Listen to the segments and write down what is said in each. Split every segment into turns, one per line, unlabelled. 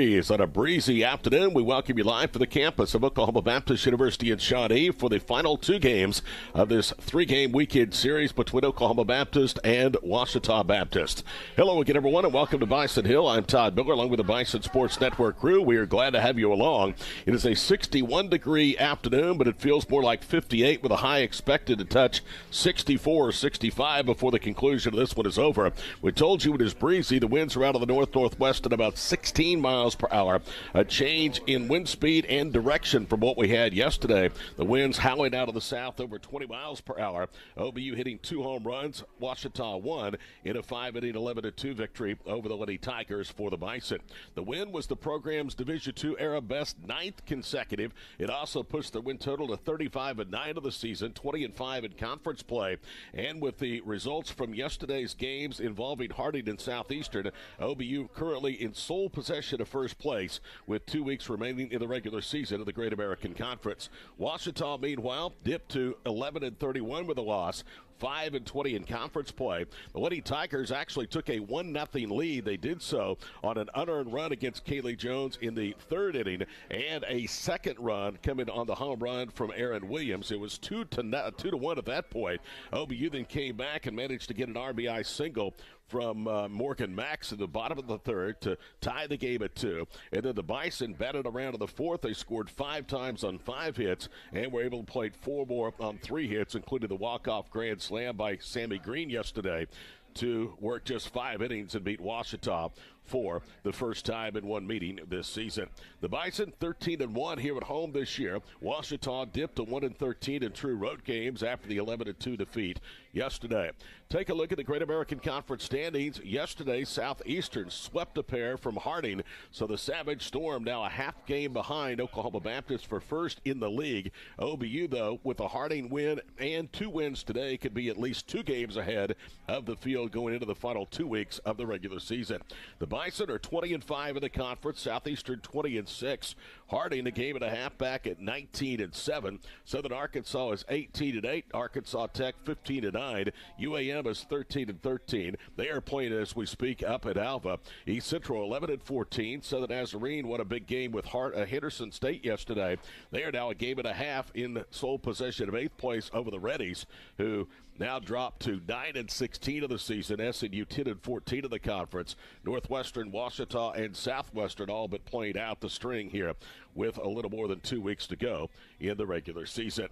It's on a breezy afternoon. We welcome you live to the campus of Oklahoma Baptist University in Shawnee for the final two games of this three-game weekend series between Oklahoma Baptist and Ouachita Baptist. Hello again, everyone, and welcome to Bison Hill. I'm Todd Miller, along with the Bison Sports Network crew. We are glad to have you along. It is a 61-degree afternoon, but it feels more like 58 with a high expected to touch 64 or 65 before the conclusion of this one is over. We told you it is breezy. The winds are out of the north-northwest at about 16 miles per hour. A change in wind speed and direction from what we had yesterday. The winds howling out of the south over 20 miles per hour. OBU hitting 2 home runs. Ouachita won in a 5-inning 11-2 victory over the Lady Tigers for the Bison. The win was the program's Division II era best 9th consecutive. It also pushed the win total to 35-9 of the season, 20-5 in conference play. And with the results from yesterday's games involving Harding and Southeastern, OBU currently in sole possession of first place with 2 weeks remaining in the regular season of the Great American Conference. Ouachita, meanwhile, dipped to 11-31 with a loss. 5-20 in conference play. The Lady Tigers actually took a 1-0 lead. They did so on an unearned run against Kaylee Jones in the third inning, and a second run coming on the home run from Aaron Williams. It was 2-1 at that point. OBU then came back and managed to get an RBI single from Morgan Max in the bottom of the third to tie the game at 2. And then the Bison batted around in the fourth. They scored 5 times on 5 hits and were able to play 4 more on 3 hits, including the walk-off grand slam by Sammy Green yesterday, to work just 5 innings and beat Ouachita for the first time in one meeting this season. The Bison 13-1 here at home this year. Ouachita dipped to 1-13 in true road games after the 11-2 defeat yesterday. Take a look at the Great American Conference standings. Yesterday, Southeastern swept a pair from Harding, so the Savage Storm now a half game behind Oklahoma Baptist for first in the league. OBU, though, with a Harding win and 2 wins today, could be at least 2 games ahead of the field going into the final 2 weeks of the regular season. The Bison are 20-5 in the conference. Southeastern 20-6. Harding a game and a half back at 19-7. Southern Arkansas is 18-8. Arkansas Tech 15-9. UAM is 13-13. They are playing as we speak up at Alva. East Central 11-14. Southern Nazarene won a big game with Henderson State yesterday. They are now a game and a half in sole possession of 8th place over the Reddies, who now dropped to 9-16 of the season. SNU 10-14 of the conference. Northwestern, Ouachita, and Southwestern all but playing out the string here with a little more than 2 weeks to go in the regular season.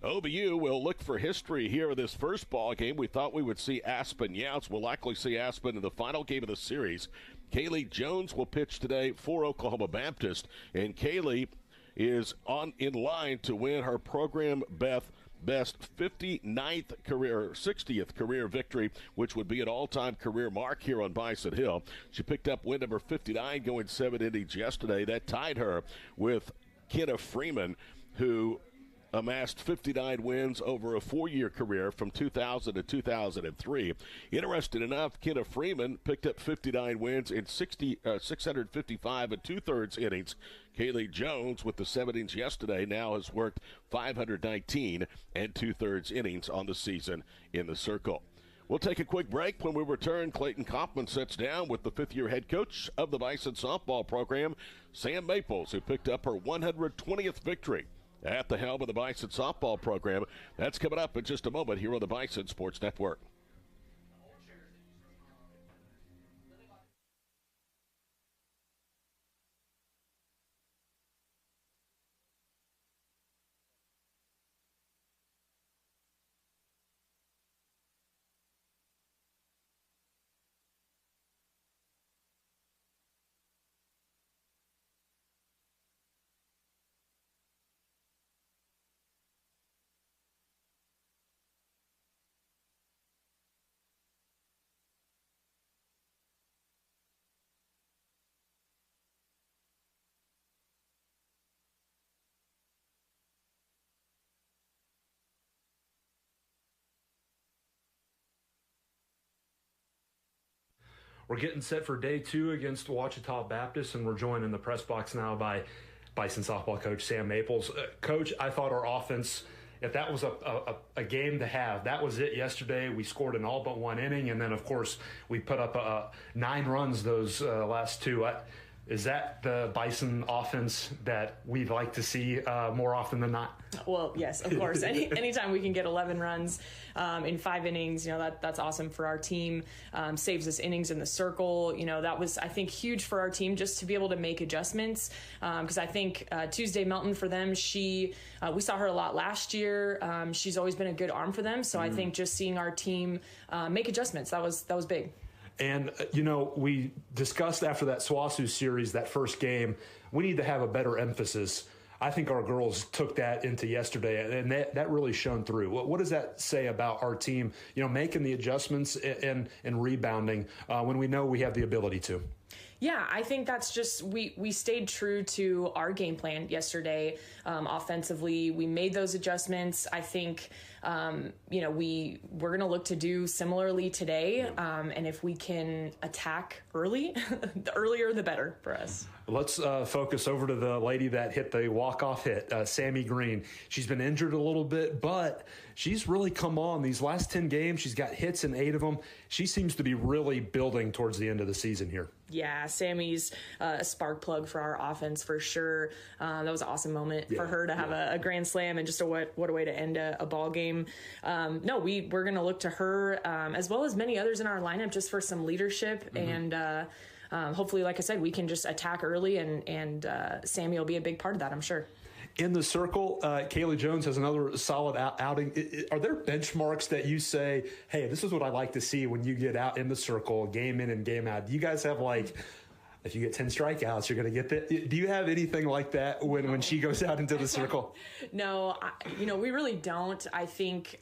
OBU will look for history here in this first ball game. We thought we would see Aspen Youts. We'll likely see Aspen in the final game of the series. Kaylee Jones will pitch today for Oklahoma Baptist, and Kaylee is in line to win her program best 59th career, 60th career victory, which would be an all-time career mark here on Bison Hill. She picked up win number 59 going 7 innings yesterday. That tied her with Kenna Freeman, who amassed 59 wins over a 4-year career from 2000 to 2003. Interesting enough, Kenna Freeman picked up 59 wins in 655 and 2/3 innings. Kaylee Jones, with the 7 innings yesterday, now has worked 519 and 2/3 innings on the season in the circle. We'll take a quick break. When we return, Clayton Kaufman sits down with the 5th-year head coach of the Bison softball program, Sam Maples, who picked up her 120th victory at the helm of the Bison softball program. That's coming up in just a moment here on the Bison Sports Network.
We're getting set for day 2 against Ouachita Baptist, and we're joined in the press box now by Bison softball coach Sam Maples. Coach, I thought our offense, if that was a game to have, that was it yesterday. We scored in all but 1 inning, and then, of course, we put up 9 runs those last 2. Is that the Bison offense that we'd like to see more often than not?
Well, yes, of course. Anytime we can get 11 runs in 5 innings, that's awesome for our team. Saves us innings in the circle. That was, I think, huge for our team just to be able to make adjustments. Because I think Tuesday Melton for them, we saw her a lot last year. She's always been a good arm for them. So I think just seeing our team make adjustments, that was big.
And, we discussed after that SWOSU series, that first game, we need to have a better emphasis. I think our girls took that into yesterday, and that really shone through. What does that say about our team, making the adjustments and rebounding when we know we have the ability to?
Yeah, I think that's just we stayed true to our game plan yesterday. Offensively, we made those adjustments. I think we're going to look to do similarly today. And if we can attack early, the earlier the better for us.
Let's focus over to the lady that hit the walk-off hit, Sammy Green. She's been injured a little bit, but she's really come on these last 10 games. She's got hits in 8 of them. She seems to be really building towards the end of the season here.
Yeah, Sammy's a spark plug for our offense for sure. That was an awesome moment for her to have a grand slam and just what a way to end a ball game. We're going to look to her as well as many others in our lineup just for some leadership and hopefully, like I said, we can just attack early and Sammy will be a big part of that, I'm sure.
In the circle, Kaylee Jones has another solid outing. Are there benchmarks that you say, hey, this is what I like to see when you get out in the circle, game in and game out? Do you guys have if you get 10 strikeouts, you're going to get that? Do you have anything like that when she goes out into the circle?
No, we really don't. I think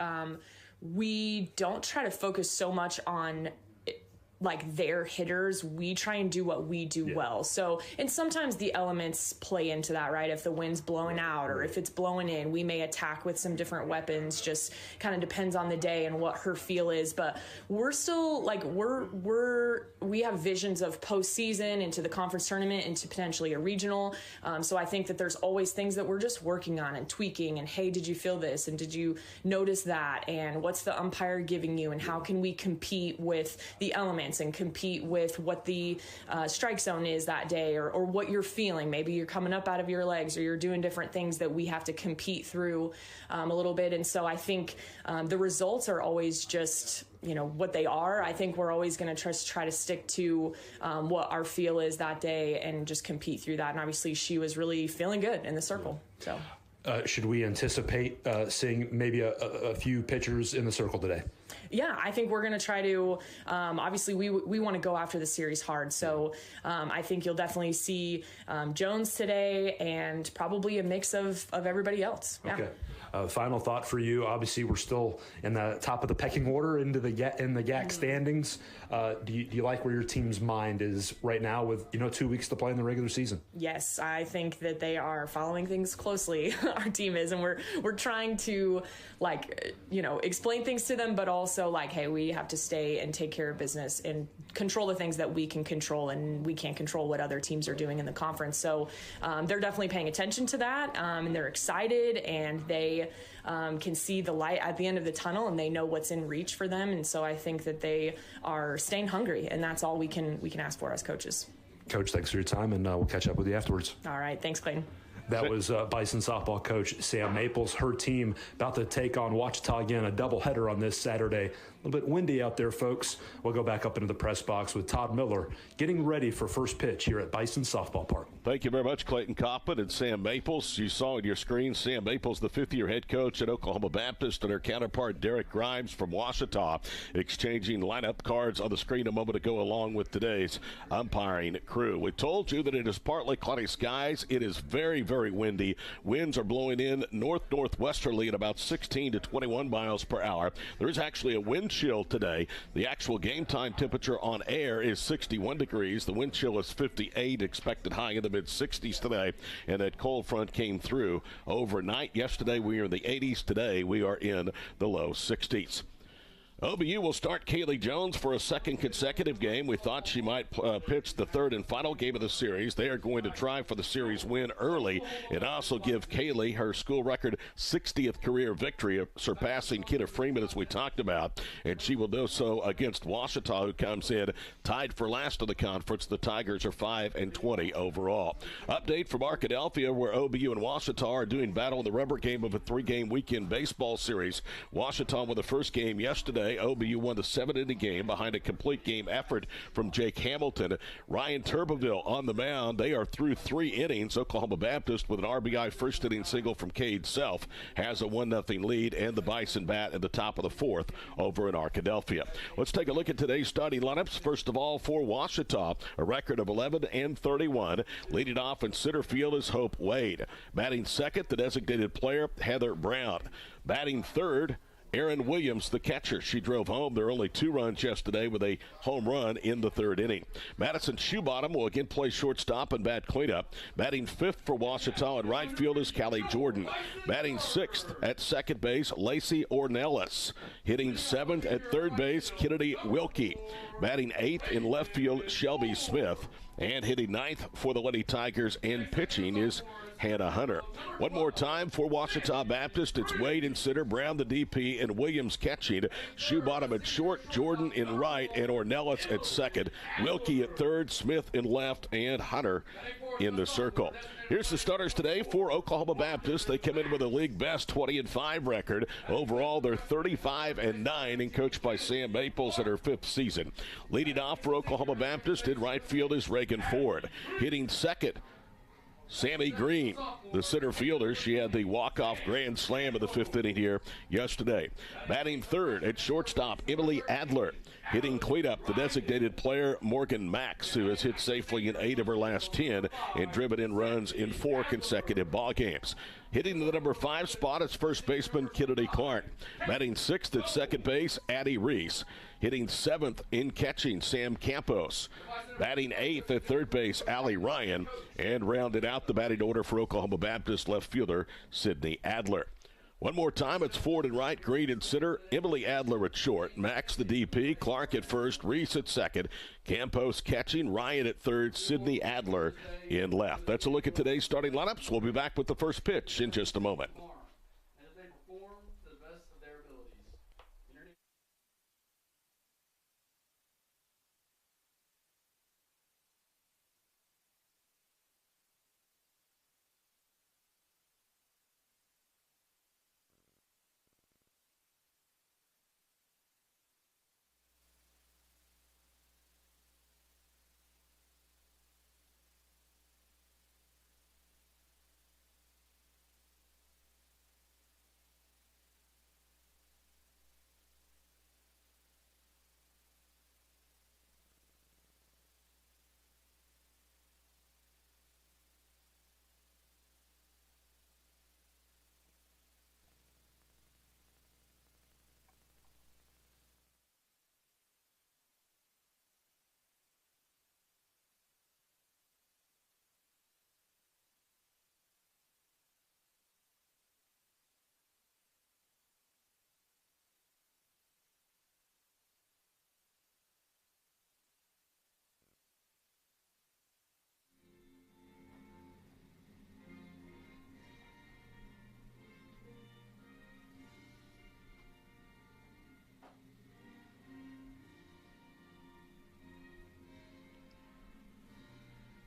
we don't try to focus so much on their hitters. We try and do what we do well. So, and sometimes the elements play into that, right? If the wind's blowing out or if it's blowing in, we may attack with some different weapons. Just kind of depends on the day and what her feel is. But we're still we have visions of postseason into the conference tournament, into potentially a regional. So I think that there's always things that we're just working on and tweaking. And hey, did you feel this? And did you notice that? And what's the umpire giving you? And how can we compete with the elements and compete with what the strike zone is that day or what you're feeling? Maybe you're coming up out of your legs or you're doing different things that we have to compete through a little bit. And so I think the results are always just what they are. I think we're always going to try to stick to what our feel is that day and just compete through that. And obviously she was really feeling good in the circle. So
should we anticipate seeing maybe a few pitchers in the circle today?
Yeah, I think we're going to try to, obviously we want to go after the series hard. So I think you'll definitely see Jones today and probably a mix of everybody else. Yeah.
Okay. Final thought for you. Obviously, we're still in the top of the pecking order in the GAC standings. Do you like where your team's mind is right now with 2 weeks to play in the regular season?
Yes, I think that they are following things closely. Our team is, and we're trying to explain things to them, but also hey, we have to stay and take care of business and control the things that we can control, and we can't control what other teams are doing in the conference. So they're definitely paying attention to that, and they're excited, and they can see the light at the end of the tunnel, and they know what's in reach for them. And so I think that they are staying hungry, and that's all we can ask for as coaches.
Coach, thanks for your time, and we'll catch up with you afterwards.
All right. Thanks, Clayton.
That was Bison softball coach Sam Maples. Her team about to take on Ouachita again, a doubleheader on this Saturday. A little bit windy out there, folks. We'll go back up into the press box with Todd Miller getting ready for first pitch here at Bison Softball Park.
Thank you very much, Clayton Coppin and Sam Maples. You saw on your screen Sam Maples, the fifth-year head coach at Oklahoma Baptist, and her counterpart Derek Grimes from Ouachita, exchanging lineup cards on the screen a moment ago along with today's umpiring crew. We told you that it is partly cloudy skies. It is very, very windy. Winds are blowing in northwesterly at about 16 to 21 miles per hour. There is actually a wind chill today. The actual game time temperature on air is 61 degrees. The wind chill is 58, expected high in the mid-60s today, and that cold front came through overnight. Yesterday we were in the 80s. Today we are in the low 60s. OBU will start Kaylee Jones for a second consecutive game. We thought she might pitch the third and final game of the series. They are going to try for the series win early and also give Kaylee her school record 60th career victory, surpassing Kidda Freeman as we talked about. And she will do so against Ouachita, who comes in tied for last of the conference. The Tigers are 5-20 overall. Update from Arkadelphia, where OBU and Ouachita are doing battle in the rubber game of a 3-game weekend baseball series. Ouachita won the first game yesterday. OBU won the 7-inning game behind a complete game effort from Jake Hamilton. Ryan Turbeville on the mound. They are through 3 innings. Oklahoma Baptist with an RBI first inning single from Cade Self has a 1-0 lead, and the Bison bat at the top of the 4th over in Arkadelphia. Let's take a look at today's starting lineups. First of all, for Ouachita, a record of 11-31. Leading off in center field is Hope Wade. Batting second, the designated player, Heather Brown. Batting third, Aaron Williams, the catcher. She drove home. There were only 2 runs yesterday with a home run in the 3rd inning. Madison Shoebottom will again play shortstop and bat cleanup. Batting 5th for Ouachita in right field is Callie Jordan. Batting 6th at second base, Lacey Ornelas. Hitting 7th at third base, Kennedy Wilkie. Batting 8th in left field, Shelby Smith. And hitting 9th for the Lady Tigers and pitching is Hannah Hunter. One more time for Ouachita Baptist. It's Wade in center, Brown the DP, and Williams catching. Shoebottom at short, Jordan in right, and Ornelas at second. Wilkie at third, Smith in left, and Hunter in the circle. Here's the starters today for Oklahoma Baptist. They come in with a league best 20-5 record. Overall, they're 35-9 and coached by Sam Maples in her 5th season. Leading off for Oklahoma Baptist in right field is Reagan Ford. Hitting second, Sammy Green, the center fielder. She had the walk-off grand slam of the 5th inning here yesterday. Batting third at shortstop, Emily Adler. Hitting cleanup, the designated player, Morgan Max, who has hit safely in 8 of her last 10 and driven in runs in 4 consecutive ball games. Hitting the number 5 spot is first baseman Kennedy Clark. Batting 6th at second base, Addie Reese. Hitting 7th in catching, Sam Campos. Batting 8th at third base, Allie Ryan. And rounded out the batting order for Oklahoma Baptist left fielder, Sydney Adler. One more time, it's Ford in right, Green in center, Emily Adler at short, Max the DP, Clark at first, Reese at second, Campos catching, Ryan at third, Sydney Adler in left. That's a look at today's starting lineups. We'll be back with the first pitch in just a moment.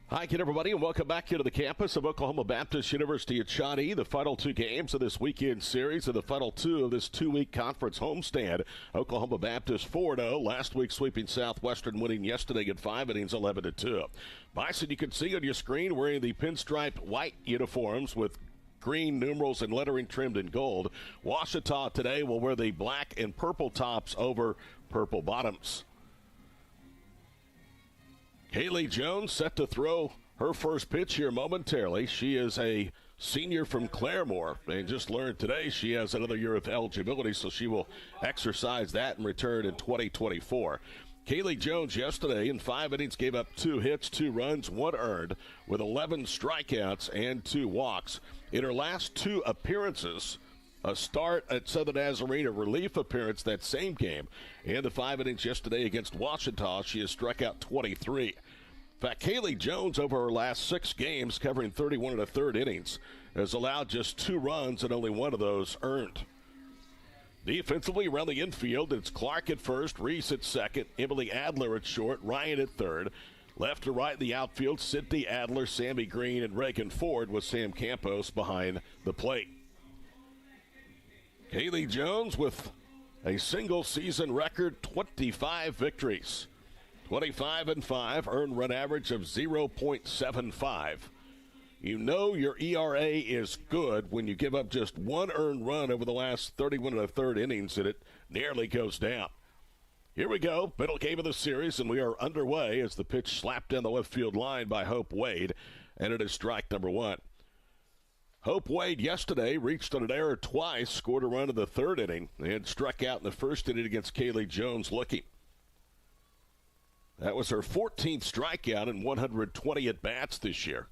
Hi again, everybody, and welcome back here to the campus of Oklahoma Baptist University at Shawnee. The final 2 games of this weekend series and the final 2 of this 2-week conference homestand. Oklahoma Baptist 4-0, last week sweeping Southwestern, winning yesterday in 5 innings, 11-2. Bison, you can see on your screen wearing the pinstripe white uniforms with green numerals and lettering trimmed in gold. Ouachita today will wear the black and purple tops over purple bottoms. Kaylee Jones set to throw her first pitch here momentarily. She is a senior from Claremore and just learned today she has another year of eligibility, so she will exercise that and return in 2024. Kaylee Jones yesterday in 5 innings gave up 2 hits, 2 runs, 1 earned with 11 strikeouts and 2 walks. In her last 2 appearances a start at Southern Nazarene, a relief appearance that same game. In the 5 innings yesterday against Ouachita, she has struck out 23. In fact, Kaylee Jones, over her last 6 games, covering 31 1/3 innings, has allowed just 2 runs and only 1 of those earned. Defensively around the infield, it's Clark at first, Reese at second, Emily Adler at short, Ryan at third. Left to right in the outfield, Sydney Adler, Sammy Green, and Reagan Ford, with Sam Campos behind the plate. Kaylee Jones with a single season record 25 victories, 25-5, earned run average of 0.75. You know your ERA is good when you give up just 1 earned run over the last 31 1/3 innings, and it nearly goes down. Here we go, middle game of the series, and we are underway as the pitch slapped down the left field line by Hope Wade, and it is strike number 1. Hope Wade yesterday reached on an error twice, scored a run in the 3rd inning, and struck out in the 1st inning against Kaylee Jones looking. That was her 14th strikeout in 120 at-bats this year.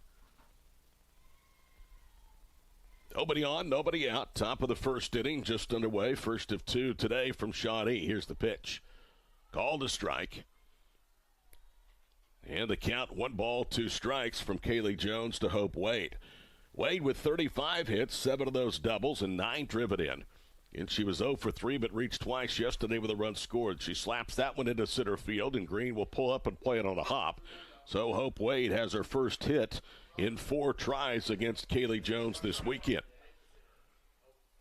Nobody on, nobody out. Top of the 1st inning, just underway. First of 2 today from Shawnee. Here's the pitch. Called a strike. And the count, 1 ball, 2 strikes from Kaylee Jones to Hope Wade. Wade with 35 hits, 7 of those doubles, and 9 driven in. And she was 0 for 3, but reached twice yesterday with a run scored. She slaps that one into center field, and Green will pull up and play it on a hop. So Hope Wade has her first hit in 4 tries against Kaylee Jones this weekend.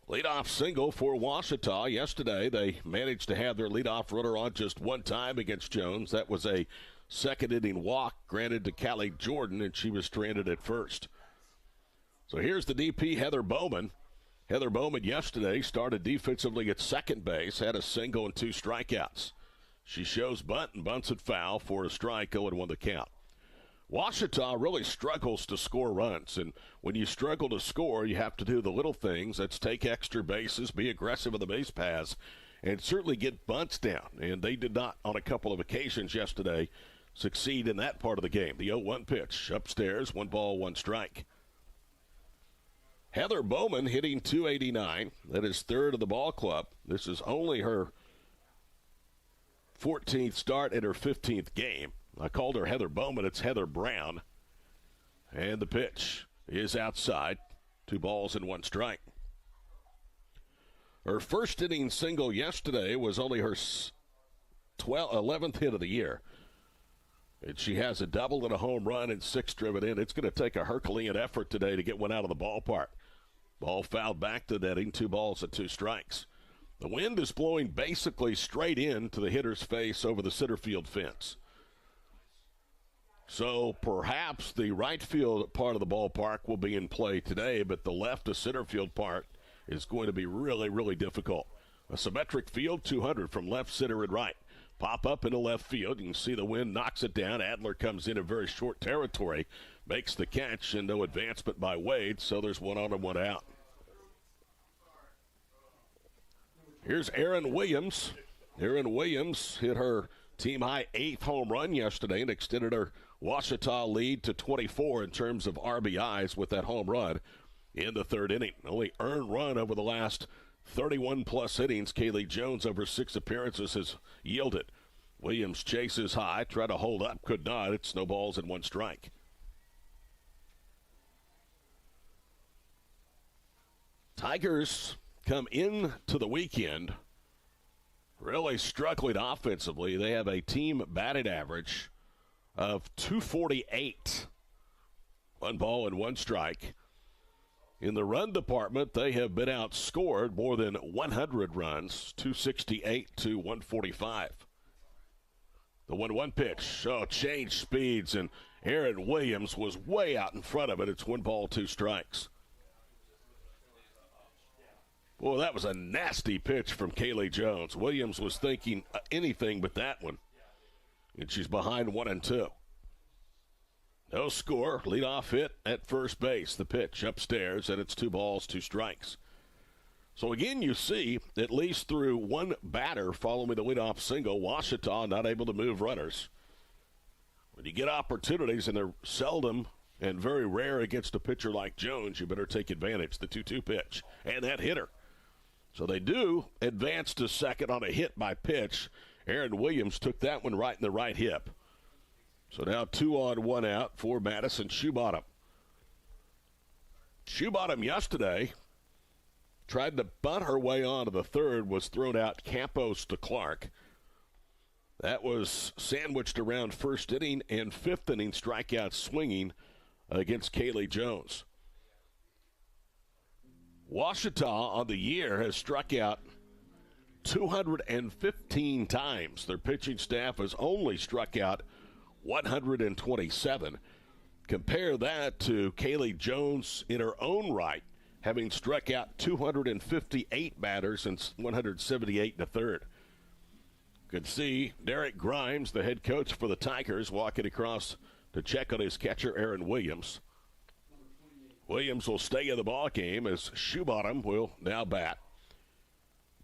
Leadoff single for Ouachita. Yesterday, they managed to have their leadoff runner on just 1 time against Jones. That was a 2nd inning walk granted to Callie Jordan, and she was stranded at first. So here's the DP, Heather Bowman. Heather Bowman yesterday started defensively at second base, had a single and 2 strikeouts. She shows bunt and bunts it foul for a strike, 0-1 the count. Ouachita really struggles to score runs, and when you struggle to score, you have to do the little things. That's take extra bases, be aggressive with the base paths, and certainly get bunts down. And they did not, on a couple of occasions yesterday, succeed in that part of the game. The 0-1 pitch, upstairs, 1 ball, 1 strike. Heather Bowman hitting .289. That is 3rd of the ball club. This is only her 14th start in her 15th game. I called her Heather Bowman. It's Heather Brown. And the pitch is outside. 2 balls and 1 strike. Her 1st inning single yesterday was only her 11th hit of the year. And she has a double and a home run and 6 driven in. It's going to take a Herculean effort today to get one out of the ballpark. Ball fouled back to netting, 2 balls and 2 strikes. The wind is blowing basically straight into the hitter's face over the center field fence. So perhaps the right field part of the ballpark will be in play today, but the left to center field part is going to be really, really difficult. A symmetric field, 200 from left, center, and right. Pop up into left field. You can see the wind knocks it down. Adler comes in very short territory, makes the catch, and no advancement by Wade, so there's 1 on and 1 out. Here's Erin Williams. Erin Williams hit her team-high 8th home run yesterday and extended her Ouachita lead to 24 in terms of RBIs with that home run in the 3rd inning. Only earned run over the last 31-plus innings Kaylee Jones over 6 appearances has yielded. Williams chases high, tried to hold up, could not. It's no balls and 1 strike. Tigers come into the weekend really struggling offensively. They have a team batting average of .248. 1 ball and 1 strike. In the run department, they have been outscored more than 100 runs, 268 to 145. The 1-1 pitch, changed speeds, and Erin Williams was way out in front of it. It's 1 ball, 2 strikes. Boy, that was a nasty pitch from Kaylee Jones. Williams was thinking anything but that one. And she's behind 1-2. No score. Leadoff hit at first base. The pitch upstairs, and it's 2 balls, 2 strikes. So again, you see, at least through 1 batter following the leadoff single, Ouachita not able to move runners. When you get opportunities, and they're seldom and very rare against a pitcher like Jones, you better take advantage. The 2-2 pitch. And that hitter. So they do advance to second on a hit by pitch. Aaron Williams took that one right in the right hip. So now 2 on, 1 out for Madison Shoebottom. Shoebottom yesterday tried to bunt her way on to the third, was thrown out Campos to Clark. That was sandwiched around first inning and fifth inning strikeout swinging against Kaylee Jones. Ouachita on the year has struck out 215 times. Their pitching staff has only struck out 127. Compare that to Kaylee Jones in her own right, having struck out 258 batters and 178 in the third. Could see Derek Grimes, the head coach for the Tigers, walking across to check on his catcher, Aaron Williams. Williams will stay in the ball game as Shoebottom will now bat.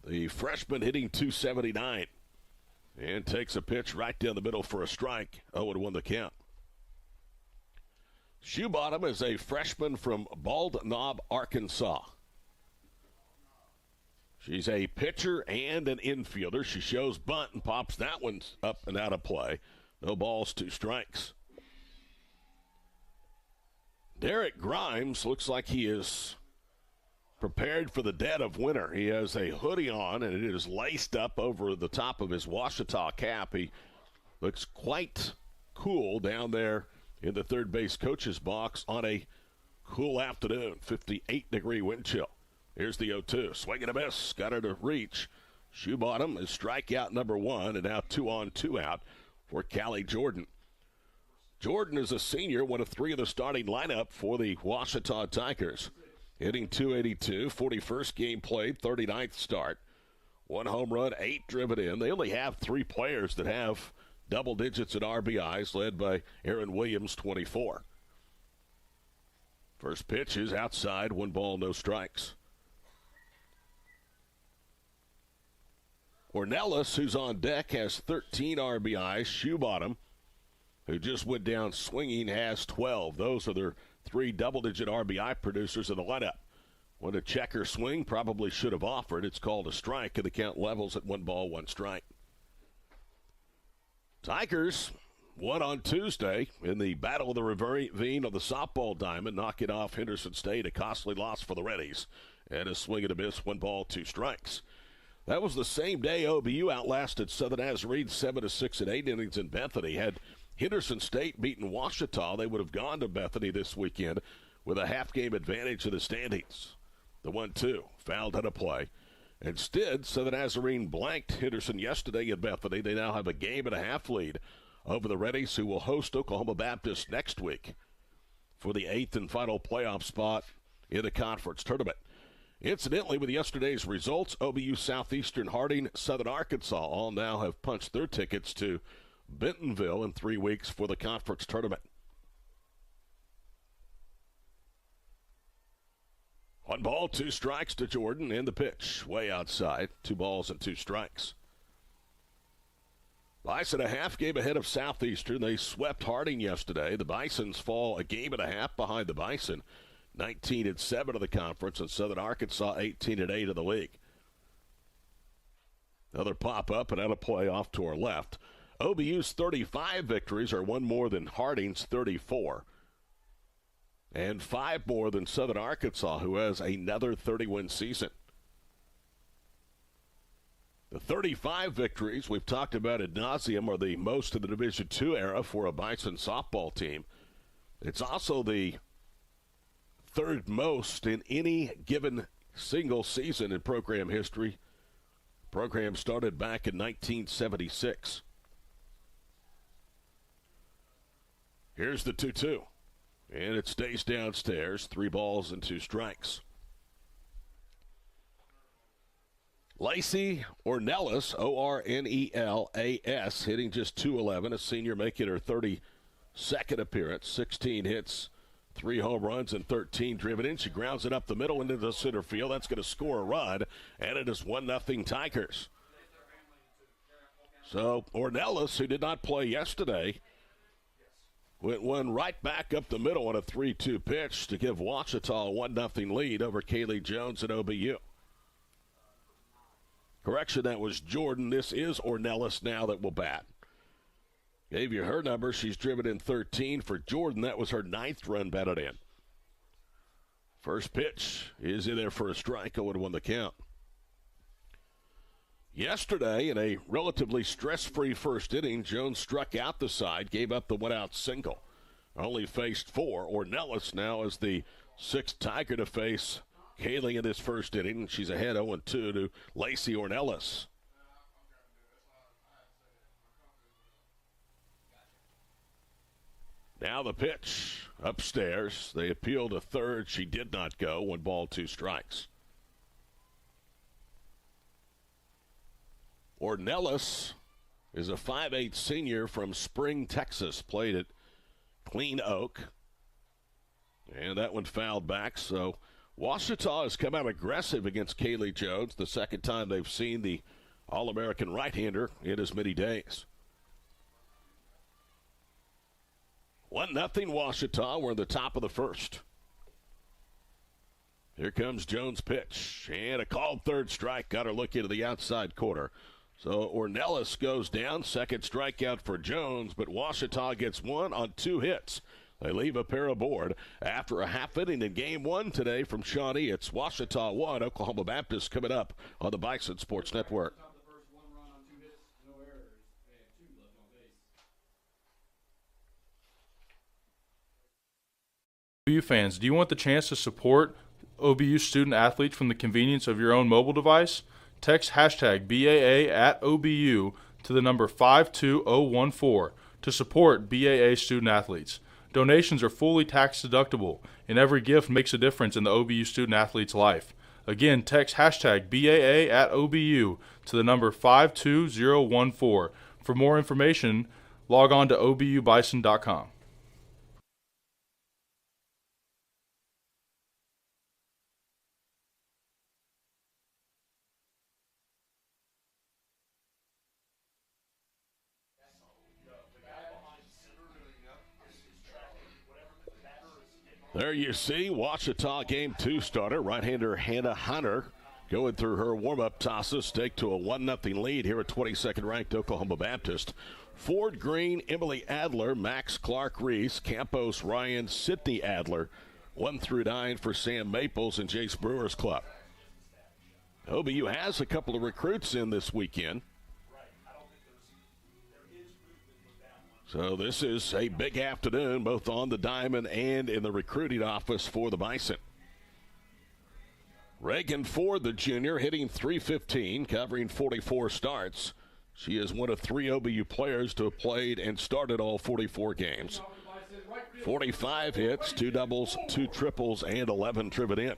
The freshman hitting 279 and takes a pitch right down the middle for a strike. 0-1 the count. Shoebottom is a freshman from Bald Knob, Arkansas. She's a pitcher and an infielder. She shows bunt and pops that one up and out of play. No balls, 2 strikes. Derek Grimes looks like he is prepared for the dead of winter. He has a hoodie on, and it is laced up over the top of his Ouachita cap. He looks quite cool down there in the third base coach's box on a cool afternoon, 58-degree wind chill. Here's the 0-2. Swing and a miss. Got her to reach. Shoebottom is strikeout number 1, and now 2 on, 2 out for Callie Jordan. Jordan is a senior, one of 3 of the starting lineup for the Ouachita Tigers. Hitting 282, 41st game played, 39th start. 1 home run, 8 driven in. They only have 3 players that have double digits in RBIs, led by Aaron Williams, 24. First pitch is outside, 1 ball, no strikes. Ornelas, who's on deck, has 13 RBIs. Shoebottom, who just went down swinging, has 12. Those are their 3 double-digit RBI producers in the lineup. When a checker swing, probably should have offered. It's called a strike, and the count levels at 1 ball, 1 strike. Tigers won on Tuesday in the Battle of the Ravine of the softball diamond, knocking off Henderson State, a costly loss for the Reddies, and a swing and a miss, 1 ball, 2 strikes. That was the same day OBU outlasted Southern Nazarene 7-6 in 8 innings in Bethany. Had Henderson State beaten Ouachita, they would have gone to Bethany this weekend with a half-game advantage in the standings. The 1-2 fouled out of play. Instead, Southern Nazarene blanked Henderson yesterday in Bethany. They now have a 1.5 lead over the Reddies, who will host Oklahoma Baptist next week for the 8th and final playoff spot in the conference tournament. Incidentally, with yesterday's results, OBU, Southeastern, Harding, Southern Arkansas all now have punched their tickets to Bentonville in 3 weeks for the conference tournament. 1 ball, 2 strikes to Jordan, and the pitch way outside. 2 balls and 2 strikes. Bison a half game ahead of Southeastern. They swept Harding yesterday. The Bisons fall a 1.5 behind the Bison. 19-7 of the conference, and Southern Arkansas 18-8 of the league. Another pop-up and out of play off to our left. OBU's 35 victories are 1 more than Harding's 34. And 5 more than Southern Arkansas, who has another 30-win season. The 35 victories we've talked about ad nauseum are the most in the Division II era for a Bison softball team. It's also the 3rd most in any given single season in program history. The program started back in 1976. Here's the 2-2. And it stays downstairs. 3 balls and 2 strikes. Lacey Ornelas, O-R-N-E-L-A-S, hitting just .211. A senior making her 32nd appearance. 16 hits, 3 home runs, and 13 driven in. She grounds it up the middle into the center field. That's going to score a run, and it is 1-0 Tigers. So Ornelas, who did not play yesterday, went one right back up the middle on a 3-2 pitch to give Ouachita a 1-0 lead over Kaylee Jones at OBU. Correction, that was Jordan. This is Ornelas now that will bat. Gave you her number. She's driven in 13. For Jordan, that was her 9th run batted in. First pitch is in there for a strike, 0-1 the count. Yesterday, in a relatively stress-free first inning, Jones struck out the side, gave up the one-out single. Only faced 4. Ornelas now is the 6th Tiger to face Kaylee in this first inning. She's ahead 0-2 to Lacey Ornelas. Now the pitch upstairs. They appeal to third. She did not go. 1 ball, 2 strikes. Ornelas is a 5'8" senior from Spring, Texas. Played at Clean Oak. And that one fouled back. So Ouachita has come out aggressive against Kaylee Jones. The second time they've seen the All-American right-hander in as many days. 1-0 Ouachita. We're in the top of the first. Here comes Jones' pitch. And a called third strike. Got her looking to the outside corner. So Ornelas goes down. Second strikeout for Jones. But Ouachita gets 1 on 2 hits. They leave a pair aboard after a half inning in game 1 today from Shawnee. It's Ouachita 1, Oklahoma Baptist coming up on the Bison Sports Network.
OBU fans, do you want the chance to support OBU student athletes from the convenience of your own mobile device? Text hashtag BAA at OBU to the number 52014 to support BAA student athletes. Donations are fully tax deductible, and every gift makes a difference in the OBU student athlete's life. Again, text hashtag BAA at OBU to the number 52014. For more information, log on to obubison.com.
There you see Ouachita game 2 starter. Right-hander Hannah Hunter going through her warm-up tosses. Take to a 1-0 lead here at 22nd ranked Oklahoma Baptist. Ford Green, Emily Adler, Max Clark Reese, Campos Ryan, Sydney Adler. 1 through 9 for Sam Maples and Jace Brewer's club. OBU has a couple of recruits in this weekend. So this is a big afternoon, both on the diamond and in the recruiting office for the Bison. Reagan Ford, the junior, hitting .315, covering 44 starts. She is one of 3 OBU players to have played and started all 44 games. 45 hits, 2 doubles, 2 triples, and 11 driven in.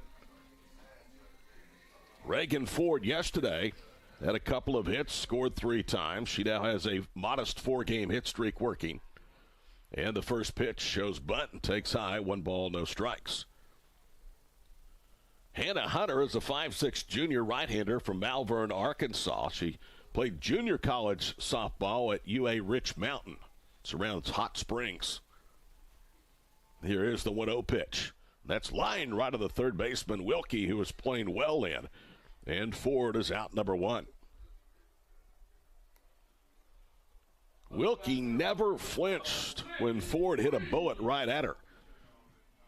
Reagan Ford yesterday had a couple of hits, scored 3 times. She now has a modest 4-game hit streak working. And the first pitch shows bunt and takes high, 1 ball, no strikes. Hannah Hunter is a 5'6" junior right-hander from Malvern, Arkansas. She played junior college softball at UA Rich Mountain. Surrounds Hot Springs. Here is the 1-0 pitch. That's lined right to the third baseman, Wilkie, who is playing well in. And Ford is out number 1. Wilkie never flinched when Ford hit a bullet right at her.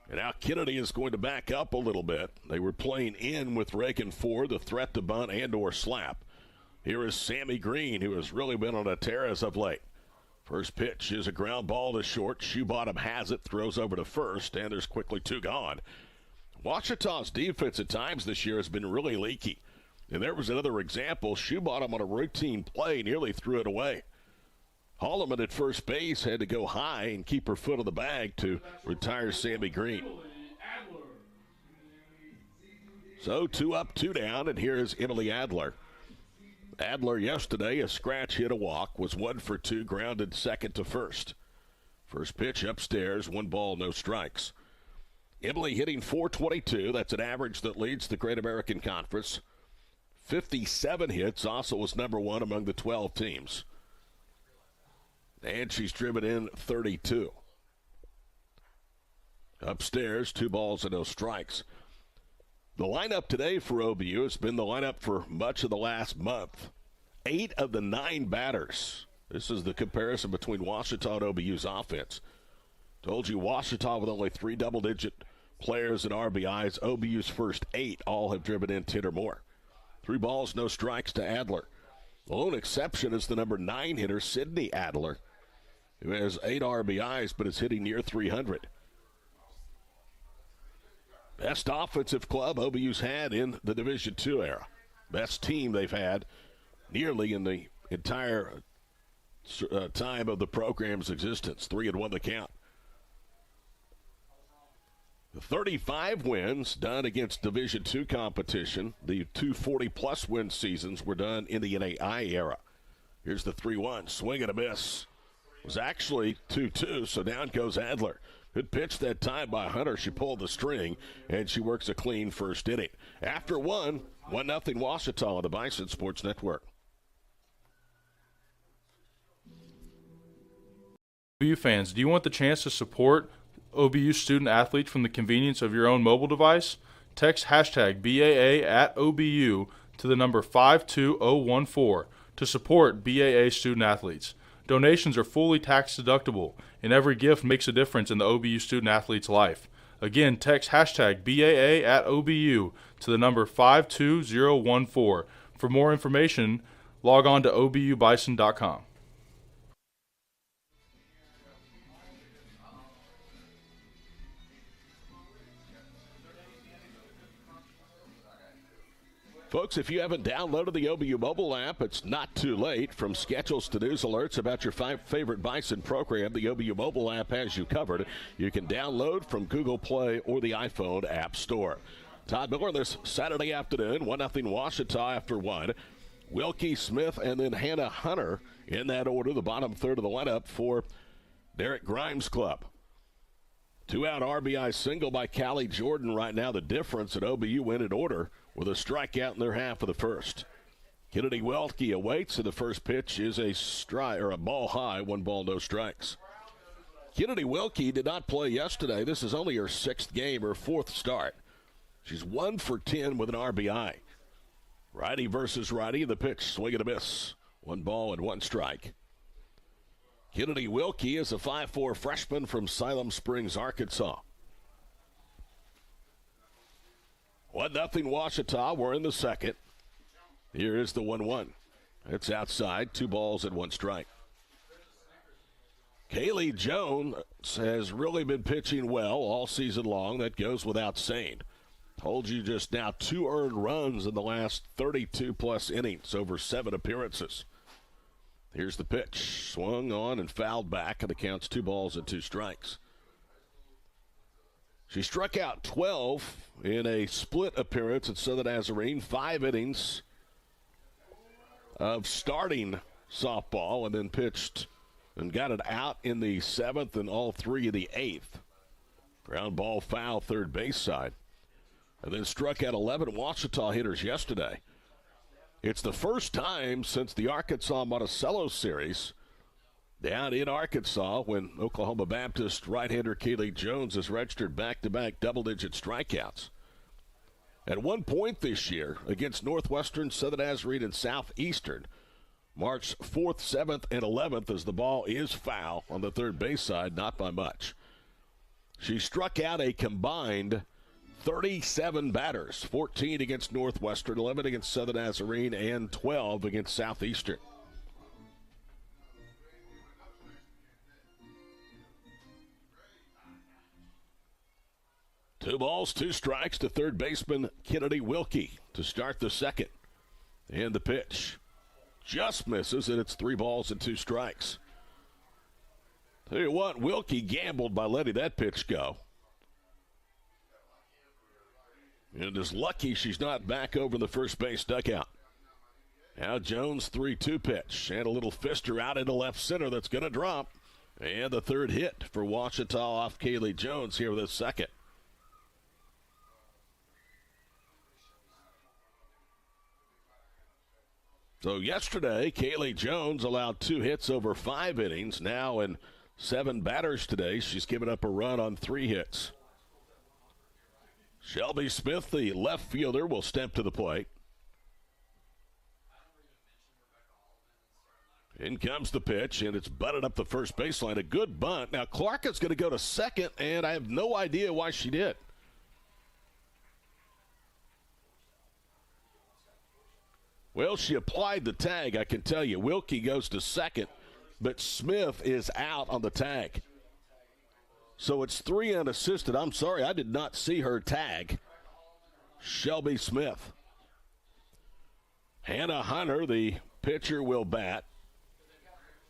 And now Kennedy is going to back up a little bit. They were playing in with Reagan Ford, the threat to bunt and or slap. Here is Sammy Green, who has really been on a tear as of late. First pitch is a ground ball to short. Shoebottom has it, throws over to first, and there's quickly 2 gone. Ouachita's defense at times this year has been really leaky. And there was another example. Shoebottom on a routine play nearly threw it away. Holloman at first base had to go high and keep her foot on the bag to retire Sammy Green. So 2 up, 2 down, and here is Emily Adler. Adler yesterday, a scratch hit, a walk, was 1 for 2, grounded second to first. First pitch upstairs, 1 ball, no strikes. Emily hitting .422. That's an average that leads the Great American Conference. 57 hits, also was number 1 among the 12 teams. And she's driven in 32. Upstairs, 2 balls and no strikes. The lineup today for OBU has been the lineup for much of the last month. 8 of the 9 batters. This is the comparison between Ouachita and OBU's offense. Told you Ouachita with only 3 double-digit players and RBIs. OBU's first 8 all have driven in 10 or more. 3 balls, no strikes to Adler. The lone exception is the number 9 hitter, Sidney Adler, who has 8 RBIs but is hitting near 300. Best offensive club OBU's had in the Division II era. Best team they've had nearly in the entire time of the program's existence. 3-1 the count. The 35 wins done against Division II competition. The 240-plus win seasons were done in the NAI era. Here's the 3-1. Swing and a miss. It was actually 2-2, so down goes Adler. Good pitch that time by Hunter. She pulled the string, and she works a clean first inning. After 1-0 Ouachita on the Bison Sports Network.
OBU fans, do you want the chance to support OBU student athletes from the convenience of your own mobile device? Text hashtag BAA at OBU to the number 52014 to support BAA student athletes. Donations are fully tax deductible, and every gift makes a difference in the OBU student athlete's life. Again, text hashtag BAA at OBU to the number 52014. For more information, log on to obubison.com.
Folks, if you haven't downloaded the OBU mobile app, it's not too late. From schedules to news alerts about your 5 favorite Bison program, the OBU mobile app has you covered. You can download from Google Play or the iPhone App Store. Todd Miller this Saturday afternoon, 1-0 Ouachita after 1. Wilkie, Smith, and then Hannah Hunter in that order, the bottom third of the lineup for Derek Grimes' club. 2-out RBI single by Callie Jordan right now. The difference at OBU win in order with a strikeout in their half of the first. Kennedy Welke awaits, and the first pitch is a strike or a ball high, 1 ball, no strikes. Kennedy Welke did not play yesterday. This is only her 6th game, her 4th start. She's 1 for 10 with an RBI. Righty versus righty, the pitch, swing and a miss. 1 ball and 1 strike. Kennedy Welke is a 5'4" freshman from Siloam Springs, Arkansas. 1-0 Ouachita. We're in the second. Here is the 1-1. It's outside, 2 balls and 1 strike. Kaylee Jones has really been pitching well all season long. That goes without saying. Told you just now, 2 earned runs in the last 32-plus innings over 7 appearances. Here's the pitch. Swung on and fouled back, and it counts 2 balls and 2 strikes. She struck out 12 in a split appearance at Southern Nazarene, 5 innings of starting softball, and then pitched and got it out in the 7th and all 3 of the 8th. Ground ball foul, third base side. And then struck out 11 Ouachita hitters yesterday. It's the first time since the Arkansas Monticello series down in Arkansas when Oklahoma Baptist right-hander Kaylee Jones has registered back-to-back double-digit strikeouts. At one point this year against Northwestern, Southern Nazarene, and Southeastern, March 4th, 7th, and 11th as the ball is foul on the third base side, not by much. She struck out a combined 37 batters, 14 against Northwestern, 11 against Southern Nazarene, and 12 against Southeastern. Two balls, 2 strikes to third baseman Kennedy Welke to start the second. And the pitch just misses, and it's 3 balls and 2 strikes. Tell you what, Welke gambled by letting that pitch go. And is lucky she's not back over the first base dugout. Now Jones 3-2 pitch. And a little fister out into left center that's going to drop. And the third hit for Ouachita off Kaylee Jones here with his second. So yesterday, Kaylee Jones allowed 2 hits over 5 innings. Now in 7 batters today, she's given up a run on 3 hits. Shelby Smith, the left fielder, will step to the plate. In comes the pitch, and it's butted up the first baseline. A good bunt. Now, Clark is going to go to second, and I have no idea why she did. Well, she applied the tag, I can tell you. Wilkie goes to second, but Smith is out on the tag. So it's 3 unassisted. I'm sorry, I did not see her tag. Shelby Smith. Hannah Hunter, the pitcher, will bat.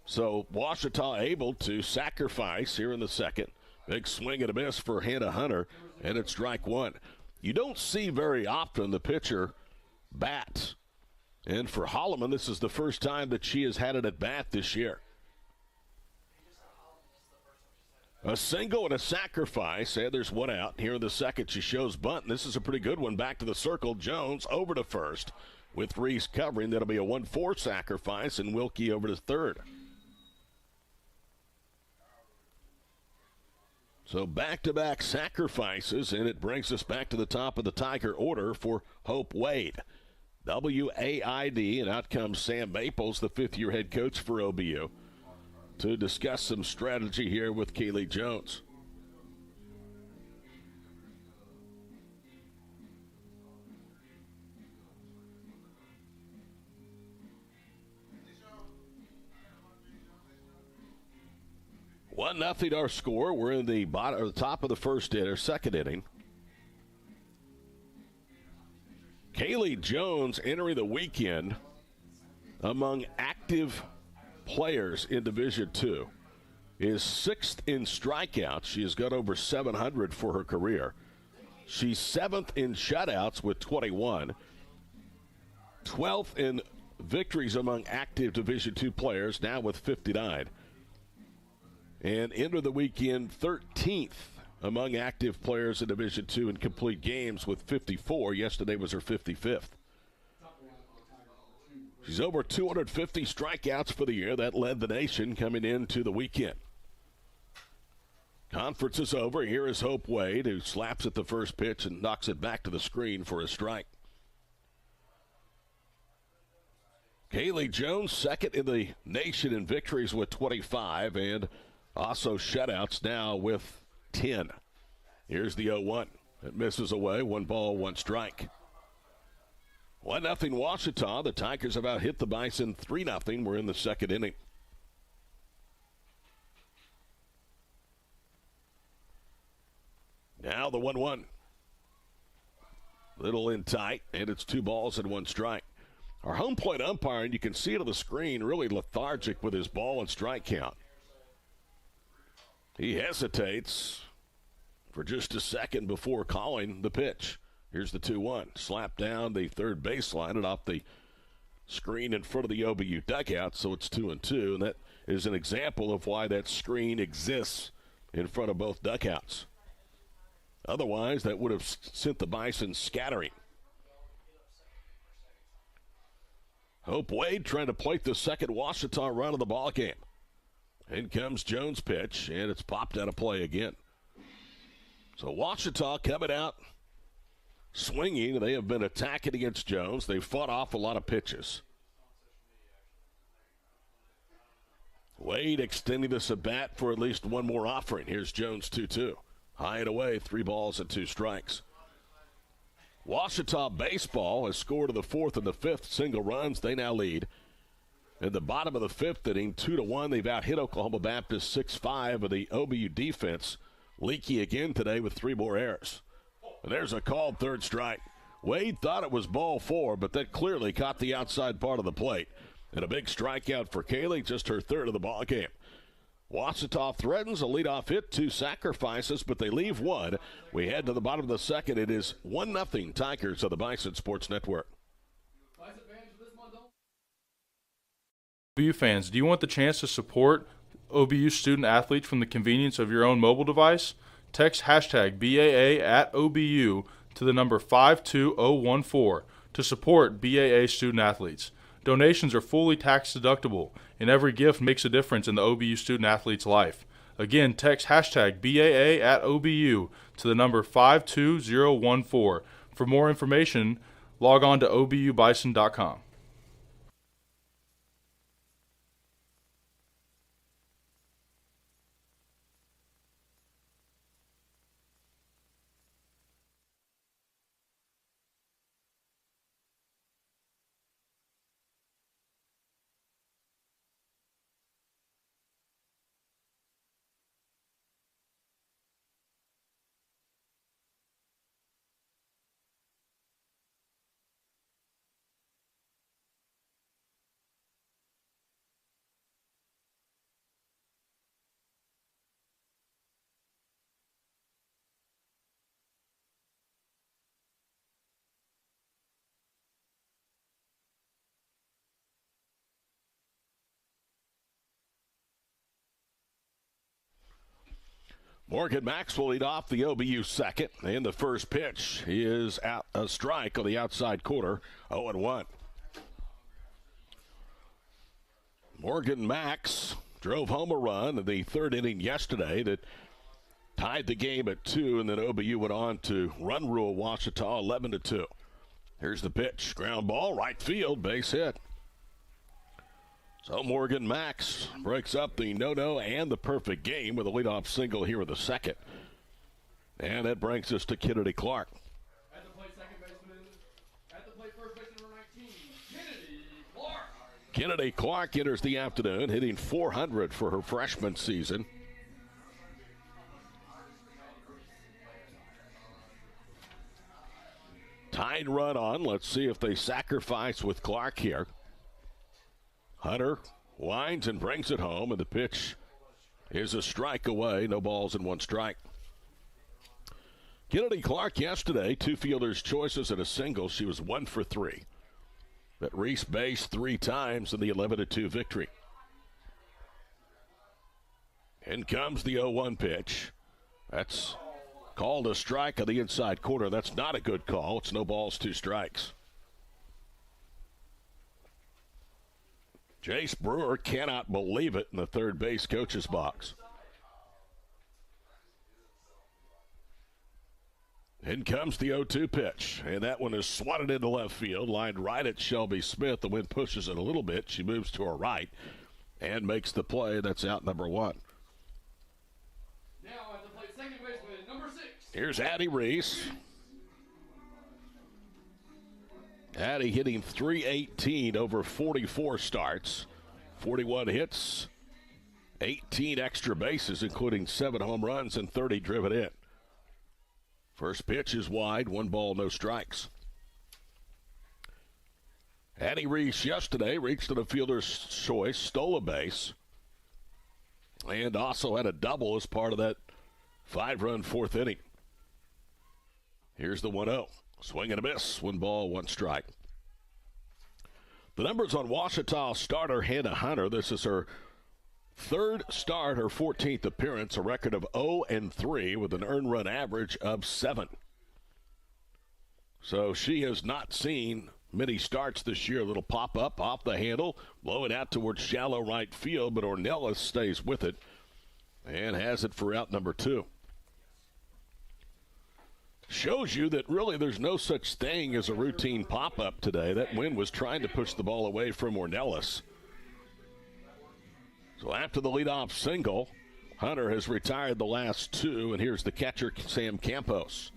So Ouachita able to sacrifice here in the second. Big swing and a miss for Hannah Hunter, and it's strike one. You don't see very often the pitcher bat. And for Holloman, this is the first time that she has had it at bat this year. A single and a sacrifice, and there's one out. Here in the second, she shows bunt, and this is a pretty good one. Back to the circle, Jones over to first. With Reese covering, that'll be a 1-4 sacrifice, and Wilkie over to third. So back-to-back sacrifices, and it brings us back to the top of the Tiger order for Hope Wade. WAID, and out comes Sam Maples, the fifth-year head coach for OBU, to discuss some strategy here with Kaylee Jones. One nothing our score. We're in the bottom or the top of the second inning. Kaylee Jones entering the weekend among active players in Division II is 6th in strikeouts. She has got over 700 for her career. She's 7th in shutouts with 21. 12th in victories among active Division II players, now with 59. And enter the weekend 13th among active players in Division II in complete games with 54. Yesterday was her 55th. She's over 250 strikeouts for the year. That led the nation coming into the weekend. Conference is over. Here is Hope Wade, who slaps at the first pitch and knocks it back to the screen for a strike. Kaylee Jones, second in the nation in victories with 25, and also shutouts now with 10. Here's the 0-1. It misses away. 1 ball, 1 strike. 1-0 Ouachita. The Tigers have out hit the Bison 3-0. We're in the second inning. Now the 1-1. Little in tight, and it's 2 balls and 1 strike. Our home plate umpire, and you can see it on the screen, really lethargic with his ball and strike count. He hesitates for just a second before calling the pitch. Here's the 2-1. Slap down the third baseline and off the screen in front of the OBU dugout, so it's 2-2. And that is an example of why that screen exists in front of both dugouts. Otherwise, that would have sent the Bison scattering. Hope Wade trying to plate the second Ouachita run of the ball game. In comes Jones' pitch, and it's popped out of play again. So Ouachita coming out swinging. They have been attacking against Jones. They've fought off a lot of pitches. Wade extending this at bat for at least one more offering. Here's Jones 2-2. High and away, 3 balls and 2 strikes. Ouachita baseball has scored in the 4th and the 5th single runs. They now lead. In the bottom of the 5th inning, 2-1, they've out-hit Oklahoma Baptist 6-5 of the OBU defense. Leaky again today with 3 more errors. And there's a called third strike. Wade thought it was ball 4, but that clearly caught the outside part of the plate. And a big strikeout for Kaylee, just her 3rd of the ball game. Ouachita threatens a leadoff hit, 2 sacrifices, but they leave 1. We head to the bottom of the 2nd. It is 1-0 Tigers of the Bison Sports Network.
OBU fans, do you want the chance to support OBU student athletes from the convenience of your own mobile device? Text hashtag BAA at OBU to the number 52014 to support BAA student athletes. Donations are fully tax deductible, and every gift makes a difference in the OBU student athlete's life. Again, text hashtag BAA at OBU to the number 52014. For more information, log on to obubison.com.
Morgan Max will lead off the OBU second. And the first pitch is out, a strike on the outside corner, 0-1. Morgan Max drove home a run in the third inning yesterday that tied the game at 2, and then OBU went on to run rule Ouachita 11-2. Here's the pitch. Ground ball, right field, base hit. So Morgan Max breaks up the no-no and the perfect game with a leadoff single here in the second. And that brings us to Kennedy Clark.
At the plate, second baseman. At the plate, first baseman, number 19, Kennedy Clark.
Kennedy Clark enters the afternoon, hitting .400 for her freshman season. Tied run on. Let's see if they sacrifice with Clark here. Hunter winds and brings it home, and the pitch is a strike away. No balls and one strike. Kennedy Clark yesterday, 2 fielders' choices and a single. She was 1 for 3. But Reese based 3 times in the 11-2 victory. In comes the 0-1 pitch. That's called a strike on the inside corner. That's not a good call. It's no balls, 2 strikes. Jace Brewer cannot believe it in the third base coach's box. In comes the 0-2 pitch, and that one is swatted into left field, lined right at Shelby Smith. The wind pushes it a little bit. She moves to her right and makes the play. That's out number 1.
Now at the plate, second baseman, number 6.
Here's Addie Reese. Addie hitting .318 over 44 starts, 41 hits, 18 extra bases, including 7 home runs and 30 driven in. First pitch is wide, 1 ball, no strikes. Addie Reese yesterday reached an fielder's choice, stole a base, and also had a double as part of that 5-run 4th inning. Here's the 1-0. Swing and a miss. 1 ball, 1 strike. The numbers on Ouachita starter Hannah Hunter. This is her 3rd start, her 14th appearance, a record of 0-3 with an earned run average of 7. So she has not seen many starts this year. A little pop-up off the handle, blow it out towards shallow right field, but Ornelas stays with it and has it for out number 2. Shows you that really there's no such thing as a routine pop-up today. That wind was trying to push the ball away from Ornelas. So after the leadoff single, Hunter has retired the last 2, and here's the catcher, Sam Campos.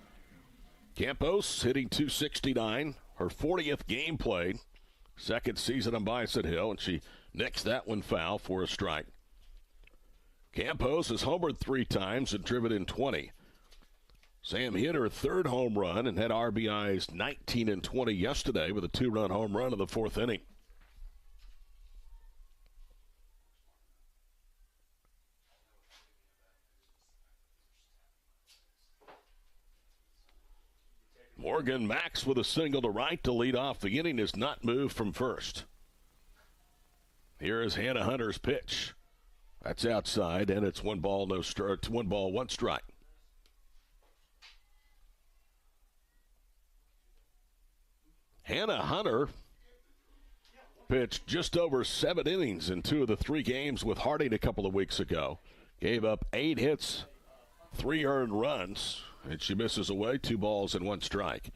Campos hitting .269, her 40th game played, 2nd season on Bison Hill, and she nicks that one foul for a strike. Campos has homered 3 times and driven in 20. Sam hit her 3rd home run and had RBIs 19 and 20 yesterday with a 2-run home run in the 4th inning. Morgan Max with a single to right to lead off the inning has not moved from first. Here is Hannah Hunter's pitch. That's outside, and it's 1 ball, 1 ball, 1 strike. Hannah Hunter pitched just over 7 innings in 2 of the 3 games with Harding a couple of weeks ago. Gave up 8 hits 3 earned runs, and she misses away 2 balls and 1 strike.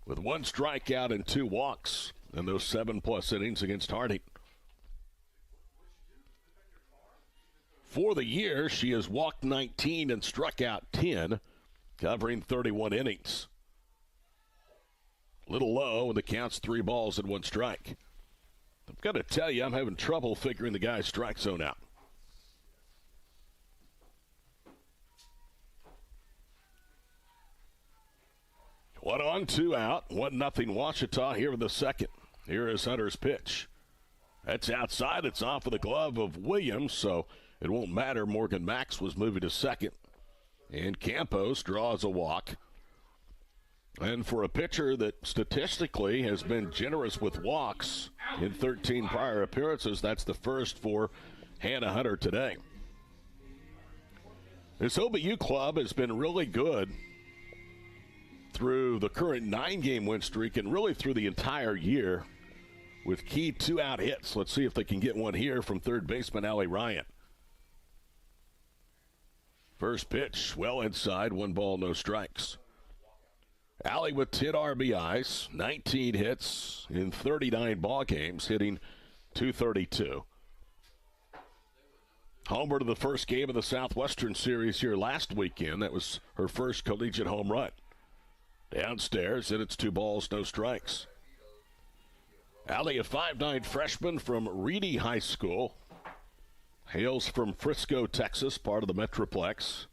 With 1 strikeout and 2 walks in those 7+ innings against Harding. For the year, she has walked 19 and struck out 10, covering 31 innings. Little low, and the count's 3 balls and 1 strike. I've got to tell you, I'm having trouble figuring the guy's strike zone out. One on, 2 out. 1-0 Ouachita here in the second. Here is Hunter's pitch. That's outside. It's off of the glove of Williams, so it won't matter. Morgan Max was moving to second. And Campos draws a walk. And for a pitcher that statistically has been generous with walks in 13 prior appearances, that's the first for Hannah Hunter today. This OBU club has been really good through the current 9-game win streak and really through the entire year with key 2-out hits. Let's see if they can get one here from third baseman Allie Ryan. First pitch, well inside, 1 ball, no strikes. Allie with 10 RBIs, 19 hits in 39 ball games, hitting .232. Homer to the first game of the Southwestern Series here last weekend. That was her first collegiate home run. Downstairs, and it's 2 balls, no strikes. Allie, a 5'9" freshman from Reedy High School. Hails from Frisco, Texas, part of the Metroplex.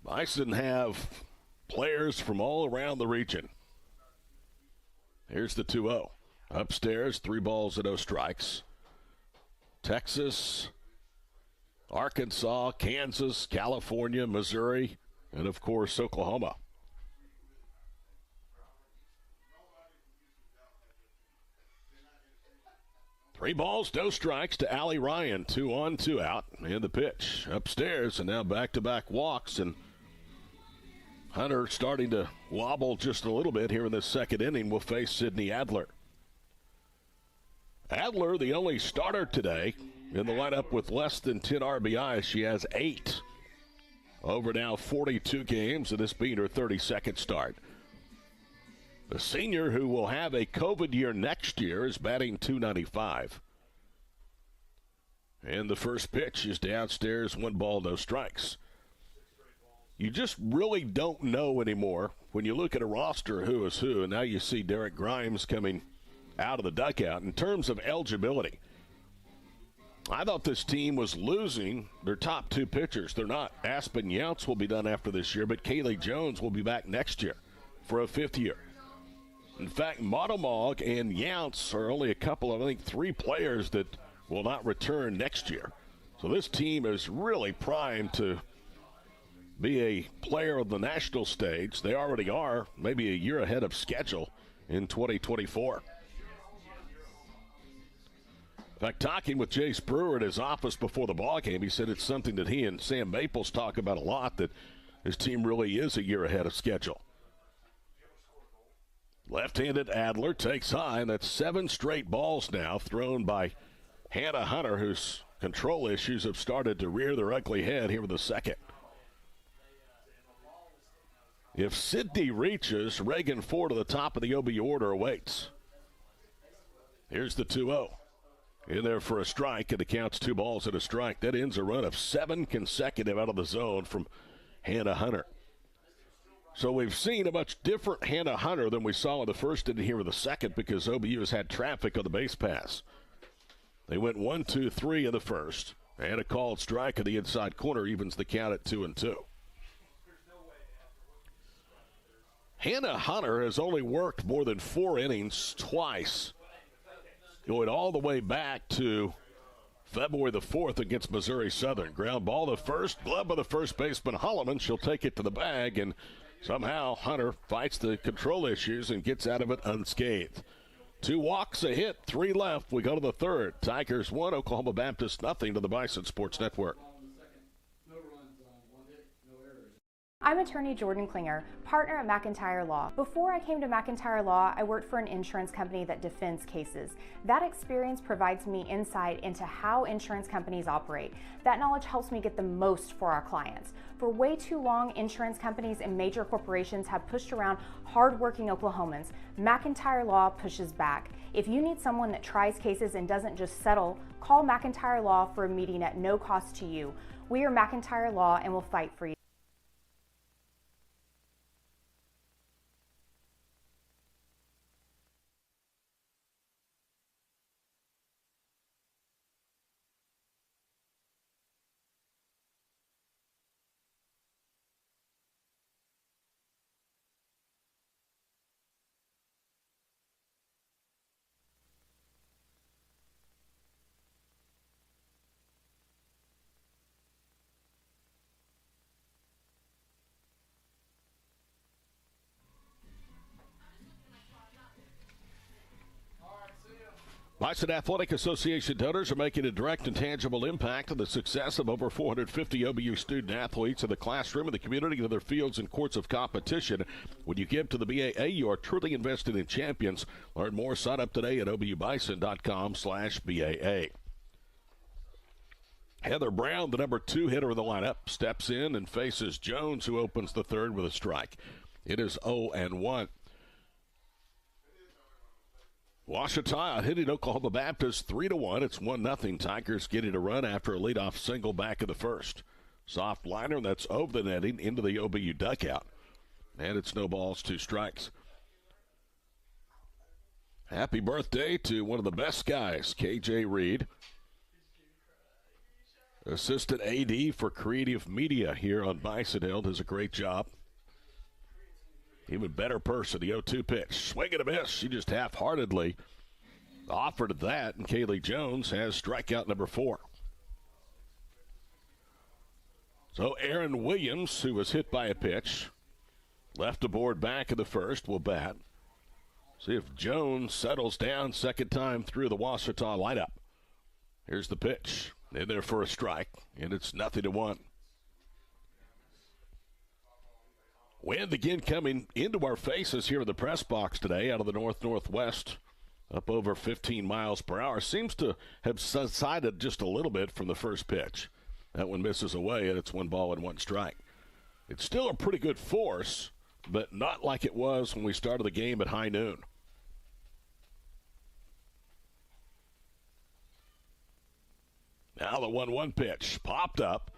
Bison have players from all around the region. Here's the 2-0. Upstairs, 3 balls and no strikes. Texas, Arkansas, Kansas, California, Missouri, and of course Oklahoma. Three balls, no strikes to Allie Ryan. 2 on, 2 out. And the pitch upstairs, and now back-to-back walks. And Hunter starting to wobble just a little bit here in the second inning. Will face Sydney Adler. Adler, the only starter today in the lineup with less than 10 RBIs. She has 8 over now 42 games, and this being her 32nd start. The senior, who will have a COVID year next year, is batting .295. And the first pitch is downstairs, 1 ball, no strikes. You just really don't know anymore when you look at a roster who is who, and now you see Derek Grimes coming out of the dugout. In terms of eligibility, I thought this team was losing their top 2 pitchers. They're not. Aspen Younts will be done after this year, but Kaylee Jones will be back next year for a 5th year. In fact, Motomog and Younts are only a couple of, I think, 3 players that will not return next year. So this team is really primed to be a player of the national stage. They already are, maybe a year ahead of schedule in 2024. In fact, talking with Jace Brewer at his office before the ballgame, he said it's something that he and Sam Maples talk about a lot, that his team really is a year ahead of schedule. Left-handed Adler takes high, and that's 7 straight balls now thrown by Hannah Hunter, whose control issues have started to rear their ugly head here in the second. If Sydney reaches, Reagan Ford to the top of the OB order awaits. Here's the 2-0. In there for a strike, and it counts 2 balls and a strike. That ends a run of 7 consecutive out of the zone from Hannah Hunter. So we've seen a much different Hannah Hunter than we saw in the first inning here in the second, because OBU has had traffic on the base pass. They went 1-2-3 in the first, and a called strike in the inside corner evens the count at 2-2. Hannah Hunter has only worked more than 4 innings twice, going all the way back to February the 4th against Missouri Southern. Ground ball to first, glove by the first baseman Holloman. She'll take it to the bag, and somehow Hunter fights the control issues and gets out of it unscathed. 2 walks, a hit, 3 left. We go to the third. Tigers 1, Oklahoma Baptist nothing to the Bison Sports Network.
I'm attorney Jordan Klinger, partner at McIntyre Law. Before I came to McIntyre Law, I worked for an insurance company that defends cases. That experience provides me insight into how insurance companies operate. That knowledge helps me get the most for our clients. For way too long, insurance companies and major corporations have pushed around hardworking Oklahomans. McIntyre Law pushes back. If you need someone that tries cases and doesn't just settle, call McIntyre Law for a meeting at no cost to you. We are McIntyre Law and will fight for you.
Bison Athletic Association donors are making a direct and tangible impact on the success of over 450 OBU student athletes in the classroom, in the community, and in their fields and courts of competition. When you give to the BAA, you are truly invested in champions. Learn more. Sign up today at obubison.com/BAA. Heather Brown, the number 2 hitter in the lineup, steps in and faces Jones, who opens the third with a strike. It is 0-1. Ouachita hitting Oklahoma Baptist 3-1. It's 1-0. Tigers getting a run after a leadoff single back in the first. Soft liner, that's over the netting into the OBU dugout. And it's no balls, 2 strikes. Happy birthday to one of the best guys, KJ Reed. Assistant AD for creative media here on Bison Hill, does a great job. Even better person, the 0-2 pitch. Swing and a miss. She just half-heartedly offered that, and Kaylee Jones has strikeout number 4. So Aaron Williams, who was hit by a pitch, left aboard back in the first, will bat. See if Jones settles down second time through the Ouachita lineup. Here's the pitch. In there for a strike, and it's 0-1. Wind again coming into our faces here in the press box today out of the north-northwest, up over 15 miles per hour. Seems to have subsided just a little bit from the first pitch. That one misses away, and it's 1 ball and 1 strike. It's still a pretty good force, but not like it was when we started the game at high noon. Now the 1-1 pitch popped up.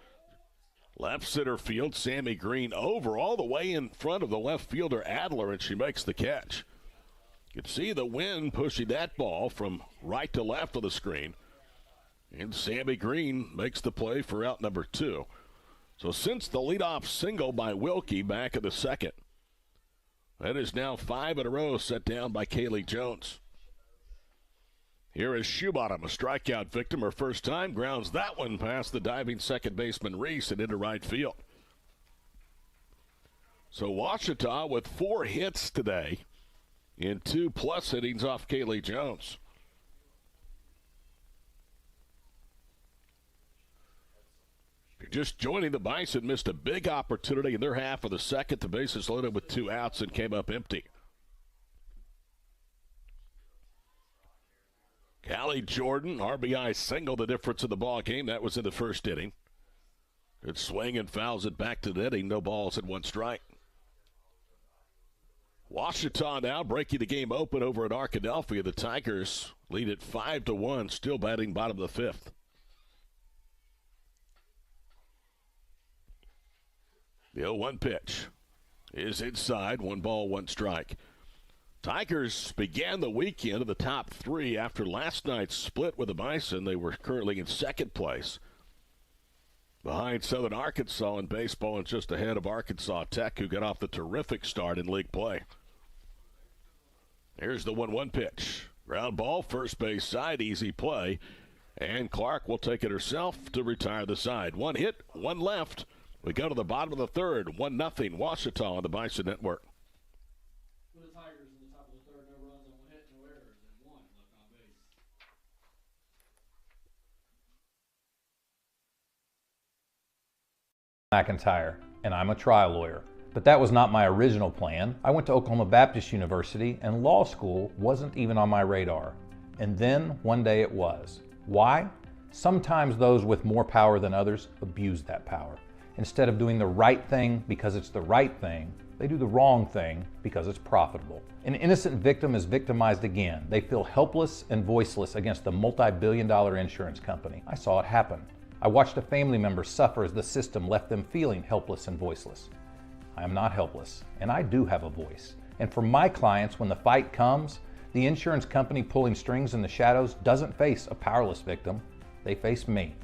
Left center field, Sammy Green over all the way in front of the left fielder Adler, and she makes the catch. You can see the wind pushing that ball from right to left of the screen. And Sammy Green makes the play for out number 2. So since the leadoff single by Wilkie back in the second, that is now 5 in a row set down by Kaylee Jones. Here is Shoebottom, a strikeout victim. Her first time, grounds that one past the diving second baseman Reese and into right field. So Ouachita with 4 hits today in 2+ innings off Kaylee Jones. If you're just joining the Bison, missed a big opportunity in their half of the second. The bases loaded with 2 outs and came up empty. Callie Jordan, RBI single, the difference in the ball game. That was in the first inning. Good swing and fouls it back to the netting. No balls and 1 strike. Ouachita now breaking the game open over at Arkadelphia. The Tigers lead it 5-1, still batting bottom of the 5th. The 0-1 pitch is inside. 1 ball, 1 strike. Tigers began the weekend in the top 3 after last night's split with the Bison. They were currently in second place, behind Southern Arkansas in baseball and just ahead of Arkansas Tech, who got off the terrific start in league play. Here's the 1-1 pitch. Ground ball, first base side, easy play. And Clark will take it herself to retire the side. 1 hit, 1 left. We go to the bottom of the third. 1-0 Ouachita on the Bison Network.
For the Tigers in the top of the third, no runs on 1 hit, no errors, and 1 left on base.
McIntyre, and I'm a trial lawyer. But that was not my original plan. I went to Oklahoma Baptist University, and law school wasn't even on my radar. And then one day it was. Why? Sometimes those with more power than others abuse that power. Instead of doing the right thing because it's the right thing, they do the wrong thing because it's profitable. An innocent victim is victimized again. They feel helpless and voiceless against the multi-billion-dollar insurance company. I saw it happen. I watched a family member suffer as the system left them feeling helpless and voiceless. I am not helpless, and I do have a voice. And for my clients, when the fight comes, the insurance company pulling strings in the shadows doesn't face a powerless victim. They face me.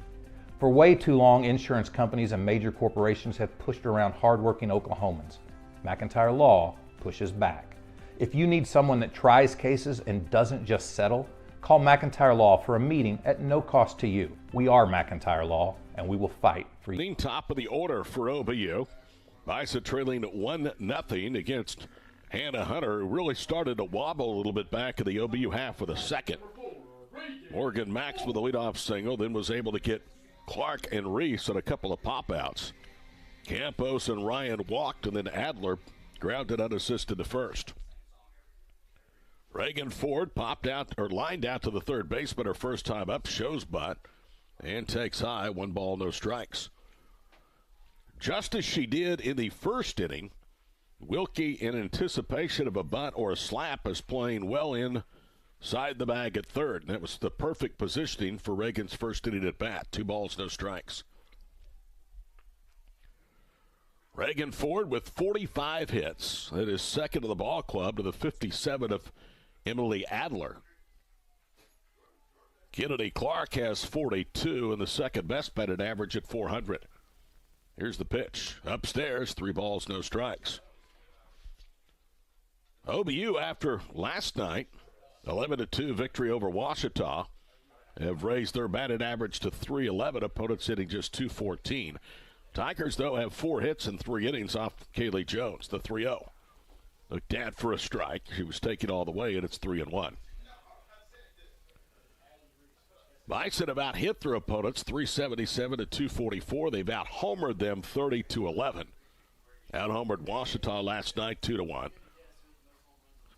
For way too long, insurance companies and major corporations have pushed around hardworking Oklahomans. McIntyre Law pushes back. If you need someone that tries cases and doesn't just settle, call McIntyre Law for a meeting at no cost to you. We are McIntyre Law, and we will fight for you.
Top of the order for OBU. Bison trailing 1-0 against Hannah Hunter, who really started to wobble a little bit back in the OBU half of the second. Morgan Max with a leadoff single, then was able to get Clark and Reese on a couple of pop-outs. Campos and Ryan walked, and then Adler grounded unassisted to first. Reagan Ford popped out or lined out to the third baseman her first time up, shows butt, and takes high, 1 ball, no strikes. Just as she did in the first inning, Wilkie, in anticipation of a bunt or a slap, is playing well inside the bag at third. And that was the perfect positioning for Reagan's first inning at bat. 2 balls, no strikes. Reagan Ford with 45 hits. That is second of the ball club to the 57 of Emily Adler. Kennedy Clark has 42 and the second best batted average at 400. Here's the pitch. Upstairs, 3 balls, no strikes. OBU, after last night, 11-2 victory over Ouachita, have raised their batted average to 311. Opponents hitting just 214. Tigers, though, have 4 hits in 3 innings off Kaylee Jones, the 3-0. Looked at for a strike. She was taken all the way, and it's 3-1. Bison have out-hit their opponents 377 to 244. They've out-homered them 30-11. Out-homered Ouachita last night 2-1.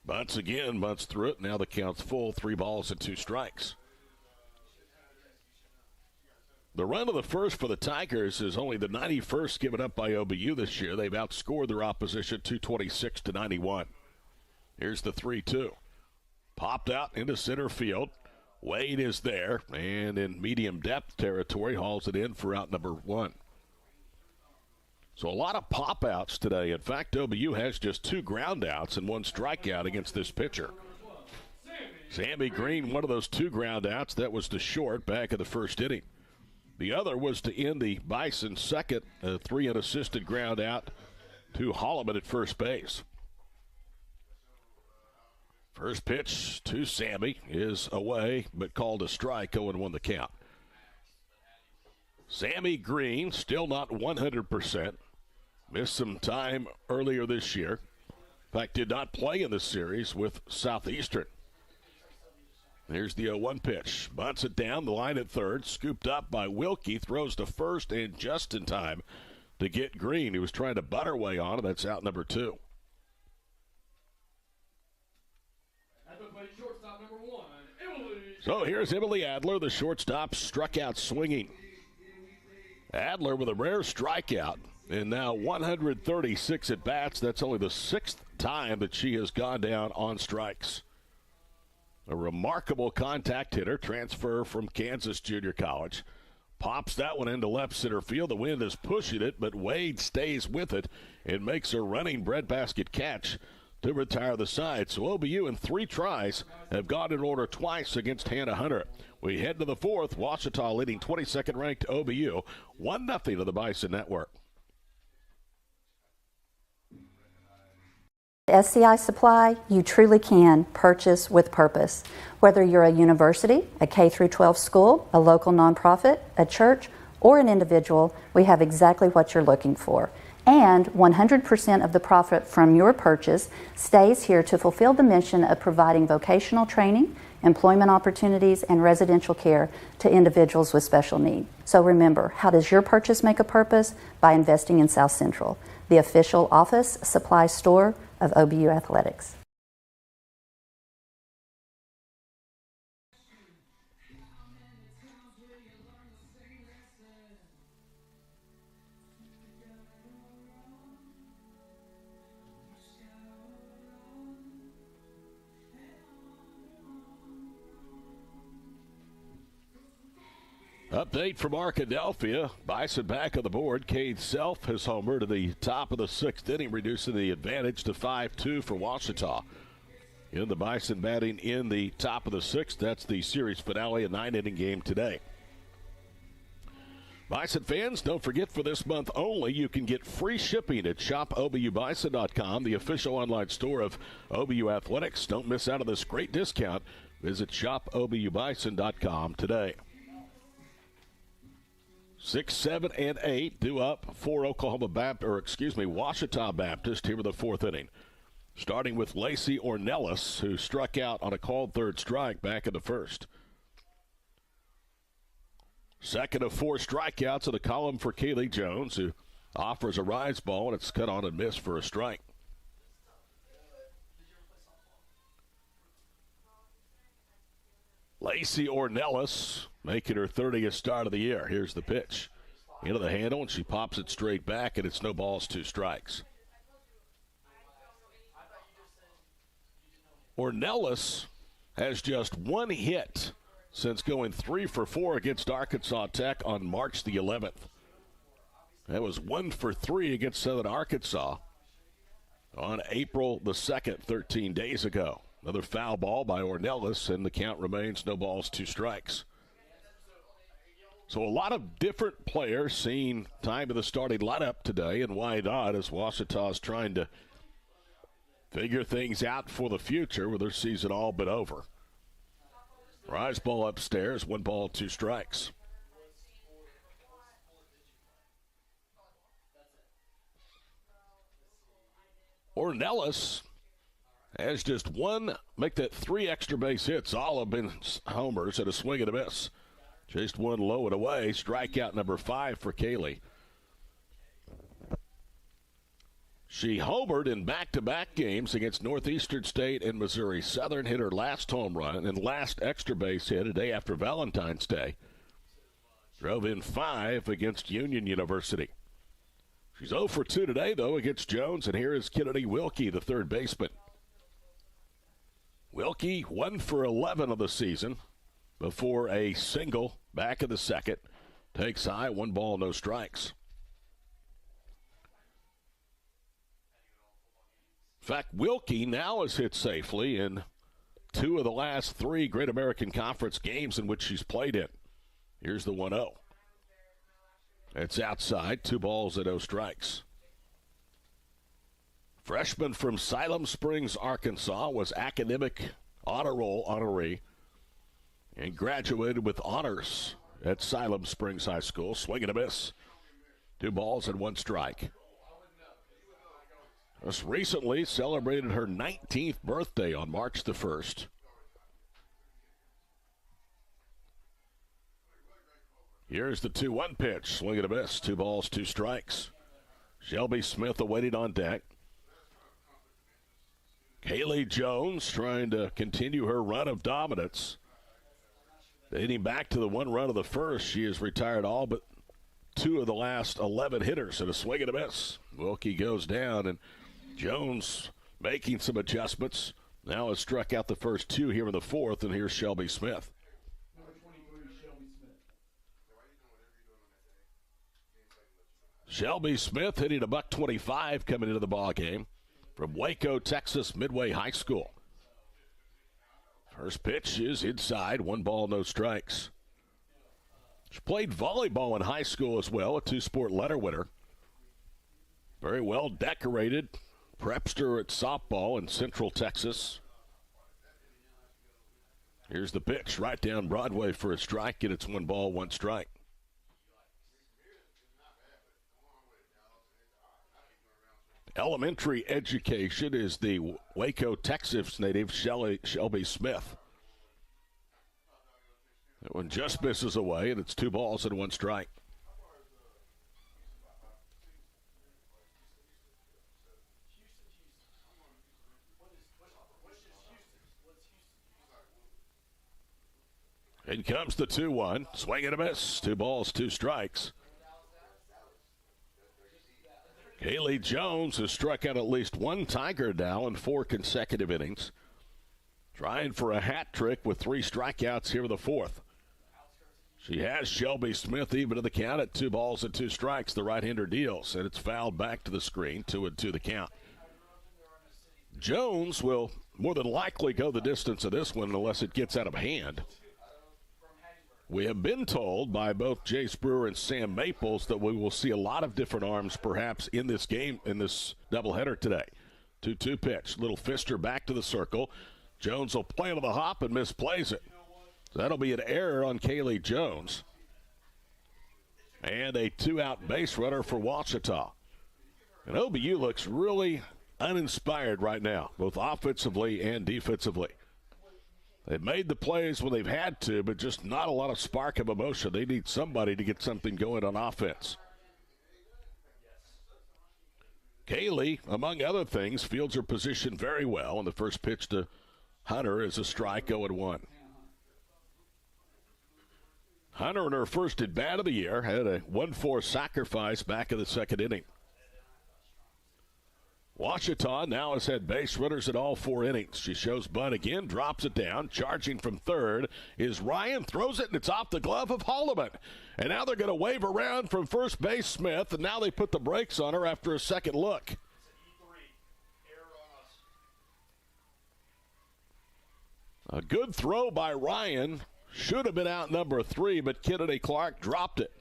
Bunts again, bunts through it. Now the count's full, 3 balls and 2 strikes. The run of the first for the Tigers is only the 91st given up by OBU this year. They've outscored their opposition 226 to 91. Here's the 3-2. Popped out into center field. Wade is there, and in medium depth territory, hauls it in for out number 1. So a lot of pop-outs today. In fact, OBU has just 2 ground-outs and 1 strikeout against this pitcher. Sammy Green, one of those 2 ground-outs, that was to short back in the first inning. The other was to end the Bison's second 3 unassisted ground-out to Holloman at first base. First pitch to Sammy is away, but called a strike. 0-1 the count. Sammy Green still not 100%. Missed some time earlier this year. In fact, did not play in the series with Southeastern. Here's the 0-1 pitch. Bunts it down the line at third. Scooped up by Wilkie. Throws to first and just in time to get Green. He was trying to butt her way on, and that's out number 2. So here's Emily Adler, the shortstop, struck out swinging. Adler with a rare strikeout, and now 136 at-bats. That's only the 6th time that she has gone down on strikes. A remarkable contact hitter, transfer from Kansas Junior College. Pops that one into left center field. The wind is pushing it, but Wade stays with it and makes a running breadbasket catch to retire the side. So OBU in 3 tries have gone in order twice against Hannah Hunter. We head to the 4th. Ouachita leading 22nd ranked OBU 1-0 to the Bison Network.
SCI Supply, you truly can purchase with purpose. Whether you're a university, a K-12 school, a local nonprofit, a church, or an individual, we have exactly what you're looking for. And 100% of the profit from your purchase stays here to fulfill the mission of providing vocational training, employment opportunities, and residential care to individuals with special need. So remember, how does your purchase make a purpose? By investing in South Central, the official office supply store of OBU Athletics.
Update from Arkadelphia. Bison back on the board. Cade Self has homered to the top of the sixth inning, reducing the advantage to 5-2 for Ouachita. In the Bison batting in the top of the sixth. That's the series finale, a 9-inning game today. Bison fans, don't forget for this month only, you can get free shipping at shopobubison.com, the official online store of OBU Athletics. Don't miss out on this great discount. Visit shopobubison.com today. 6, 7, and 8 due up for Ouachita Baptist here in the fourth inning. Starting with Lacey Ornelas, who struck out on a called third strike back in the first. Second of 4 strikeouts in the column for Kaylee Jones, who offers a rise ball, and it's cut on and missed for a strike. Lacey Ornelas making her 30th start of the year. Here's the pitch. Into the handle, and she pops it straight back, and it's no balls, 2 strikes. Ornelas has just 1 hit since going 3 for 4 against Arkansas Tech on March the 11th. That was 1 for 3 against Southern Arkansas on April the 2nd, 13 days ago. Another foul ball by Ornelas, and the count remains no balls, 2 strikes. So a lot of different players seeing time in the starting lineup today, and why not, as Ouachita is trying to figure things out for the future with their season all but over. Rise ball upstairs, 1 ball, 2 strikes. Ornelas has just 3 extra base hits. All have been homers and a swing and a miss. Chased 1 low and away. Strikeout number 5 for Kaylee. She homered in back-to-back games against Northeastern State and Missouri Southern. Hit her last home run and last extra base hit a day after Valentine's Day. Drove in 5 against Union University. She's 0 for 2 today, though, against Jones. And here is Kennedy Wilkie, the third baseman. Wilkie 1 for 11 of the season before a single back in the second. Takes high, 1 ball, no strikes. In fact, Wilkie now has hit safely in 2 of the last 3 Great American Conference games in which she's played in. Here's the 1-0. It's outside, 2 balls and no strikes. Freshman from Siloam Springs, Arkansas, was academic honor roll honoree and graduated with honors at Siloam Springs High School. Swing and a miss. 2 balls and 1 strike. Just recently celebrated her 19th birthday on March the 1st. Here's the 2-1 pitch. Swing and a miss. 2 balls, 2 strikes. Shelby Smith awaiting on deck. Kaylee Jones trying to continue her run of dominance. Dating back to the 1 run of the first, she has retired all but 2 of the last 11 hitters in a swing and a miss. Wilkie goes down, and Jones making some adjustments. Now has struck out the first 2 here in the fourth, and here's Shelby Smith.
Number 23, Shelby Smith.
Shelby Smith hitting a $125 coming into the ball game from Waco, Texas Midway High School. First pitch is inside, 1 ball, no strikes. She played volleyball in high school as well, a 2-sport letter winner. Very well decorated. Prepster at softball in Central Texas. Here's the pitch right down Broadway for a strike, and it's 1 ball, 1 strike. Elementary education is the Waco, Texas native Shelby Smith. That one just misses away, and it's 2 balls and 1 strike. In comes the 2-1. Swing and a miss. 2 balls, 2 strikes. Kaylee Jones has struck out at least 1 Tiger now in 4 consecutive innings. Trying for a hat trick with 3 strikeouts here in the 4th. She has Shelby Smith even to the count at 2 balls and 2 strikes. The right-hander deals, and it's fouled back to the screen. 2-2 the count. Jones will more than likely go the distance of this one unless it gets out of hand. We have been told by both Jace Brewer and Sam Maples that we will see a lot of different arms perhaps in this game, in this doubleheader today. 2-2 pitch. Little fister back to the circle. Jones will play to the hop and misplays it. So that'll be an error on Kaylee Jones. And a 2-out base runner for Ouachita. And OBU looks really uninspired right now, both offensively and defensively. They've made the plays when they've had to, but just not a lot of spark of emotion. They need somebody to get something going on offense. Kaylee, among other things, fields her position very well, and the first pitch to Hunter is a strike, 0-1. Hunter in her first at-bat of the year had a 1-4 sacrifice back in the 2nd inning. Ouachita now has had base runners at all 4 innings. She shows bunt again, drops it down. Charging from third is Ryan, throws it, and it's off the glove of Holloman. And now they're going to wave around from first base Smith, and now they put the brakes on her after a second look. A good throw by Ryan. Should have been out number 3, but Kennedy Clark dropped it.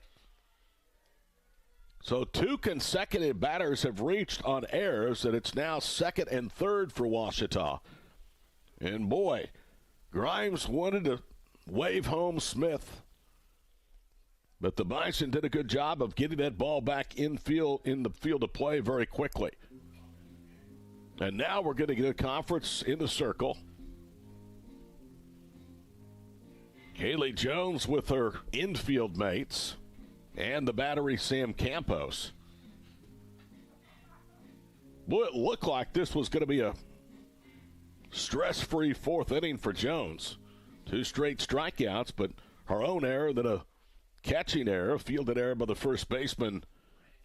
So 2 consecutive batters have reached on errors, and it's now 2nd and 3rd for Ouachita. And boy, Grimes wanted to wave home Smith, but the Bison did a good job of getting that ball back in the field of play very quickly. And now we're going to get a conference in the circle. Kaylee Jones with her infield mates. And the battery, Sam Campos. Boy, it looked like this was going to be a stress-free 4th inning for Jones. 2 straight strikeouts, but her own error, then a catching error, fielded error by the first baseman,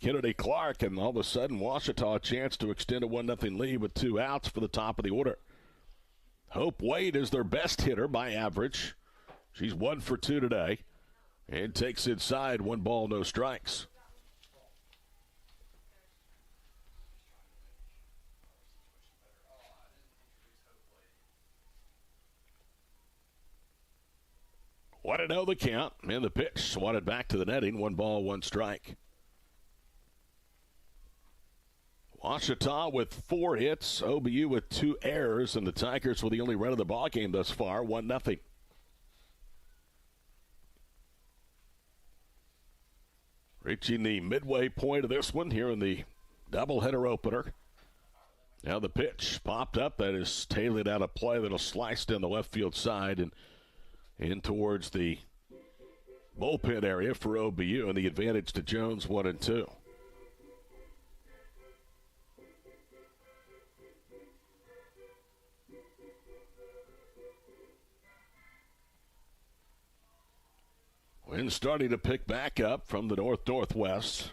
Kennedy Clark, and all of a sudden, Ouachita a chance to extend a 1-0 lead with 2 outs for the top of the order. Hope Wade is their best hitter by average. She's 1 for 2 today. And takes inside, 1 ball, no strikes. What to know the count, and the pitch swatted back to the netting, 1 ball, 1 strike. Ouachita with 4 hits, OBU with 2 errors, and the Tigers were the only run of the ball game thus far, 1-0. Reaching the midway point of this one here in the doubleheader opener. Now the pitch popped up. That is tailing out a play that'll slice down the left field side and in towards the bullpen area for OBU, and the advantage to Jones 1-2. Wind starting to pick back up from the north-northwest.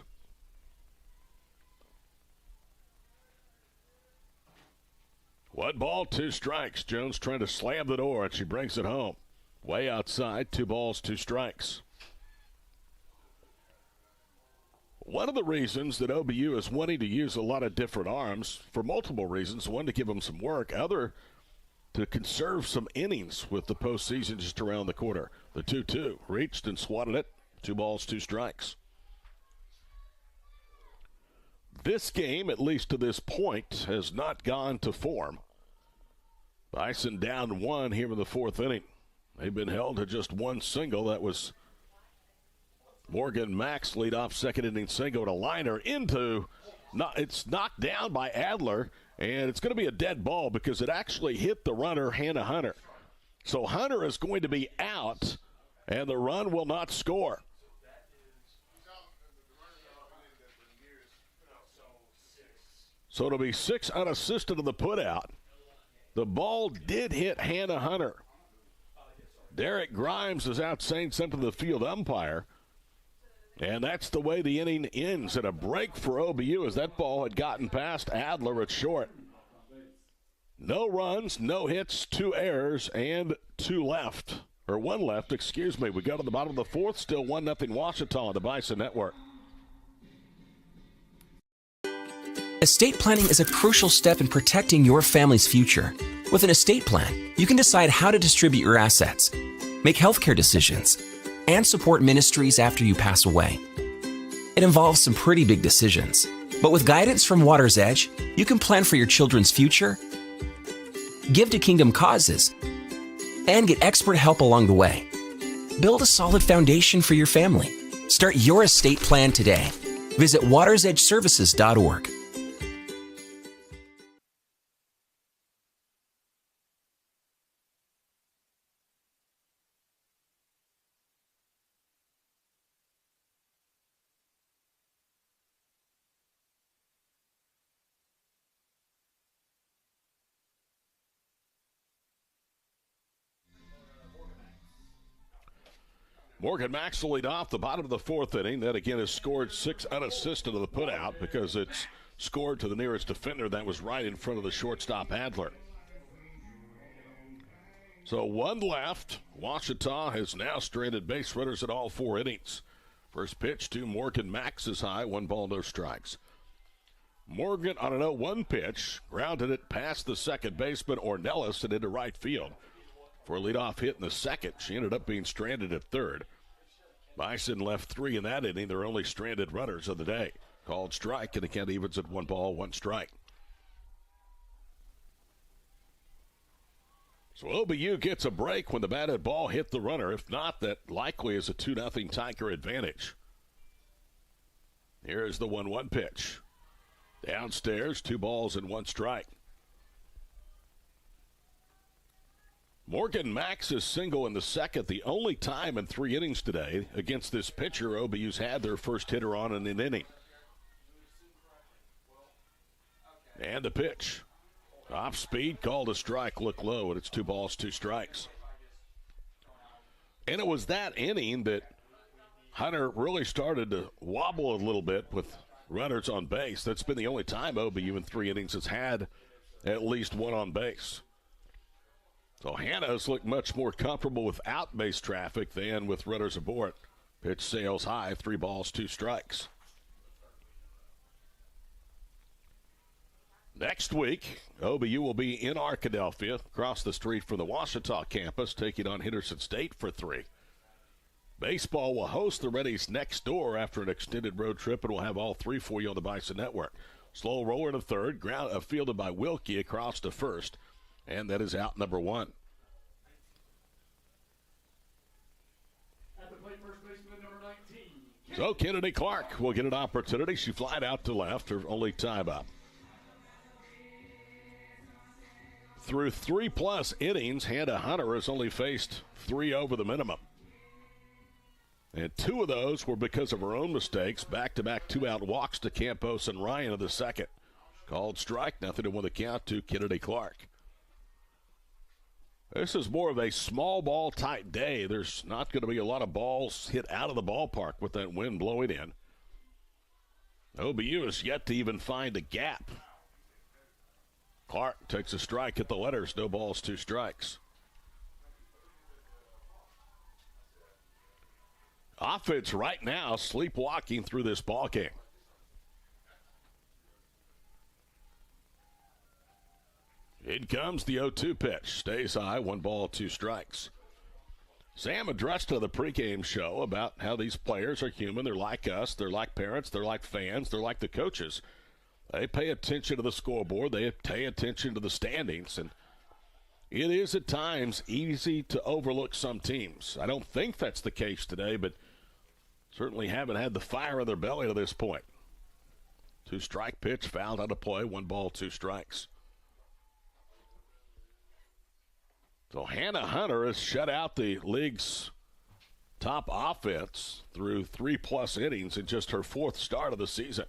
One ball, 2 strikes. Jones trying to slam the door, and she brings it home. Way outside, 2 balls, 2 strikes. One of the reasons that OBU is wanting to use a lot of different arms, for multiple reasons, one to give them some work, other to conserve some innings with the postseason just around the corner. The 2-2 reached and swatted it. 2 balls, 2 strikes. This game, at least to this point, has not gone to form. Bison down 1 here in the 4th inning. They've been held to just 1 single. That was Morgan Mack's leadoff 2nd inning single to liner into. It's knocked down by Adler, and it's going to be a dead ball because it actually hit the runner, Hannah Hunter. So Hunter is going to be out And the run will not score. So it'll be 6 unassisted on the putout. The ball did hit Hannah Hunter. Derek Grimes is out saying something to the field umpire. And that's the way the inning ends. And a break for OBU as that ball had gotten past Adler at short. No runs, no hits, 2 errors, and 2 left. Or 1 left, excuse me. We got to the bottom of the 4th, still 1-0 Ouachita on the Bison Network.
Estate planning is a crucial step in protecting your family's future. With an estate plan, you can decide how to distribute your assets, make healthcare decisions, and support ministries after you pass away. It involves some pretty big decisions, but with guidance from Water's Edge, you can plan for your children's future, give to kingdom causes, and get expert help along the way. Build a solid foundation for your family. Start your estate plan today. Visit watersedgeservices.org.
Morgan Max will lead off the bottom of the 4th inning. That again has scored 6 unassisted on the putout because it's scored to the nearest defender that was right in front of the shortstop Adler. So 1 left. Ouachita has now stranded base runners at all 4 innings. First pitch to Morgan Max is high, 1 ball, no strikes. Morgan on an 0-1 pitch grounded it past the second baseman Ornelas and into right field. For a leadoff hit in the 2nd, she ended up being stranded at 3rd. Bison left 3 in that inning. Their only stranded runners of the day. Called strike, and the count evens at 1 ball, 1 strike. So OBU gets a break when the batted ball hit the runner. If not, that likely is a 2-0 Tiger advantage. Here is the 1-1 pitch. Downstairs, 2 balls and 1 strike. Morgan Max is single in the 2nd, the only time in 3 innings today against this pitcher OBU's had their first hitter on in an inning. And the pitch. Off speed, called a strike, look low, and it's 2 balls, 2 strikes. And it was that inning that Hunter really started to wobble a little bit with runners on base. That's been the only time OBU in 3 innings has had at least 1 on base. So Hannah's looked much more comfortable without base traffic than with runners aboard. Pitch sails high, 3 balls, 2 strikes. Next week, OBU will be in Arkadelphia, across the street from the Ouachita campus, taking on Henderson State for 3. Baseball will host the Reddies next door after an extended road trip, and we'll have all 3 for you on the Bison Network. Slow roller to 3rd, ground fielded by Wilkie across to 1st. And that is out number 1.
At the plate, first baseman, number 19.
So Kennedy Clark will get an opportunity. She flied out to left, her only time up. Through 3+ innings, Hannah Hunter has only faced 3 over the minimum. And 2 of those were because of her own mistakes. Back-to-back 2-out walks to Campos and Ryan in the 2nd. Called strike, nothing to win the count to Kennedy Clark. This is more of a small ball type day. There's not going to be a lot of balls hit out of the ballpark with that wind blowing in. OBU has yet to even find a gap. Clark takes a strike at the letters. No balls, 2 strikes. Offense right now sleepwalking through this ball game. In comes the 0-2 pitch. Stays high, 1 ball, 2 strikes. Sam addressed to the pregame show about how these players are human. They're like us. They're like parents. They're like fans. They're like the coaches. They pay attention to the scoreboard. They pay attention to the standings. And it is at times easy to overlook some teams. I don't think that's the case today, but certainly haven't had the fire in their belly to this point. 2-strike pitch, fouled out of play, 1 ball, 2 strikes. So Hannah Hunter has shut out the league's top offense through 3+ innings in just her 4th start of the season.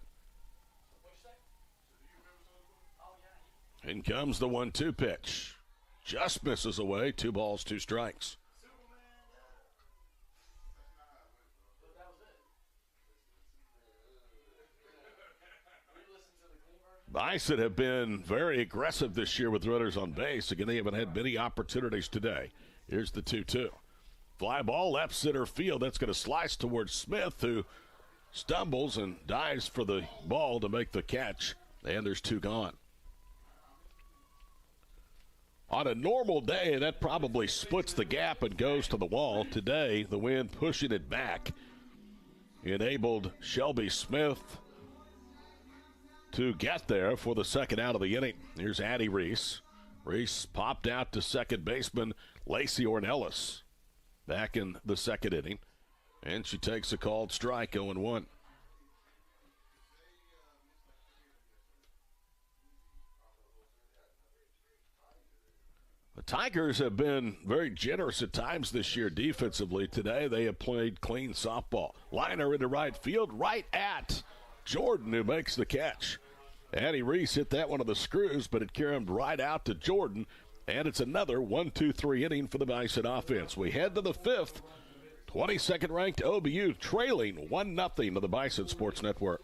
In comes the 1-2 pitch. Just misses away. 2 balls, 2 strikes. Bison have been very aggressive this year with runners on base. Again, they haven't had many opportunities today. Here's the 2-2. Fly ball left center field. That's going to slice towards Smith, who stumbles and dives for the ball to make the catch. And there's 2 gone. On a normal day, that probably splits the gap and goes to the wall. Today, the wind pushing it back enabled Shelby Smith to get there for the second out of the inning. Here's Addie Reese. Reese popped out to second baseman Lacey Ornelas back in the second inning. And she takes a called strike, 0-1. The Tigers have been very generous at times this year defensively. Today they have played clean softball. Liner into right field, right at Jordan, who makes the catch. Addie Reese hit that one of the screws, but it carried right out to Jordan, and it's another 1-2-3 inning for the Bison offense. We head to the 5th. 22nd ranked OBU trailing 1-0 to the Bison Sports Network.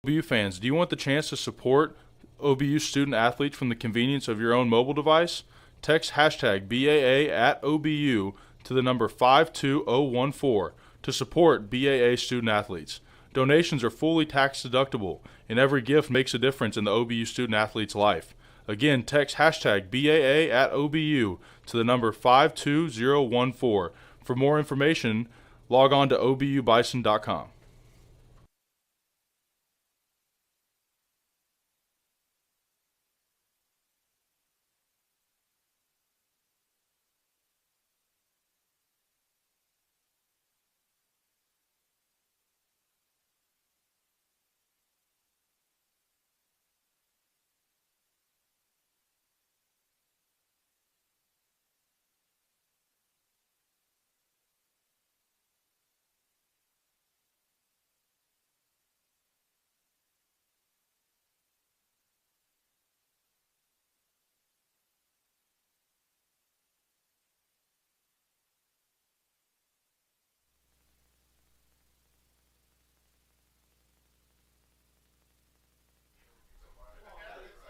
OBU fans, do you want the chance to support OBU student athletes from the convenience of your own mobile device? Text hashtag BAA at OBU to the number 52014 to support BAA student athletes. Donations are fully tax deductible, and every gift makes a difference in the OBU student athlete's life. Again, text hashtag BAA at OBU to the number 52014. For more information, log on to obubison.com.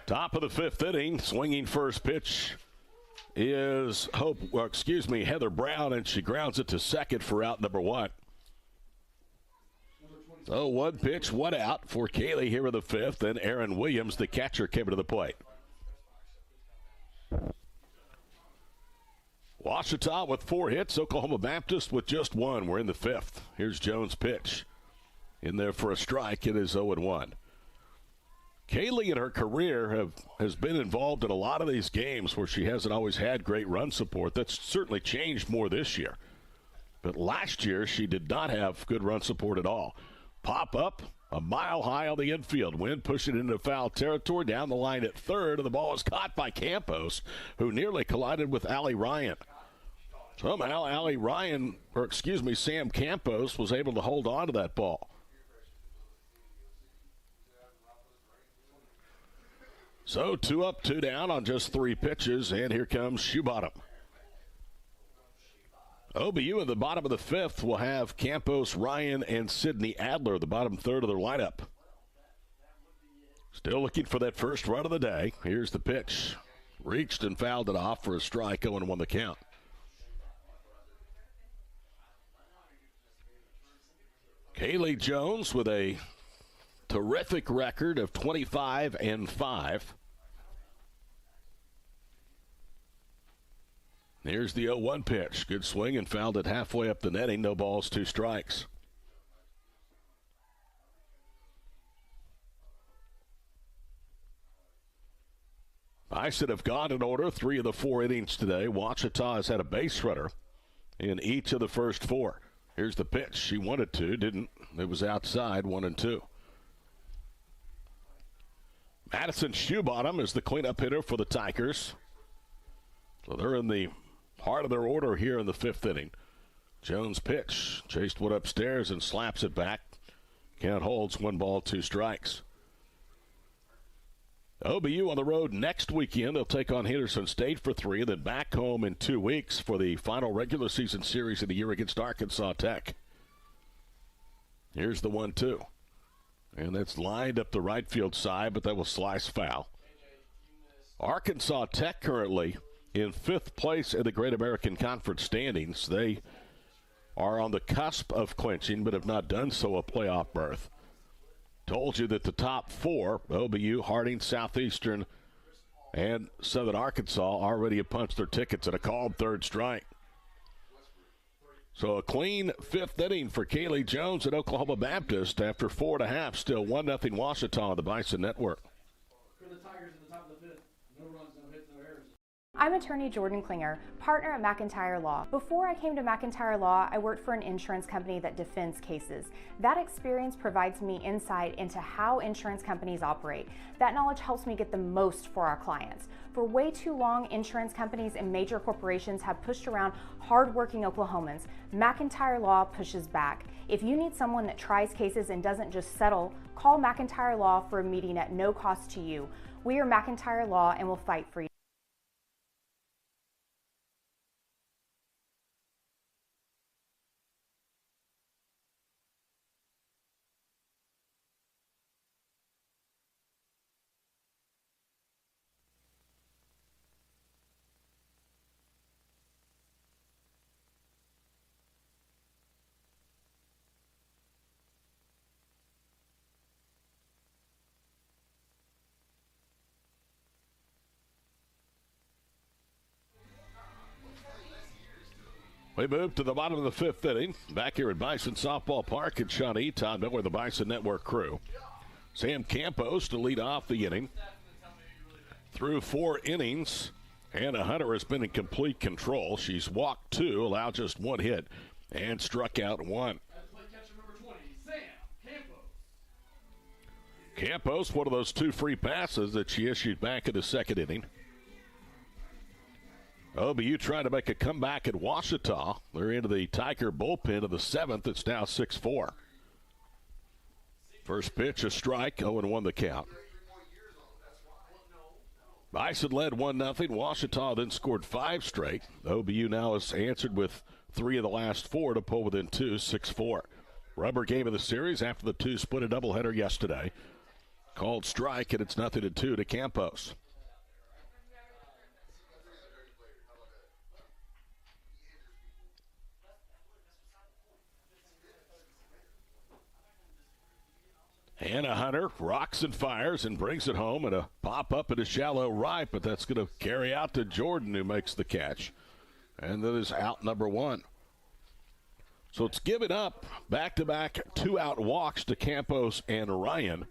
Top of the 5th inning, swinging first pitch is Heather Brown, and she grounds it to second for out number 1. So 1 pitch, 1 out for Kaylee here in the 5th, and Aaron Williams, the catcher, came to the plate. Ouachita with 4 hits, Oklahoma Baptist with just 1. We're in the 5th. Here's Jones' pitch. In there for a strike, it is 0-1. Kaylee in her career has been involved in a lot of these games where she hasn't always had great run support. That's certainly changed more this year. But last year, she did not have good run support at all. Pop up, a mile high on the infield. Wind pushing into foul territory down the line at third, and the ball is caught by Campos, who nearly collided with Allie Ryan. Somehow, Sam Campos was able to hold on to that ball. So 2 up, 2 down on just 3 pitches, and here comes Shoebottom. OBU in the bottom of the 5th will have Campos, Ryan, and Sydney Adler, the bottom third of their lineup. Still looking for that first run of the day. Here's the pitch. Reached and fouled it off for a strike, 0-1 the count. Kaylee Jones with a terrific record of 25-5. Here's the 0-1 pitch. Good swing and fouled it halfway up the netting. No balls, 2 strikes. Bison have gone in order 3 of the 4 innings today. Ouachita has had a base runner in each of the first 4. Here's the pitch. She wanted to, didn't. It was outside, 1-2. Addison Shoebottom is the cleanup hitter for the Tigers. So they're in the heart of their order here in the 5th inning. Jones pitch, chased one upstairs and slaps it back. Count holds, 1 ball, 2 strikes. OBU on the road next weekend. They'll take on Henderson State for 3, then back home in 2 weeks for the final regular season series of the year against Arkansas Tech. Here's the 1-2. And that's lined up the right field side, but that will slice foul. Arkansas Tech currently in 5th place in the Great American Conference standings. They are on the cusp of clinching, but have not done so a playoff berth. Told you that the top 4, OBU, Harding, Southeastern, and Southern Arkansas, already have punched their tickets at a called 3rd strike. So a clean 5th inning for Kaylee Jones at Oklahoma Baptist after 4.5, still 1-0 Ouachita on the Bison Network.
For the Tigers at the top of the 5th, no runs, no hits, no errors.
I'm attorney Jordan Klinger, partner at McIntyre Law. Before I came to McIntyre Law, I worked for an insurance company that defends cases. That experience provides me insight into how insurance companies operate. That knowledge helps me get the most for our clients. For way too long, insurance companies and major corporations have pushed around hardworking Oklahomans. McIntyre Law pushes back. If you need someone that tries cases and doesn't just settle, call McIntyre Law for a meeting at no cost to you. We are McIntyre Law and will fight for you.
We move to the bottom of the 5th inning. Back here at Bison Softball Park in Shawnee. Todd Miller, the Bison Network crew. Sam Campos to lead off the inning. Through 4 innings, Hannah Hunter has been in complete control. She's walked 2, allowed just 1 hit, and struck out 1. Campos, one of those 2 free passes that she issued back in the 2nd inning. OBU trying to make a comeback at Ouachita. They're into the Tiger bullpen of the 7th. It's now 6-4. First pitch, a strike, 0-1 the count. Bison led 1-0. Ouachita then scored 5 straight. OBU now has answered with 3 of the last 4 to pull within 2, 6-4. Rubber game of the series after the 2 split a doubleheader yesterday. Called strike, and it's 0-2 to Campos. Hannah Hunter rocks and fires and brings it home, and a pop-up at a shallow right, but that's going to carry out to Jordan, who makes the catch. And that is out number 1. So it's given up back-to-back 2-out walks to Campos and Ryan.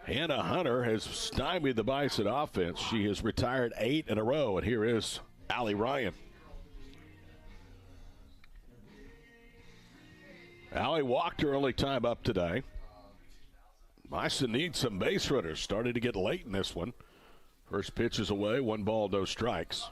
Hannah Hunter has stymied the Bison offense. She has retired 8 in a row, and here is Allie Ryan. Allie walked her only time up today. Bison needs some base runners. Started to get late in this one. First pitch is away. 1 ball, no strikes.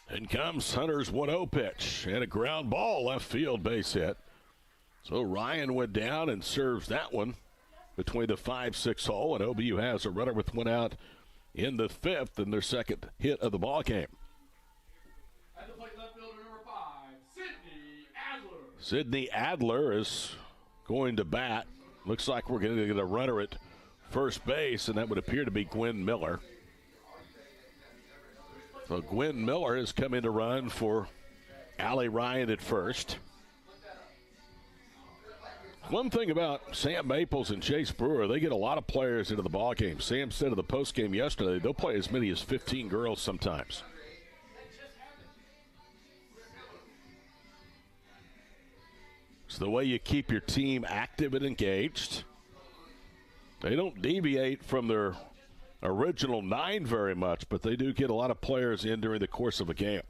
In comes Hunter's 1-0 pitch. And a ground ball, left field, base hit. So Ryan went down and serves that one between the 5-6 hole, and OBU has a runner with 1 out in the 5th and their 2nd hit of the ball game.
At the plate, left fielder number 5, Sydney Adler.
Sydney Adler is going to bat. Looks like we're going to get a runner at first base, and that would appear to be Gwen Miller. So Gwen Miller has come in to run for Allie Ryan at first. One thing about Sam Maples and Chase Brewer, they get a lot of players into the ball game. Sam said in the post game yesterday, they'll play as many as 15 girls sometimes. It's the way you keep your team active and engaged. They don't deviate from their original 9 very much, but they do get a lot of players in during the course of a game.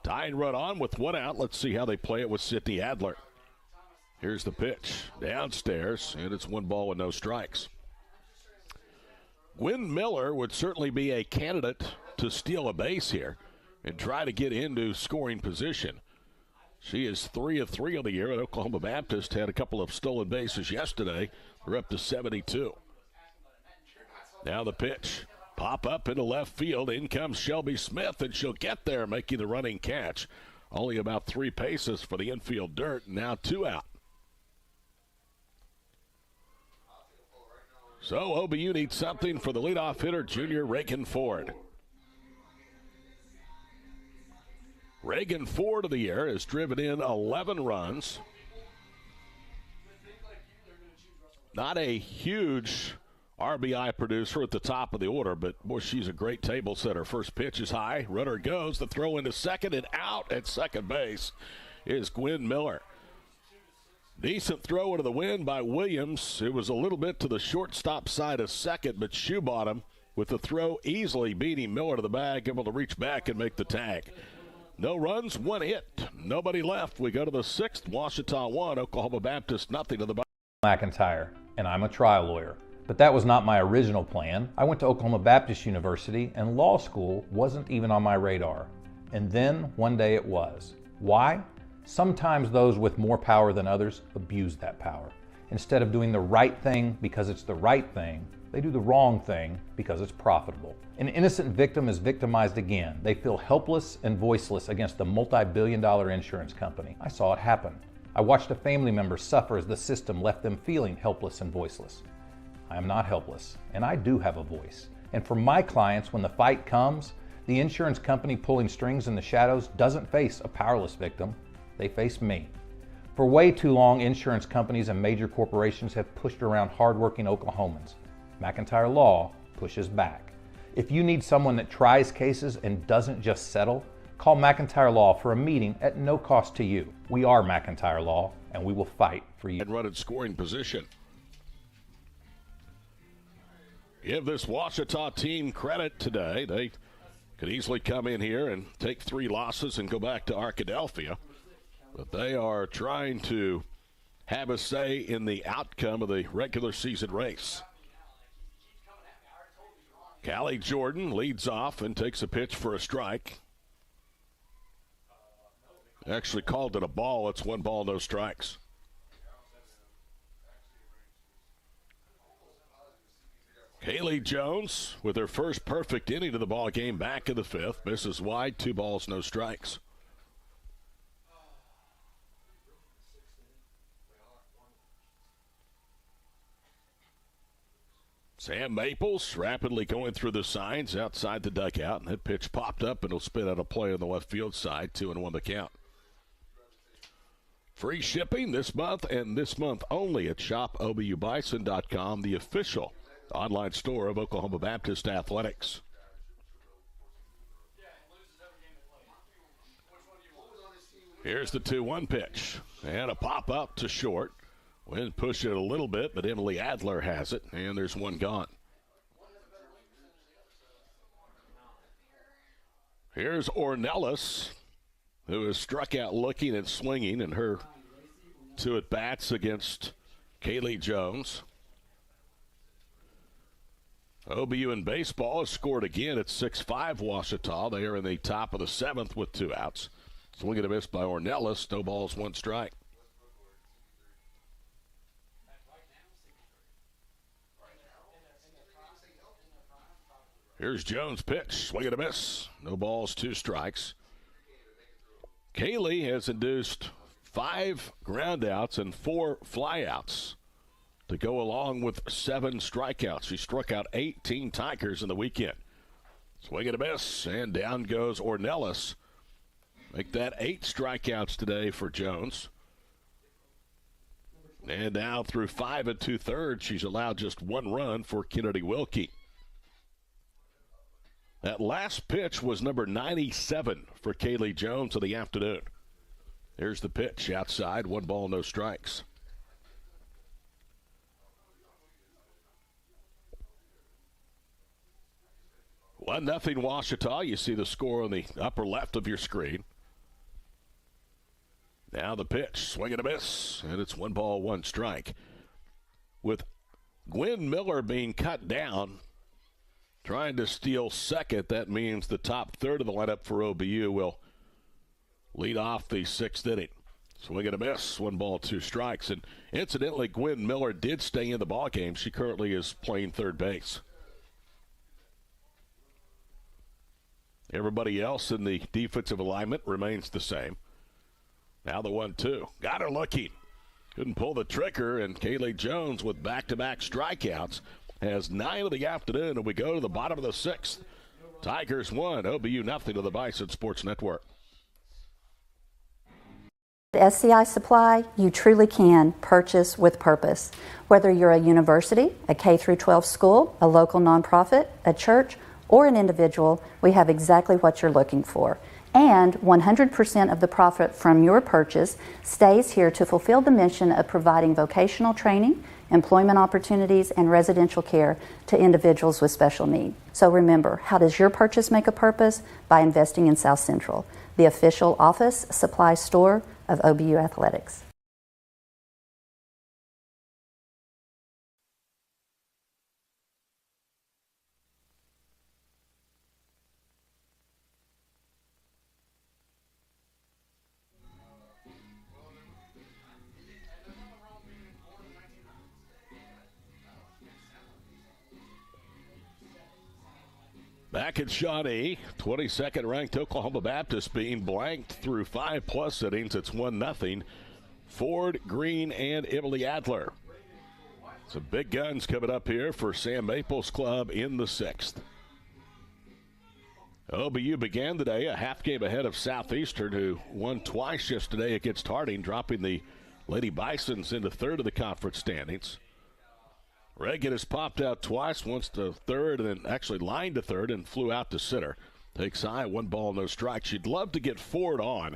Tying run on with 1 out. Let's see how they play it with Sydney Adler. Here's the pitch downstairs, and it's 1 ball with no strikes. Gwen Miller would certainly be a candidate to steal a base here and try to get into scoring position. She is 3 of 3 on the year at Oklahoma Baptist. Had a couple of stolen bases yesterday. They're up to 72. Now the pitch. Pop up into left field. In comes Shelby Smith, and she'll get there, making the running catch. Only about 3 paces for the infield dirt. Now 2 out. So OBU needs something for the leadoff hitter, junior Reagan Ford. Reagan Ford of the year has driven in 11 runs. Not a huge RBI producer at the top of the order, but boy, she's a great table setter. First pitch is high. Runner goes. The throw into second, and out at second base is Gwen Miller. Decent throw into the wind by Williams. It was a little bit to the shortstop side of second, but shoe bottom with the throw easily beating Miller to the bag, able to reach back and make the tag. No runs, 1 hit. Nobody left. We go to the 6th. Ouachita 1, Oklahoma Baptist nothing to the bottom.
McIntyre, and I'm a trial lawyer. But that was not my original plan. I went to Oklahoma Baptist University, and law school wasn't even on my radar. And then one day it was. Why? Sometimes those with more power than others abuse that power. Instead of doing the right thing because it's the right thing, they do the wrong thing because it's profitable. An innocent victim is victimized again. They feel helpless and voiceless against the multi-billion-dollar insurance company. I saw it happen. I watched a family member suffer as the system left them feeling helpless and voiceless. I am not helpless, and I do have a voice. And for my clients, when the fight comes, the insurance company pulling strings in the shadows doesn't face a powerless victim. They face me. For way too long, insurance companies and major corporations have pushed around hardworking Oklahomans. McIntyre Law pushes back. If you need someone that tries cases and doesn't just settle, call McIntyre Law for a meeting at no cost to you. We are McIntyre Law, and we will fight for you.
And run in scoring position. Give this Ouachita team credit today. They could easily come in here and take 3 losses and go back to Arkadelphia. But they are trying to have a say in the outcome of the regular season race. Callie Jordan leads off and takes a pitch for a strike. Actually called it a ball. It's 1 ball, no strikes. Kaylee Jones with her first perfect inning of the ball game back in the 5th. Misses wide, 2 balls, no strikes. Sam Maples rapidly going through the signs outside the dugout, and that pitch popped up and will spin out a play on the left field side. 2-1 the count. Free shipping this month and this month only at shopobubison.com, the official online store of Oklahoma Baptist Athletics. Here's the 2-1 pitch, and a pop up to short. Wind pushed it a little bit, but Emily Adler has it, and there's 1 gone. Here's Ornelas, who has struck out looking and swinging in her 2 at-bats against Kaylee Jones. OBU in baseball has scored again at 6-5 Ouachita. They are in the top of the 7th with 2 outs. Swing and a miss by Ornelas. No balls, 1 strike. Here's Jones' pitch. Swing and a miss. No balls, 2 strikes. Kaylee has induced 5 groundouts and 4 flyouts to go along with 7 strikeouts. She struck out 18 Tigers in the weekend. Swing and a miss, and down goes Ornelas. Make that 8 strikeouts today for Jones. And now through 5 2/3, she's allowed just 1 run for Kennedy Wilkie. That last pitch was number 97 for Kaylee Jones of the afternoon. There's the pitch outside, 1 ball, no strikes. 1-0 Ouachita. You see the score on the upper left of your screen. Now the pitch, swing and a miss, and it's 1 strike. With Gwen Miller being cut down, trying to steal second, that means the top third of the lineup for OBU will lead off the 6th inning. Swing and a miss, 1 strikes. And incidentally, Gwen Miller did stay in the ballgame. She currently is playing third base. Everybody else in the defensive alignment remains the same. Now the 1-2. Got her looking. Couldn't pull the trigger, and Kaylee Jones with back-to-back strikeouts has 9 of the afternoon, and we go to the bottom of the 6th. Tigers 1, OBU nothing to the Bison Sports Network.
At SCI Supply, you truly can purchase with purpose. Whether you're a university, a K-12 school, a local nonprofit, a church, or an individual, we have exactly what you're looking for. And 100% of the profit from your purchase stays here to fulfill the mission of providing vocational training, employment opportunities, and residential care to individuals with special need. So remember, how does your purchase make a purpose? By investing in South Central, the official office supply store of OBU Athletics.
Back at Shawnee, 22nd ranked Oklahoma Baptist being blanked through 5+ innings. It's 1-0. Ford, Green, and Emily Adler. Some big guns coming up here for Sam Maples' club in the 6th. OBU began the day a half game ahead of Southeastern, who won twice yesterday against Harding, dropping the Lady Bisons into third of the conference standings. Reagan has popped out twice, once to third, and then actually lined to third and flew out to center. Takes high, 1 ball, no strike. She'd love to get Ford on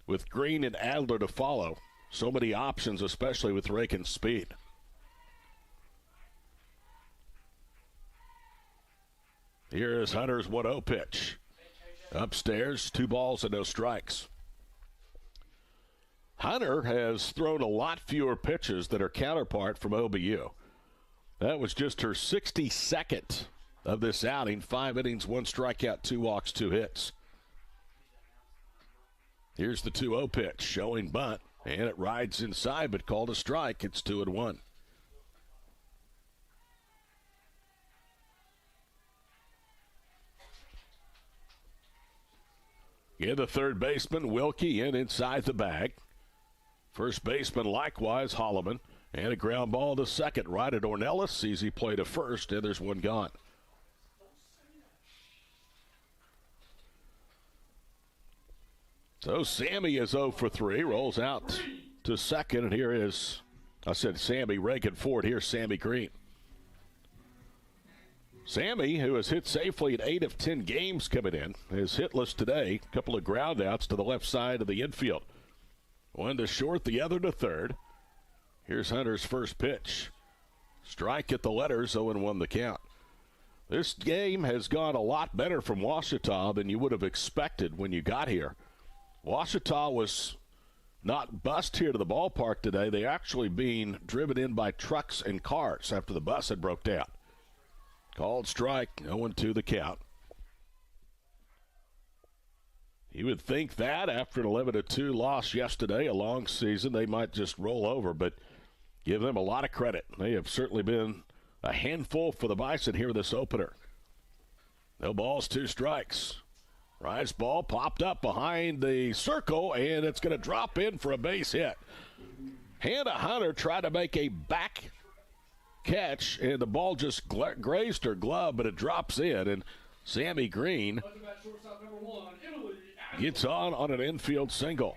with Green and Adler to follow. So many options, especially with Reagan's speed. Here is Hunter's 1-0 pitch. Upstairs, 2 balls and no strikes. Hunter has thrown a lot fewer pitches than her counterpart from OBU. That was just her 62nd of this outing. 5 innings, 1 strikeout, 2 walks, 2 hits. Here's the 2-0 pitch, showing bunt, and it rides inside, but called a strike. It's 2-1. In the third baseman, Wilkie in inside the bag. First baseman, likewise, Holloman. And a ground ball to second, right at Ornelas. Sees he play to first, and there's 1 gone. So Sammy is 0 for 3, rolls out to second, and here is, I said Sammy, Reagan Ford. Here's Sammy Green. Sammy, who has hit safely in 8 of 10 games coming in, is hitless today. A couple of ground outs to the left side of the infield. One to short, the other to third. Here's Hunter's first pitch. Strike at the letters, 0-1 the count. This game has gone a lot better from Ouachita than you would have expected when you got here. Ouachita was not bussed here to the ballpark today. They actually being driven in by trucks and cars after the bus had broke down. Called strike, 0-2 the count. You would think that after an 11-2 loss yesterday, a long season, they might just roll over, but give them a lot of credit. They have certainly been a handful for the Bison here this opener. No balls, 2 strikes. Rise ball popped up behind the circle, and it's going to drop in for a base hit. Hannah Hunter tried to make a back catch, and the ball just grazed her glove, but it drops in, and Sammy Green gets on an infield single.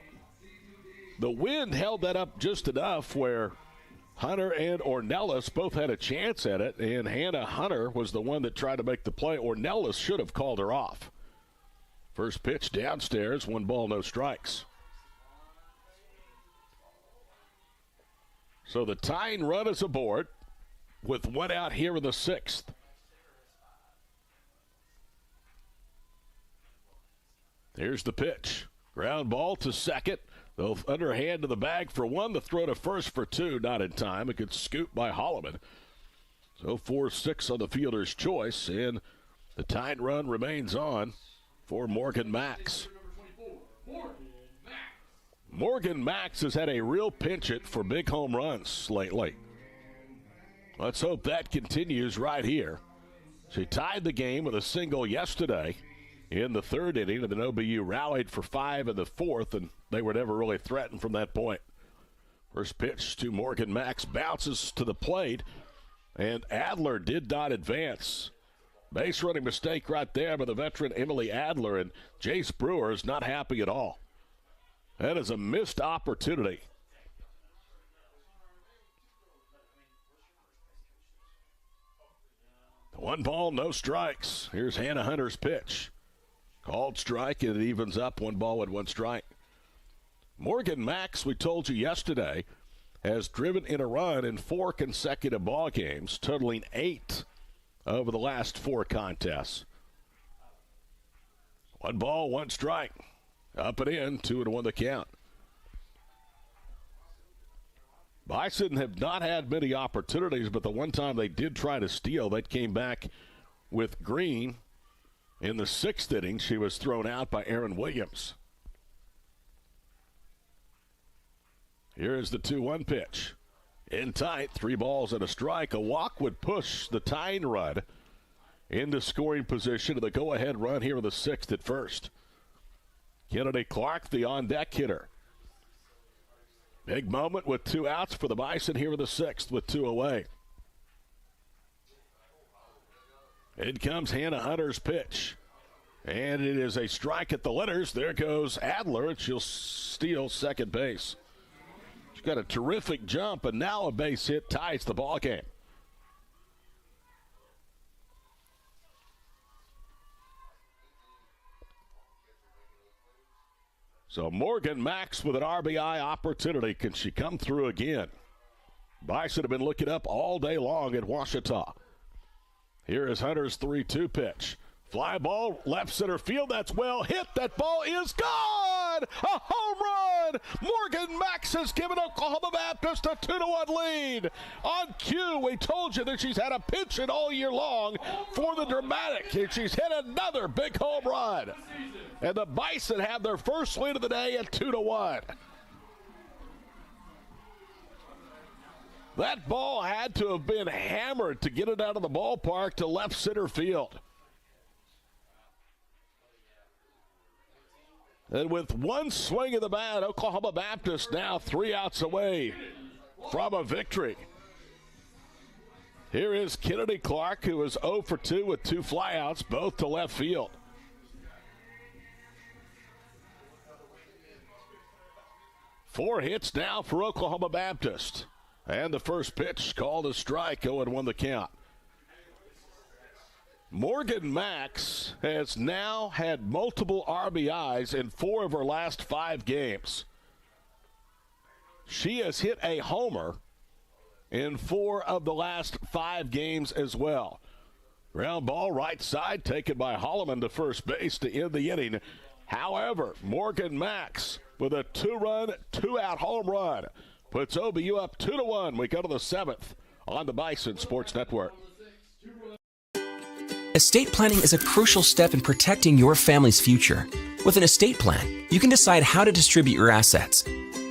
The wind held that up just enough where Hunter and Ornelas both had a chance at it, and Hannah Hunter was the one that tried to make the play. Ornelas should have called her off. First pitch downstairs, 1 ball, no strikes. So the tying run is aboard with 1 out here in the 6th. Here's the pitch. Ground ball to second. The underhand to the bag for one. The throw to first for two. Not in time. It gets scooped by Holloman. So 4-6 on the fielder's choice. And the tying run remains on for Morgan Max. Morgan Max has had a real pinch-it for big home runs lately. Let's hope that continues right here. She tied the game with a single yesterday in the third inning, and then OBU rallied for 5 in the fourth, and they were never really threatened from that point. First pitch to Morgan Max, bounces to the plate, and Adler did not advance. Base running mistake right there by the veteran Emily Adler, and Jace Brewer is not happy at all. That is a missed opportunity. One ball, no strikes. Here's Hannah Hunter's pitch. Called strike, and it evens up 1 ball and 1 strike. Morgan Max, we told you yesterday, has driven in a run in 4 consecutive ball games, totaling 8 over the last 4 contests. 1 ball, 1 strike. Up and in, 2-1 the count. Bison have not had many opportunities, but the one time they did try to steal, that came back with Green. In the 6th inning, she was thrown out by Aaron Williams. Here is the 2-1 pitch. In tight, 3 balls and a strike. A walk would push the tying run into scoring position to the go-ahead run here in the 6th at first. Kennedy Clark, the on-deck hitter. Big moment with 2 outs for the Bison here in the 6th with 2 away. In comes Hannah Hunter's pitch. And it is a strike at the letters. There goes Adler, and she'll steal second base. She's got a terrific jump, and now a base hit ties the ball game. So Morgan Max with an RBI opportunity. Can she come through again? Bison have been looking up all day long at Ouachita. Here is Hunter's 3-2 pitch. Fly ball, left center field. That's well hit. That ball is gone. A home run. Morgan Max has given Oklahoma Baptist a 2-1 lead. On cue, we told you that she's had a pinch it all year long for the dramatic. And she's hit another big home run. And the Bison have their first lead of the day at 2-1. That ball had to have been hammered to get it out of the ballpark to left center field. And with 1 swing of the bat, Oklahoma Baptist now 3 outs away from a victory. Here is Kennedy Clark, who is 0 for 2 with 2 flyouts, both to left field. Four hits now for Oklahoma Baptist. And the first pitch called a strike, 0-1 the count. Morgan Max has now had multiple RBIs in 4 of her last 5 games. She has hit a homer in 4 of the last 5 games as well. Ground ball right side taken by Holloman to first base to end the inning. However, Morgan Max with a 2-run, 2-out home run puts OBU up 2-1. We go to the 7th on the Bison Sports Network.
Estate planning is a crucial step in protecting your family's future. With an estate plan, you can decide how to distribute your assets,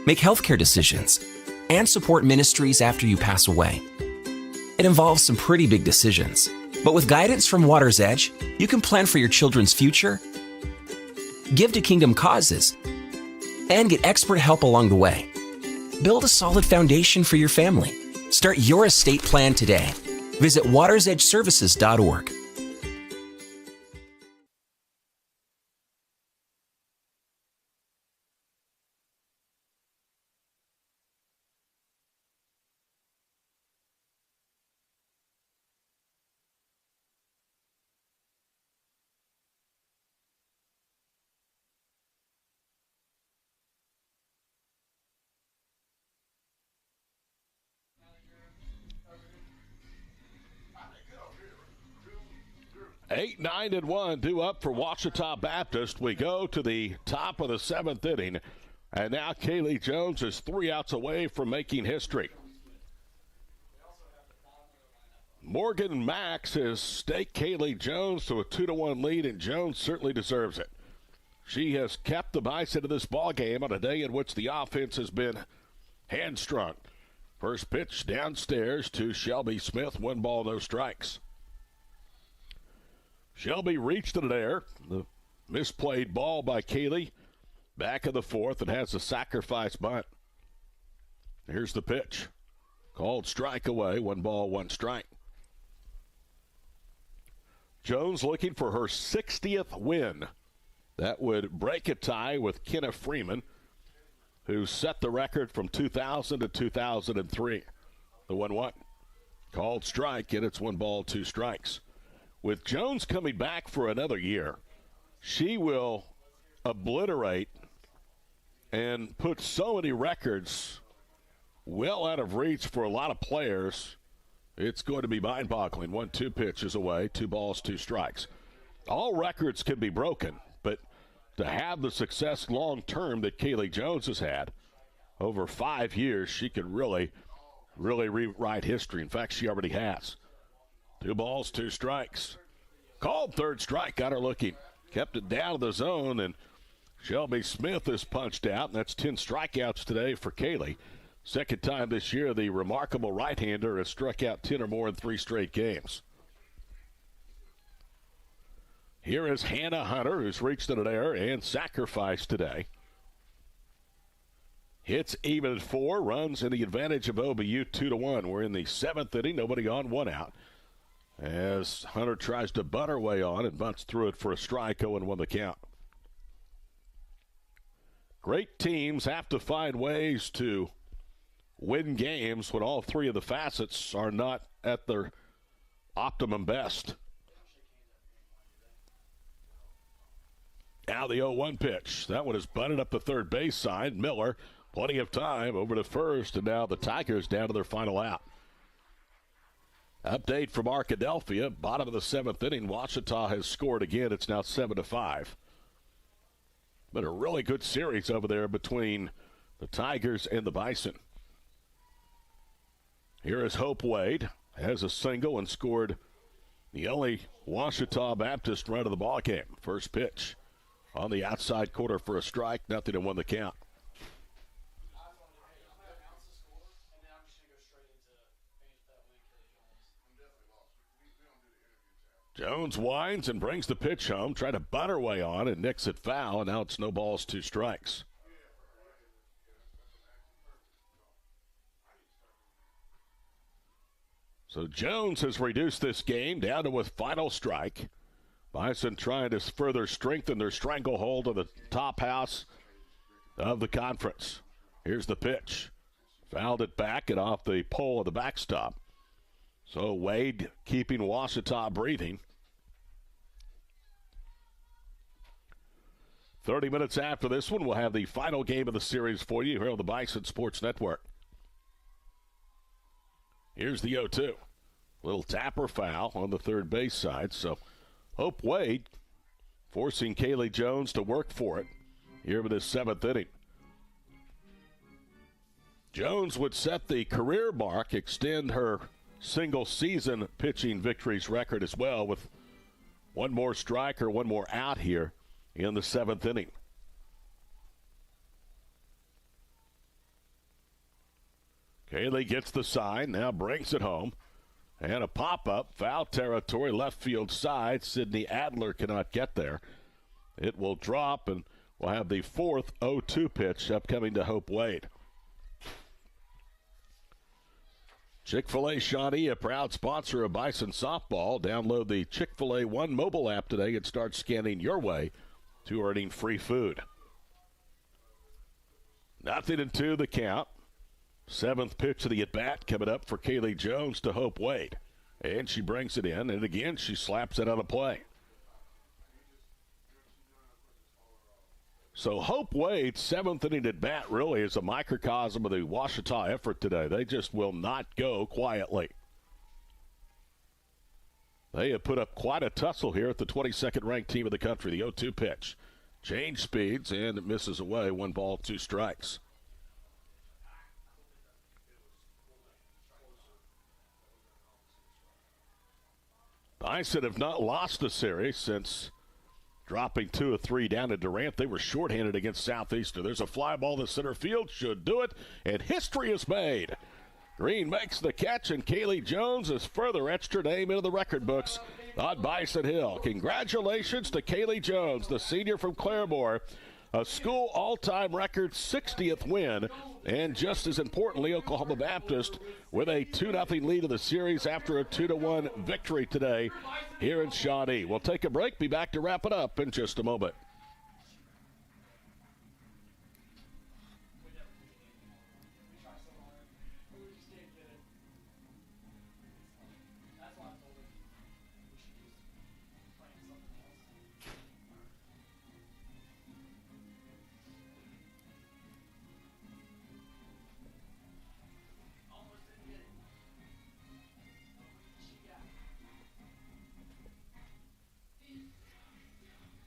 make healthcare decisions, and support ministries after you pass away. It involves some pretty big decisions, but with guidance from Water's Edge, you can plan for your children's future, give to kingdom causes, and get expert help along the way. Build a solid foundation for your family. Start your estate plan today. Visit watersedgeservices.org.
8, 9, and 1 due up for Ouachita Baptist. We go to the top of the 7th inning, and now Kaylee Jones is 3 outs away from making history. Morgan Max has staked Kaylee Jones to a 2-1 lead, and Jones certainly deserves it. She has kept the Bison to this ball game on a day in which the offense has been hamstrung. First pitch downstairs to Shelby Smith. 1 ball, no strikes. Shelby reached it there. The misplayed ball by Kaylee. Back of the 4th and has a sacrifice bunt. Here's the pitch. Called strike away. 1 ball, 1 strike. Jones looking for her 60th win. That would break a tie with Kenna Freeman, who set the record from 2000 to 2003. The 1-1. Called strike, and it's 1 ball, 2 strikes. With Jones coming back for another year, she will obliterate and put so many records well out of reach for a lot of players. It's going to be mind-boggling. 1-2 pitch is away, 2 balls, 2 strikes. All records can be broken, but to have the success long-term that Kaylee Jones has had over 5 years, she can really rewrite history. In fact, she already has. 2 balls, 2 strikes. Called 3rd strike, got her looking. Kept it down to the zone, and Shelby Smith is punched out, and that's 10 strikeouts today for Kaylee. Second time this year, the remarkable right-hander has struck out 10 or more in 3 straight games. Here is Hannah Hunter, who's reached an error and sacrificed today. Hits even at 4, runs in the advantage of OBU 2-1. We're in the 7th inning, nobody on, 1 out. As Hunter tries to butt her way on and bunts through it for a strike, 0-1 the count. Great teams have to find ways to win games when all 3 of the facets are not at their optimum best. Now the 0-1 pitch. That one is butted up the third base side. Miller, plenty of time over to first, and now the Tigers down to their final out. Update from Arkadelphia. Bottom of the 7th inning. Ouachita has scored again. It's now 7-5. But a really good series over there between the Tigers and the Bison. Here is Hope Wade. Has a single and scored the only Ouachita Baptist run of the ball game. First pitch on the outside corner for a strike. 0-1 the count. Jones winds and brings the pitch home. Try to butt her way on and nicks it foul. And now it's no balls, 2 strikes. So Jones has reduced this game down to a final strike. Bison trying to further strengthen their stranglehold of the top house of the conference. Here's the pitch. Fouled it back and off the pole of the backstop. So Wade keeping Ouachita breathing. 30 minutes after this one, we'll have the final game of the series for you here on the Bison Sports Network. Here's the 0-2. Little tapper foul on the third base side. So Hope Wade forcing Kaylee Jones to work for it here in this 7th inning. Jones would set the career mark, extend her single-season pitching victories record as well with 1 more strike or 1 more out here in the 7th inning. Kaylee gets the sign, now brings it home. And a pop-up, foul territory, left field side. Sydney Adler cannot get there. It will drop, and we'll have the 4th 0-2 pitch upcoming to Hope Wade. Chick-fil-A Shawnee, a proud sponsor of Bison Softball. Download the Chick-fil-A One mobile app today and start scanning your way to earning free food. 0-2 the count. 7th pitch of the at-bat coming up for Kaylee Jones to Hope Wade. And she brings it in, and again she slaps it out of play. So Hope Wade's 7th inning at-bat really is a microcosm of the Ouachita effort today. They just will not go quietly. They have put up quite a tussle here at the 22nd ranked team of the country. The 0-2 pitch. Change speeds, and it misses away. 1 ball, 2 strikes. Bison have not lost the series since dropping 2 of 3 down to Durant. They were shorthanded against Southeastern. There's a fly ball to center field. Should do it, and history is made. Green makes the catch, and Kaylee Jones has further etched her name into the record books on Bison Hill. Congratulations to Kaylee Jones, the senior from Claremore. A school all-time record 60th win, and just as importantly, Oklahoma Baptist with a 2-0 lead of the series after a 2-1 victory today here in Shawnee. We'll take a break, be back to wrap it up in just a moment.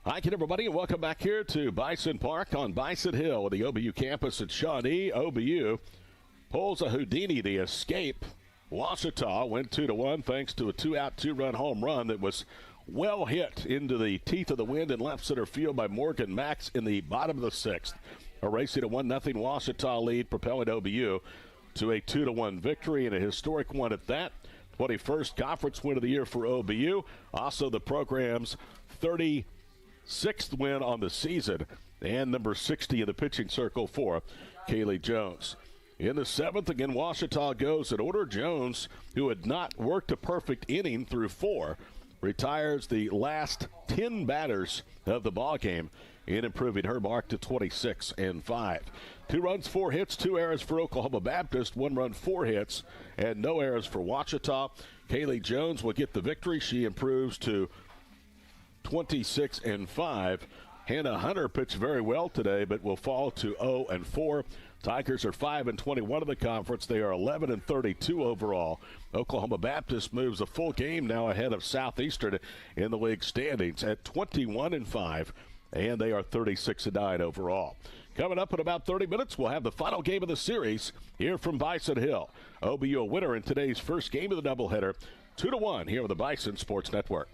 Hi again, everybody, and welcome back here to Bison Park on Bison Hill at the OBU campus at Shawnee. OBU pulls a Houdini, the escape. Ouachita went 2-1 thanks to a 2-out, 2-run home run that was well hit into the teeth of the wind in left center field by Morgan Max in the bottom of the 6th. Erasing a 1-0 Ouachita lead, propelling OBU to a 2-1 victory, and a historic one at that. 21st conference win of the year for OBU. Also the program's 36th win on the season, and number 60 in the pitching circle for Kaylee Jones. In the 7th, again, Ouachita goes in order. Jones, who had not worked a perfect inning through 4, retires the last 10 batters of the ballgame in improving her mark to 26-5. 2 runs, 4 hits, 2 errors for Oklahoma Baptist, 1 run, 4 hits, and no errors for Ouachita. Kaylee Jones will get the victory. She improves to 26-5. Hannah Hunter pitched very well today, but will fall to 0-4. Tigers are 5-21 in the conference. They are 11-32 overall. Oklahoma Baptist moves a full game now ahead of Southeastern in the league standings at 21-5, and they are 36-9 overall. Coming up in about 30 minutes, we'll have the final game of the series here from Bison Hill. OBU a winner in today's first game of the doubleheader, 2-1 here on the Bison Sports Network.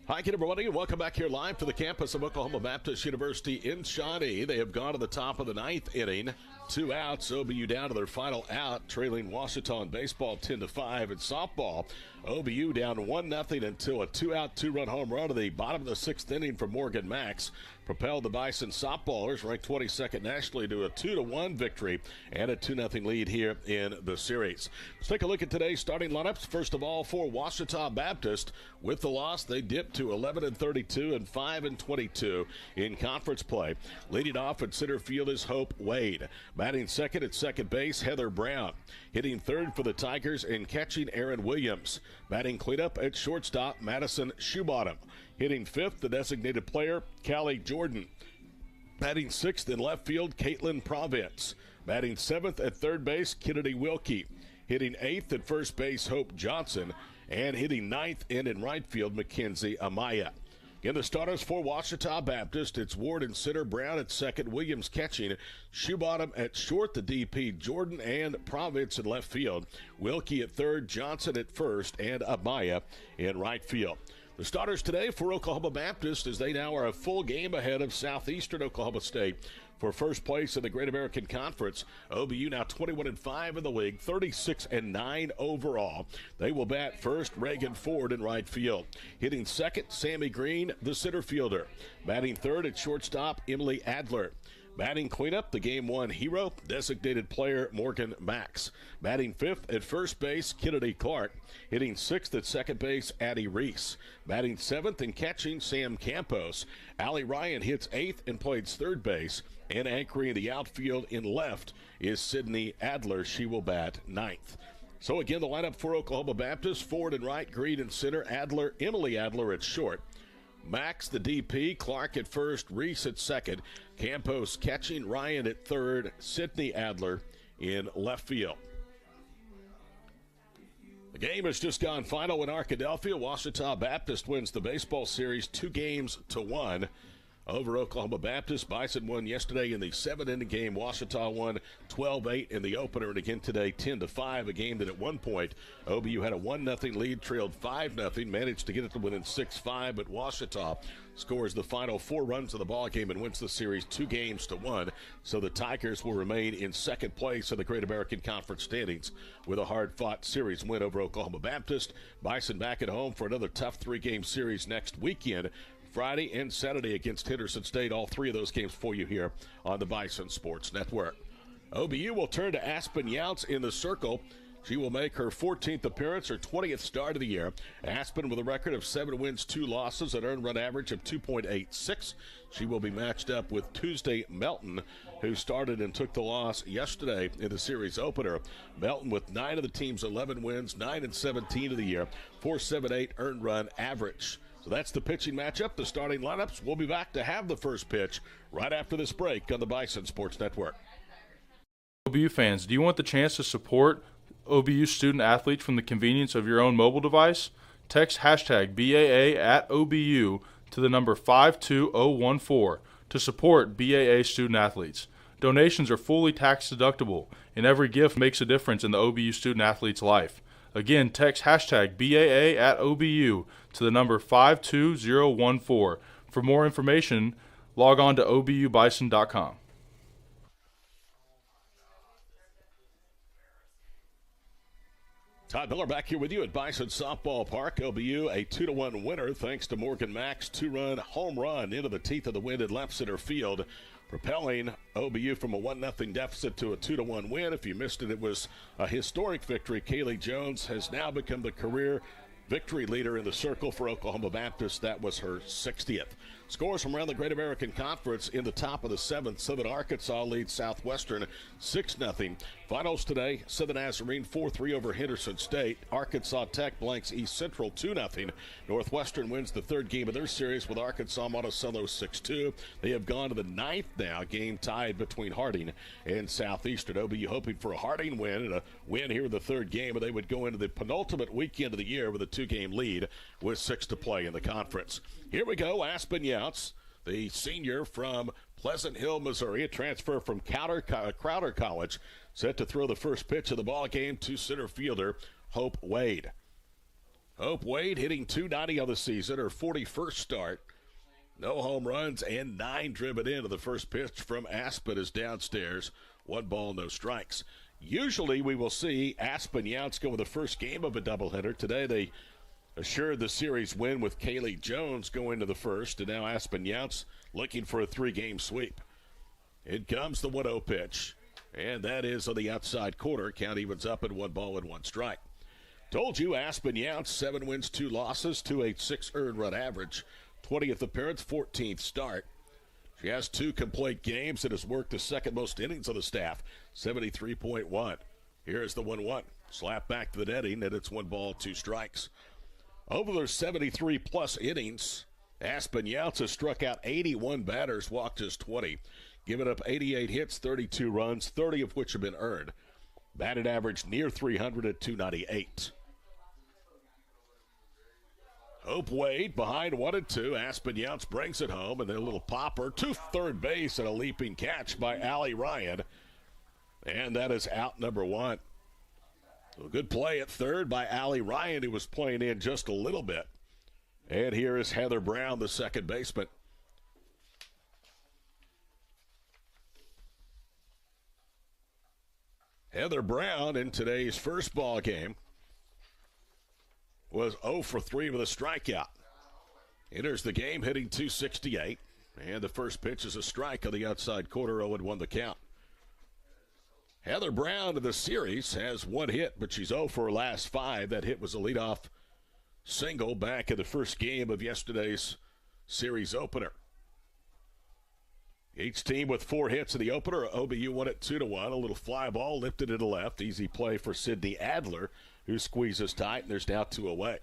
Hi again, everybody, and welcome back here live to the campus of Oklahoma Baptist University in Shawnee. They have gone to the top of the ninth inning. 2 outs, OBU down to their final out, trailing Ouachita in baseball 10-5. In softball, OBU down 1-0 until a 2-out, 2-run home run at the bottom of the 6th inning from Morgan Max propelled the Bison softballers, ranked 22nd nationally, to a 2-1 victory and a 2-0 lead here in the series. Let's take a look at today's starting lineups. First of all, for Ouachita Baptist, with the loss, they dipped to 11-32 and 5-22 in conference play. Leading off at center field is Hope Wade. Batting second at second base, Heather Brown. Hitting third for the Tigers and catching Aaron Williams. Batting cleanup at shortstop, Madison Shoebottom. Hitting fifth, the designated player, Callie Jordan. Batting sixth in left field, Caitlin Province. Batting seventh at third base, Kennedy Wilkie. Hitting eighth at first base, Hope Johnson. And hitting ninth in right field, Mackenzie Amaya. In the starters for Ouachita Baptist, it's Ward in center, Brown at second, Williams catching, Shoebottom at short, the DP, Jordan and Province in left field, Wilkie at third, Johnson at first, and Amaya in right field. The starters today for Oklahoma Baptist, as they now are a full game ahead of Southeastern Oklahoma State for first place in the Great American Conference. OBU now 21-5 in the league, 36-9 overall. They will bat first, Reagan Ford in right field. Hitting second, Sammy Green, the center fielder. Batting third at shortstop, Emily Adler. Batting cleanup, the Game 1 hero, designated player Morgan Max. Batting fifth at first base, Kennedy Clark. Hitting sixth at second base, Addie Reese. Batting seventh and catching, Sam Campos. Allie Ryan hits eighth and plays third base. And anchoring the outfield in left is Sydney Adler. She will bat ninth. So again, the lineup for Oklahoma Baptist, Ford in right, Green in center, Adler, Emily Adler at short. Max, the DP, Clark at first, Reese at second, Campos catching, Ryan at third, Sydney Adler in left field. The game has just gone final in Arkadelphia. Ouachita Baptist wins the baseball series 2-1 over Oklahoma Baptist. Bison won yesterday in the 7-inning game. Ouachita won 12-8 in the opener, and again today 10-5, a game that at one point OBU had a 1-0 lead, trailed 5-0, managed to get it to within 6-5, but Ouachita scores the final 4 runs of the ball game and wins the series 2-1. So the Tigers will remain in second place in the Great American Conference standings with a hard-fought series win over Oklahoma Baptist. Bison back at home for another tough 3-game series next weekend, Friday and Saturday against Henderson State. All 3 of those games for you here on the Bison Sports Network. OBU will turn to Aspen Younts in the circle. She will make her 14th appearance, her 20th start of the year. Aspen with a record of 7 wins, 2 losses, an earned run average of 2.86. She will be matched up with Tuesday Melton, who started and took the loss yesterday in the series opener. Melton with 9 of the team's 11 wins, 9-17 of the year, 4.78 earned run average. So that's the pitching matchup, the starting lineups. We'll be back to have the first pitch right after this break on the Bison Sports Network.
OBU fans, do you want the chance to support OBU student athletes from the convenience of your own mobile device? Text hashtag BAA at OBU to the number 52014 to support BAA student athletes. Donations are fully tax deductible, and every gift makes a difference in the OBU student athlete's life. Again, text hashtag BAA at OBU to the number 52014. For more information, log on to obubison.com.
Todd Miller back here with you at Bison Softball Park. OBU a 2-1 winner thanks to Morgan Max 2-run home run into the teeth of the wind at left center field, propelling OBU from a 1-0 deficit to a 2-1 win. If you missed it, it was a historic victory. Kaylee Jones has now become the career victory leader in the circle for Oklahoma Baptist. That was her 60th. Scores from around the Great American Conference in the top of the 7th. Southern Arkansas leads Southwestern 6-0. Finals today, Southern Nazarene 4-3 over Henderson State. Arkansas Tech blanks East Central 2-0. Northwestern wins the 3rd game of their series with Arkansas Monticello 6-2. They have gone to the 9th now, game tied between Harding and Southeastern. OBU hoping for a Harding win and a win here in the 3rd game, and they would go into the penultimate weekend of the year with a 2-game lead with 6 to play in the conference. Here we go, Aspen Younts, the senior from Pleasant Hill, Missouri, a transfer from Crowder College, set to throw the first pitch of the ball game to center fielder Hope Wade. Hope Wade hitting .290 on the season, her 41st start. No home runs and 9 driven into the first pitch from Aspen is downstairs. 1 ball, no strikes. Usually we will see Aspen Younts go with the first game of a doubleheader. Today they assured the series win with Kaylee Jones going to the first, and now Aspen Younts looking for a 3-game sweep. In comes the 1-0 pitch, and that is on the outside corner. Count evens up at 1 ball and 1 strike. Told you Aspen Younts, 7 wins, 2 losses, 2.86 earned run average. 20th appearance, 14th start. She has 2 complete games and has worked the second most innings on the staff, 73.1. Here's the 1-1. Slap back to the netting, and it's 1 ball, 2 strikes. Over their 73-plus innings, Aspen Younts has struck out 81 batters, walked just 20, given up 88 hits, 32 runs, 30 of which have been earned. Batted average near 300 at .298. Hope Wade behind 1-2. Aspen Younts brings it home, and then a little popper to third base and a leaping catch by Allie Ryan. And that is out number 1. A good play at third by Allie Ryan, who was playing in just a little bit. And here is Heather Brown, the second baseman. Heather Brown in today's first ball game was 0 for 3 with a strikeout. Enters the game hitting .268, and the first pitch is a strike on the outside corner, 0-1 the count. Heather Brown in the series has 1 hit, but she's 0 for her last 5. That hit was a leadoff single back in the first game of yesterday's series opener. Each team with 4 hits in the opener. OBU won it 2-1. A little fly ball lifted to the left. Easy play for Sydney Adler, who squeezes tight, and there's now 2 away.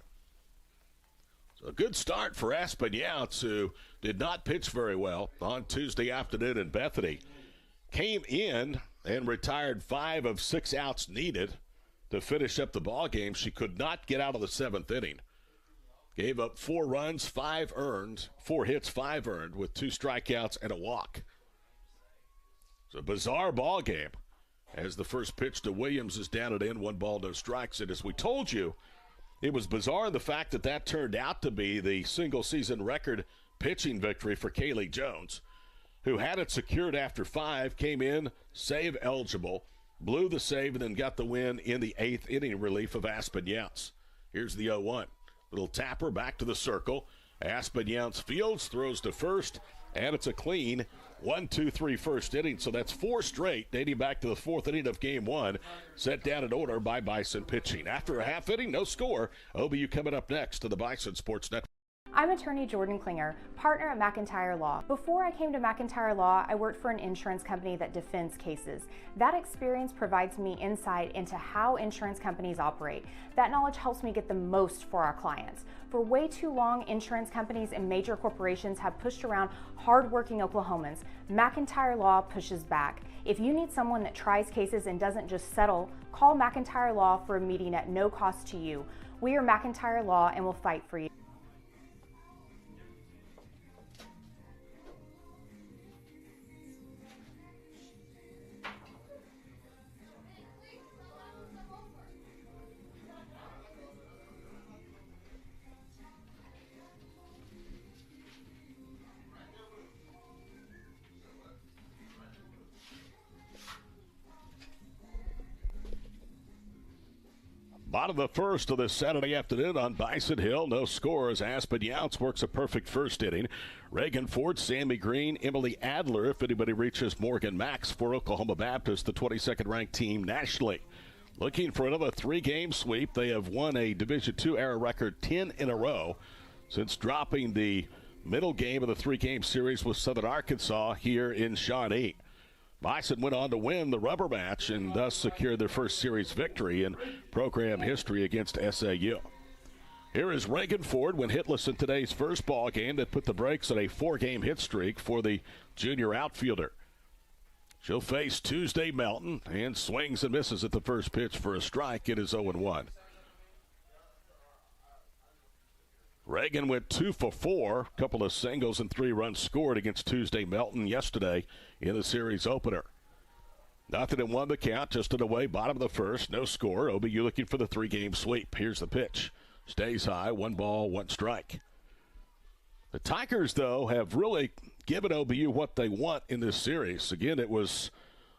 So a good start for Aspen Younts, who did not pitch very well on Tuesday afternoon in Bethany. Came in and retired 5 of 6 outs needed to finish up the ball game. She could not get out of the 7th inning. Gave up 4 runs, 5 earned, 4 hits, 5 earned, with 2 strikeouts and a walk. It's a bizarre ball game as the first pitch to Williams is down and in, 1 ball, no strikes. And as we told you, it was bizarre the fact that that turned out to be the single-season record pitching victory for Kaylee Jones, who had it secured after 5, came in, save eligible, blew the save, and then got the win in the 8th inning relief of Aspen Younts. Here's the 0-1. Little tapper back to the circle. Aspen Younts fields, throws to first, and it's a clean 1-2-3 first inning. So that's 4 straight, dating back to the 4th inning of Game 1, set down in order by Bison pitching. After a half inning, no score. OBU coming up next to the Bison Sports Network.
I'm attorney Jordan Klinger, partner at McIntyre Law. Before I came to McIntyre Law, I worked for an insurance company that defends cases. That experience provides me insight into how insurance companies operate. That knowledge helps me get the most for our clients. For way too long, insurance companies and major corporations have pushed around hardworking Oklahomans. McIntyre Law pushes back. If you need someone that tries cases and doesn't just settle, call McIntyre Law for a meeting at no cost to you. We are McIntyre Law and will fight for you.
Bottom of the first of this Saturday afternoon on Bison Hill. No scores. Aspen Younts works a perfect first inning. Reagan Ford, Sammy Green, Emily Adler, if anybody reaches Morgan Max for Oklahoma Baptist, the 22nd ranked team nationally. Looking for another 3-game sweep. They have won a Division II era record 10 in a row since dropping the middle game of the 3-game series with Southern Arkansas here in Shawnee. Bison went on to win the rubber match and thus secured their first series victory in program history against SAU. Here is Reagan Ford when hitless in today's first ball game that put the brakes on a 4-game hit streak for the junior outfielder. She'll face Tuesday Melton and swings and misses at the first pitch for a strike. It is 0-1. Reagan went 2 for 4, a couple of singles and 3 runs scored against Tuesday Melton yesterday in the series opener. Nothing in 1 the count, just an away, bottom of the first, no score. OBU looking for the 3-game sweep. Here's the pitch. Stays high, 1 ball, 1 strike. The Tigers, though, have really given OBU what they want in this series. Again, it was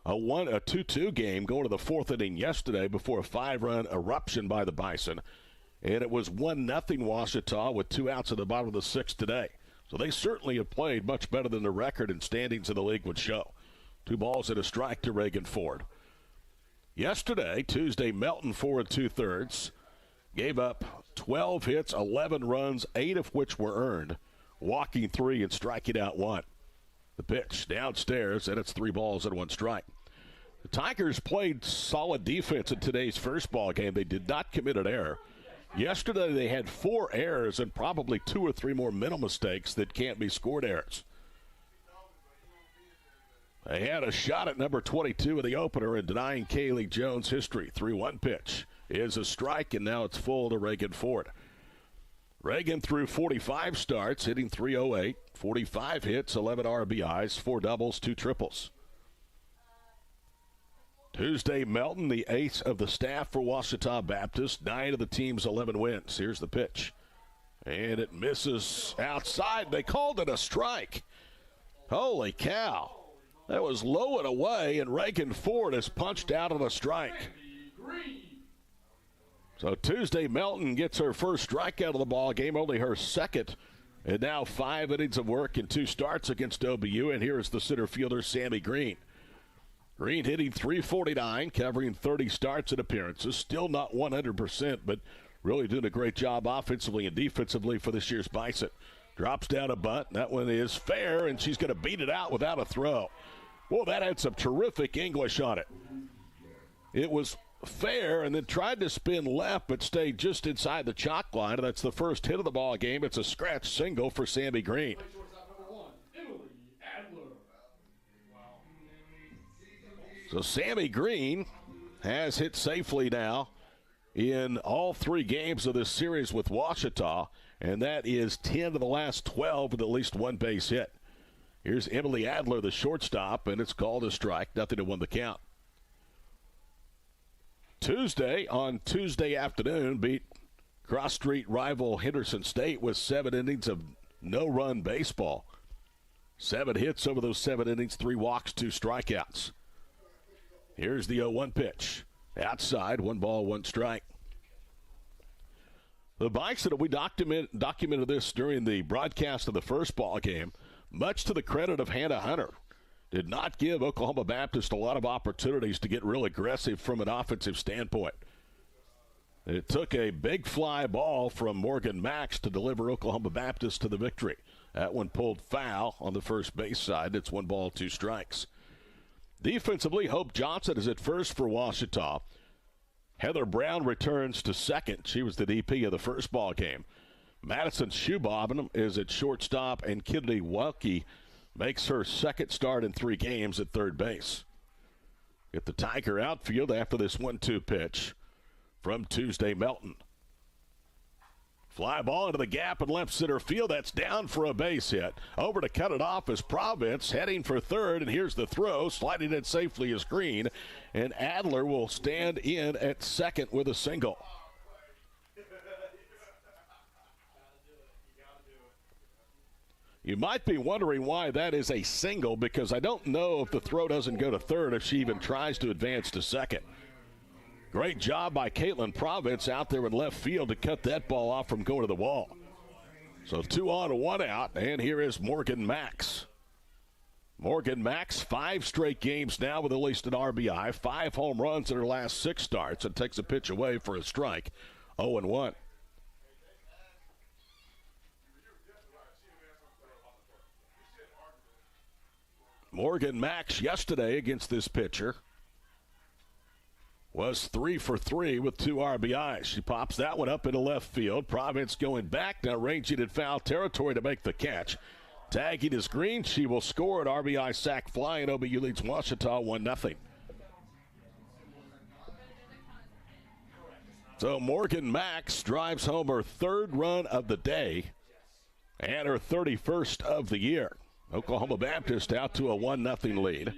a 2-2 game going to the 4th inning yesterday before a 5-run eruption by the Bison. And it was 1-0 Ouachita with 2 outs at the bottom of the 6th today. So they certainly have played much better than the record and standings in the league would show. 2 balls and a strike to Reagan Ford. Yesterday, Tuesday, Melton 4 2/3. Gave up 12 hits, 11 runs, 8 of which were earned. Walking 3 and striking out 1. The pitch downstairs, and it's 3 balls and 1 strike. The Tigers played solid defense in today's first ball game. They did not commit an error. Yesterday they had 4 errors and probably 2 or 3 more mental mistakes that can't be scored errors. They had a shot at number 22 in the opener in denying Kaylee Jones history. 3-1 pitch is a strike, and now it's full to Reagan Ford. Reagan threw 45 starts, hitting .308, 45 hits, 11 RBIs, 4 doubles, 2 triples. Tuesday, Melton, the ace of the staff for Ouachita Baptist, 9 of the team's 11 wins. Here's the pitch. And it misses outside. They called it a strike. Holy cow. That was low and away, and Reagan Ford has punched out on a strike. So Tuesday, Melton gets her first strikeout of the ball game, only her second. And now 5 innings of work and 2 starts against OBU. And here is the center fielder, Sammy Green. Green hitting .349, covering 30 starts and appearances. Still not 100%, but really doing a great job offensively and defensively for this year's Bison. Drops down a bunt. That one is fair, and she's going to beat it out without a throw. Well, that had some terrific English on it. It was fair and then tried to spin left but stayed just inside the chalk line, and that's the first hit of the ball game. It's a scratch single for Sammy Green. So Sammy Green has hit safely now in all 3 games of this series with Ouachita, and that is 10 of the last 12 with at least 1 base hit. Here's Emily Adler, the shortstop, and it's called a strike. 0-1 the count. On Tuesday afternoon, beat cross-street rival Henderson State with 7 innings of no-run baseball. 7 hits over those 7 innings, 3 walks, 2 strikeouts. Here's the 0-1 pitch. Outside, 1 ball, 1 strike. The Bison, we documented this during the broadcast of the first ball game, much to the credit of Hannah Hunter. Did not give Oklahoma Baptist a lot of opportunities to get real aggressive from an offensive standpoint. It took a big fly ball from Morgan Max to deliver Oklahoma Baptist to the victory. That one pulled foul on the first base side. It's 1 ball, 2 strikes. Defensively, Hope Johnson is at first for Ouachita. Heather Brown returns to second. She was the DP of the first ball game. Madison Schubobin is at shortstop, and Kennedy Welke makes her second start in 3 games at third base. Get the Tiger outfield after this 1-2 pitch from Tuesday Melton. Fly ball into the gap in left center field. That's down for a base hit. Over to cut it off is Province, heading for third, and here's the throw. Sliding in safely is Green, and Adler will stand in at second with a single. You might be wondering why that is a single, because I don't know if the throw doesn't go to third if she even tries to advance to second. Great job by Caitlin Province out there in left field to cut that ball off from going to the wall. So 2 on, 1 out, and here is Morgan Max. Morgan Max, 5 straight games now with at least an RBI, 5 home runs in her last 6 starts, and takes a pitch away for a strike. 0-1. Morgan Max yesterday against this pitcher was 3 for 3 with 2 RBIs. She pops that one up into left field. Province going back now, ranging in foul territory to make the catch. Tagging is Green. She will score an RBI sac fly, and OBU leads Ouachita 1-0. So Morgan Max drives home her 3rd run of the day and her 31st of the year. Oklahoma Baptist out to a 1-0 lead.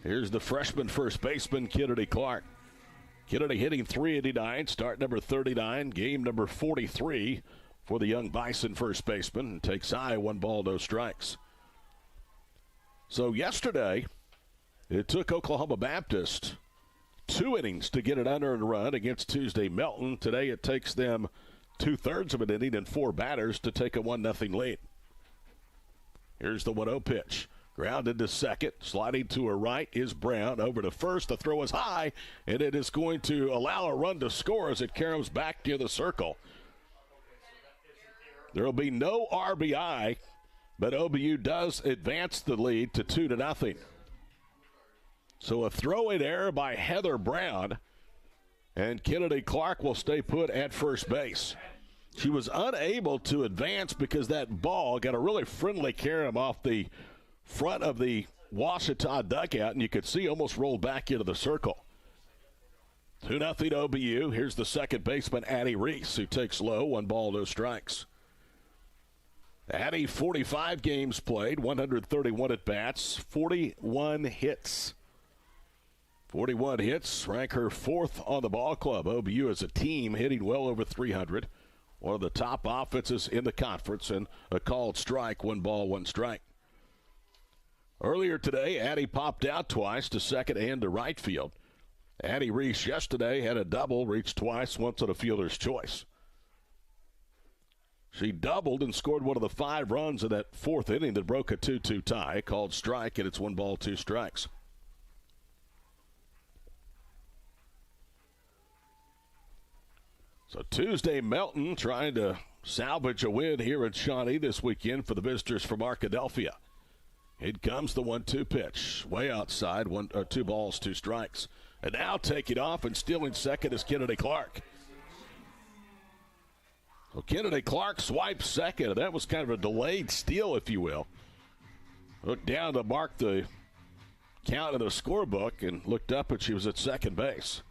Here's the freshman first baseman, Kennedy Clark. Kennedy hitting .389, start number 39, game number 43 for the young Bison first baseman. And takes high, 1 ball, no strikes. So yesterday, it took Oklahoma Baptist 2 innings to get an unearned run against Tuesday Melton. Today it takes them 2/3 of an inning and 4 batters to take a 1-0 lead. Here's the 1-0 pitch. Grounded to second. Sliding to her right is Brown. Over to first. The throw is high, and it is going to allow a run to score as it caroms back near the circle. There will be no RBI, but OBU does advance the lead to 2-0. So a throw-in error by Heather Brown, and Kennedy Clark will stay put at first base. She was unable to advance because that ball got a really friendly carom off the front of the Ouachita dugout, and you could see almost rolled back into the circle. 2-0 OBU. Here's the second baseman, Addie Reese, who takes low, 1 ball, no strikes. Addie, 45 games played, 131 at-bats, 41 hits. 41 hits, rank her 4th on the ball club. OBU as a team hitting well over 300. One of the top offenses in the conference, and a called strike, 1 ball, 1 strike. Earlier today, Addie popped out twice to second and to right field. Addie Reese yesterday had a double, reached twice, once on a fielder's choice. She doubled and scored one of the 5 runs in that 4th inning that broke a 2-2 tie. Called strike, and it's 1 ball, 2 strikes. So Tuesday, Melton trying to salvage a win here in Shawnee this weekend for the visitors from Arkadelphia. Here comes the 1-2 pitch. Way outside, 2 balls, 2 strikes. And now taking off and stealing second is Kennedy Clark. So Kennedy Clark swipes second. That was kind of a delayed steal, if you will. Looked down to mark the count in the scorebook and looked up, and she was at second base.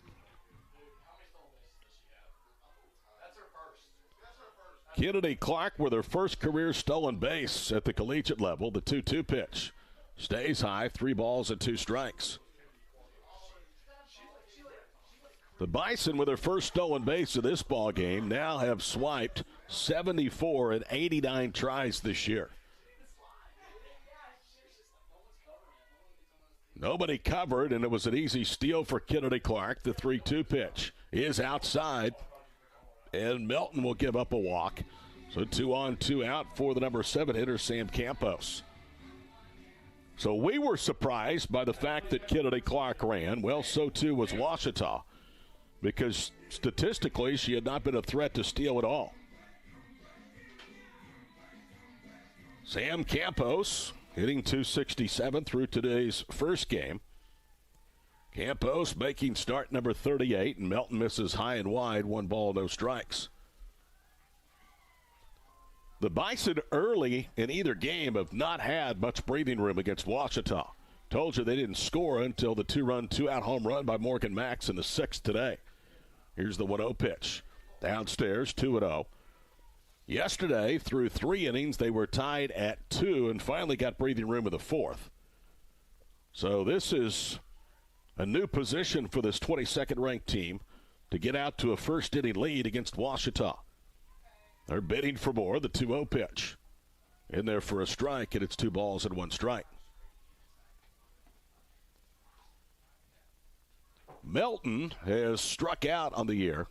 Kennedy Clark with her first career stolen base at the collegiate level. The 2-2 pitch stays high, 3 balls and 2 strikes. The Bison, with their first stolen base of this ball game, now have swiped 74 and 89 tries this year. Nobody covered, and it was an easy steal for Kennedy Clark. The 3-2 pitch is outside, and Melton will give up a walk. So 2 on, 2 out for the number 7 hitter, Sam Campos. So we were surprised by the fact that Kennedy Clark ran. Well, so too was Ouachita, because statistically she had not been a threat to steal at all. Sam Campos hitting .267 through today's first game. Campos making start number 38, and Melton misses high and wide, 1 ball, no strikes. The Bison early in either game have not had much breathing room against Ouachita. Told you they didn't score until the 2-run, 2-out home run by Morgan Max in the 6th today. Here's the 1-0 pitch. Downstairs, 2-0. Yesterday, through 3 innings, they were tied at 2 and finally got breathing room in the 4th. So this is a new position for this 22nd ranked team to get out to a first inning lead against Ouachita. They're bidding for more. The 2-0 pitch in there for a strike, and it's 2 balls and 1 strike. Melton has struck out on the year.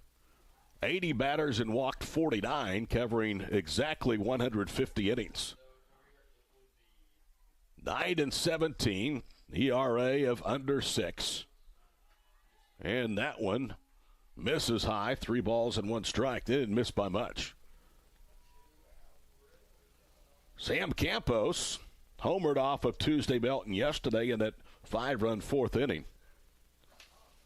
80 batters and walked 49, covering exactly 150 innings. 9-17, ERA of under 6. And that one misses high, 3 balls and 1 strike. They didn't miss by much. Sam Campos homered off of Tuesday Melton yesterday in that 5-run 4th inning.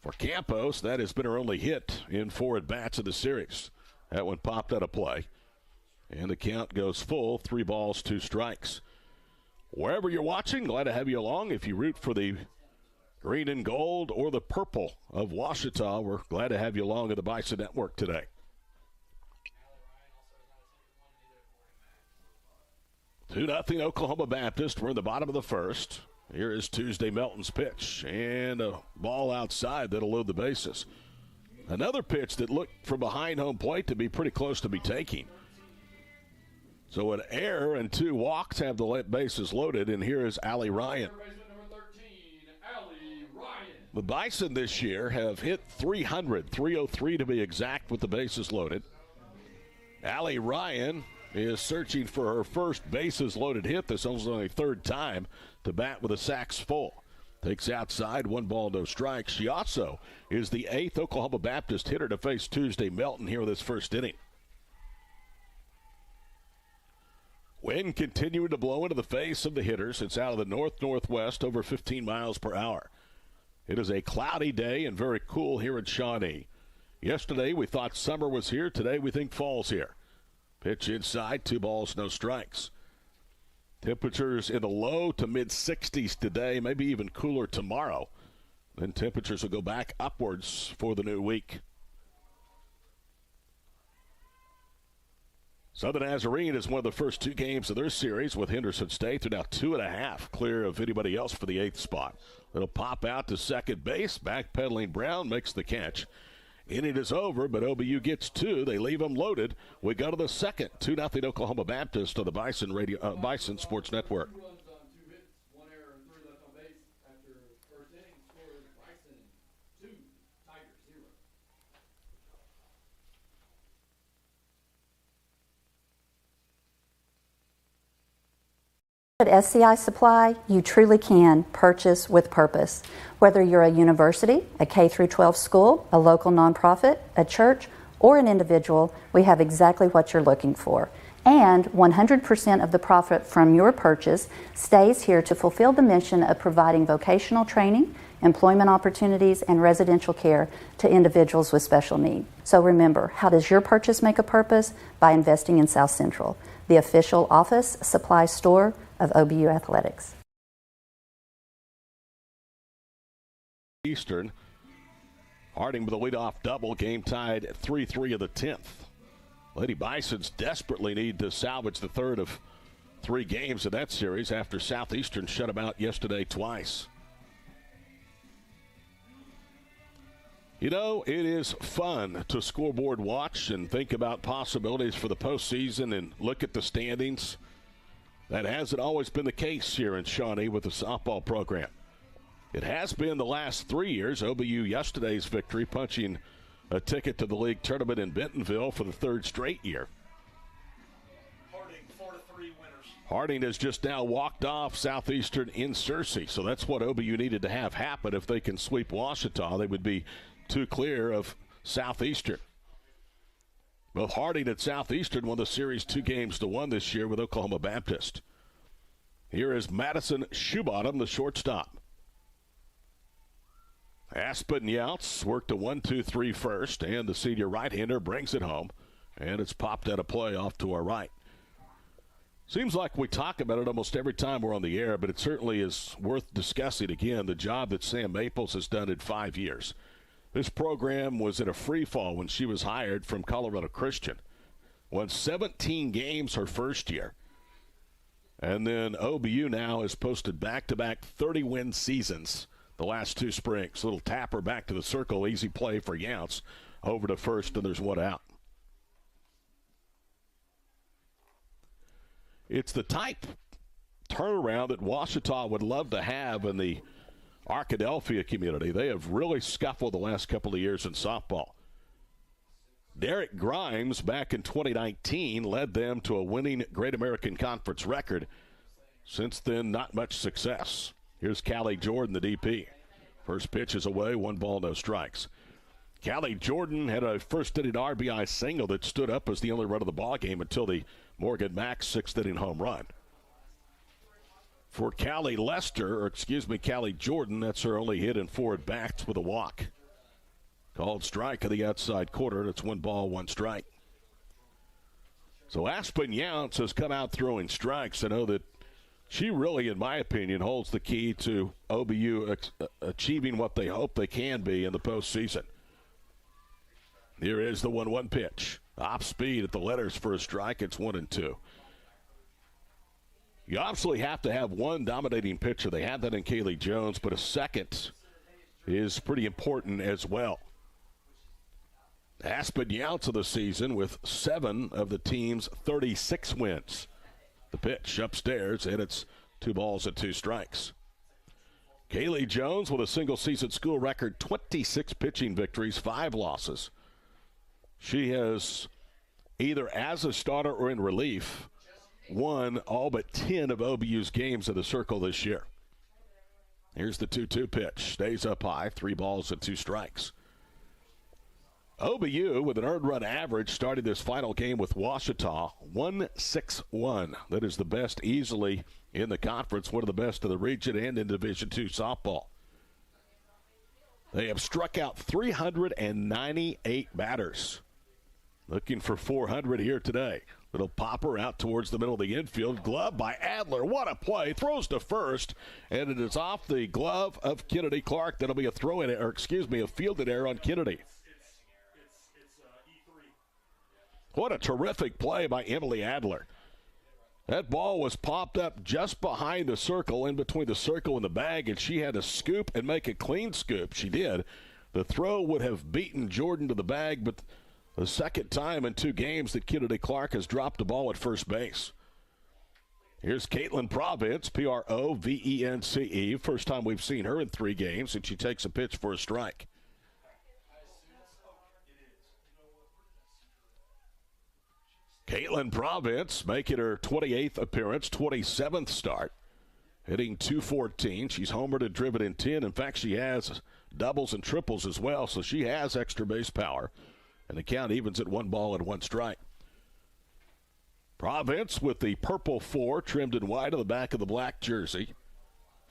For Campos, that has been her only hit in 4 at-bats of the series. That one popped out of play. And the count goes full, 3 balls, 2 strikes. Wherever you're watching, glad to have you along. If you root for the green and gold or the purple of Ouachita, we're glad to have you along at the Bison Network today. 2-0 Oklahoma Baptist. We're in the bottom of the 1st. Here is Tuesday Melton's pitch, and a ball outside that'll load the bases. Another pitch that looked from behind home plate to be pretty close to be taking. So an error and 2 walks have the bases loaded, and here is Allie Ryan. The Bison this year have hit 303 to be exact with the bases loaded. Allie Ryan is searching for her first bases loaded hit. This is only 3rd time to bat with the sacks full. Takes outside, 1 ball, no strikes. She also is the 8th Oklahoma Baptist hitter to face Tuesday Melton here in this first inning. Wind continuing to blow into the face of the hitters. It's out of the north-northwest, over 15 miles per hour. It is a cloudy day and very cool here in Shawnee. Yesterday we thought summer was here. Today we think fall's here. Pitch inside, 2 balls, no strikes. Temperatures in the low to mid-60s today, maybe even cooler tomorrow. Then temperatures will go back upwards for the new week. Southern Nazarene is one of the first 2 games of their series with Henderson State. They're now 2.5 clear of anybody else for the 8th spot. It'll pop out to second base. Backpedaling Brown makes the catch. Inning is over, but OBU gets 2. They leave them loaded. We go to the second. 2-0 Oklahoma Baptist on the Bison Sports Network.
At SCI Supply, you truly can purchase with purpose. Whether you're a university, a K-12 school, a local nonprofit, a church, or an individual, we have exactly what you're looking for. And 100% of the profit from your purchase stays here to fulfill the mission of providing vocational training, employment opportunities, and residential care to individuals with special need. So remember, how does your purchase make a purpose? By investing in South Central, the official office supply store of OBU Athletics.
Eastern. Harding with a leadoff double, game tied at 3-3 of the 10th. Lady Bisons desperately need to salvage the third of 3 games of that series after Southeastern shut them out yesterday twice. You know, it is fun to scoreboard watch and think about possibilities for the postseason and look at the standings. That hasn't always been the case here in Shawnee with the softball program. It has been the last 3 years. OBU yesterday's victory, punching a ticket to the league tournament in Bentonville for the 3rd straight year.
Harding, 4-3 winners.
Harding has just now walked off Southeastern in Searcy, so that's what OBU needed to have happen. If they can sweep Ouachita, they would be 2 clear of Southeastern. Both Harding and Southeastern won the series 2-1 this year with Oklahoma Baptist. Here is Madison Shoebottom, the shortstop. Aspen Younts worked a 1-2-3 first, and the senior right-hander brings it home, and it's popped out of play off to our right. Seems like we talk about it almost every time we're on the air, but it certainly is worth discussing again, the job that Sam Maples has done in 5 years. This program was in a free fall when she was hired from Colorado Christian. Won 17 games her first year. And then OBU now has posted back-to-back 30-win seasons the last 2 springs. Little tapper back to the circle, easy play for Younts. Over to first, and there's 1 out. It's the type turnaround that Ouachita would love to have in the Arkadelphia community. They have really scuffled the last couple of years in softball. Derek Grimes back in 2019 led them to a winning Great American Conference record. Since then, not much success. Here's Callie Jordan, the DP. First pitch is away, 1 ball, no strikes. Callie Jordan had a first-inning RBI single that stood up as the only run of the ballgame until the Morgan Max 6th-inning home run. For Callie Jordan, that's her only hit in 4 at-bats with a walk. Called strike of the outside corner, and it's 1 ball, 1 strike. So Aspen Younts has come out throwing strikes. I know that she really, in my opinion, holds the key to OBU achieving what they hope they can be in the postseason. Here is the 1-1 pitch. Off speed at the letters for a strike. It's 1-2. You obviously have to have one dominating pitcher. They had that in Kaylee Jones, but a second is pretty important as well. Aspen Younts of the season with 7 of the team's 36 wins. The pitch upstairs, and it's 2 balls and 2 strikes. Kaylee Jones with a single-season school record, 26 pitching victories, 5 losses. She has, either as a starter or in relief, won all but 10 of OBU's games in the circle this year. Here's the 2-2 pitch. Stays up high, 3 balls and 2 strikes. OBU with an earned run average started this final game with Ouachita, 161. That is the best easily in the conference, one of the best of the region and in Division II softball. They have struck out 398 batters. Looking for 400 here today. Little popper out towards the middle of the infield. Glove by Adler. What a play. Throws to first, and it is off the glove of Kennedy Clark. That'll be a throw-in, or excuse me, a fielded error on Kennedy. What a terrific play by Emily Adler. That ball was popped up just behind the circle, in between the circle and the bag, and she had to scoop and make a clean scoop. She did. The throw would have beaten Jordan to the bag, but the second time in 2 games that Kennedy Clark has dropped the ball at first base. Here's Caitlin Provence, Provence. First time we've seen her in 3 games, and she takes a pitch for a strike. Caitlin Provence making her 28th appearance, 27th start, hitting .214. She's homered and driven in 10. In fact, she has doubles and triples as well, so she has extra base power. And the count evens at 1 ball and 1 strike. Provence with the purple 4 trimmed in white on the back of the black jersey.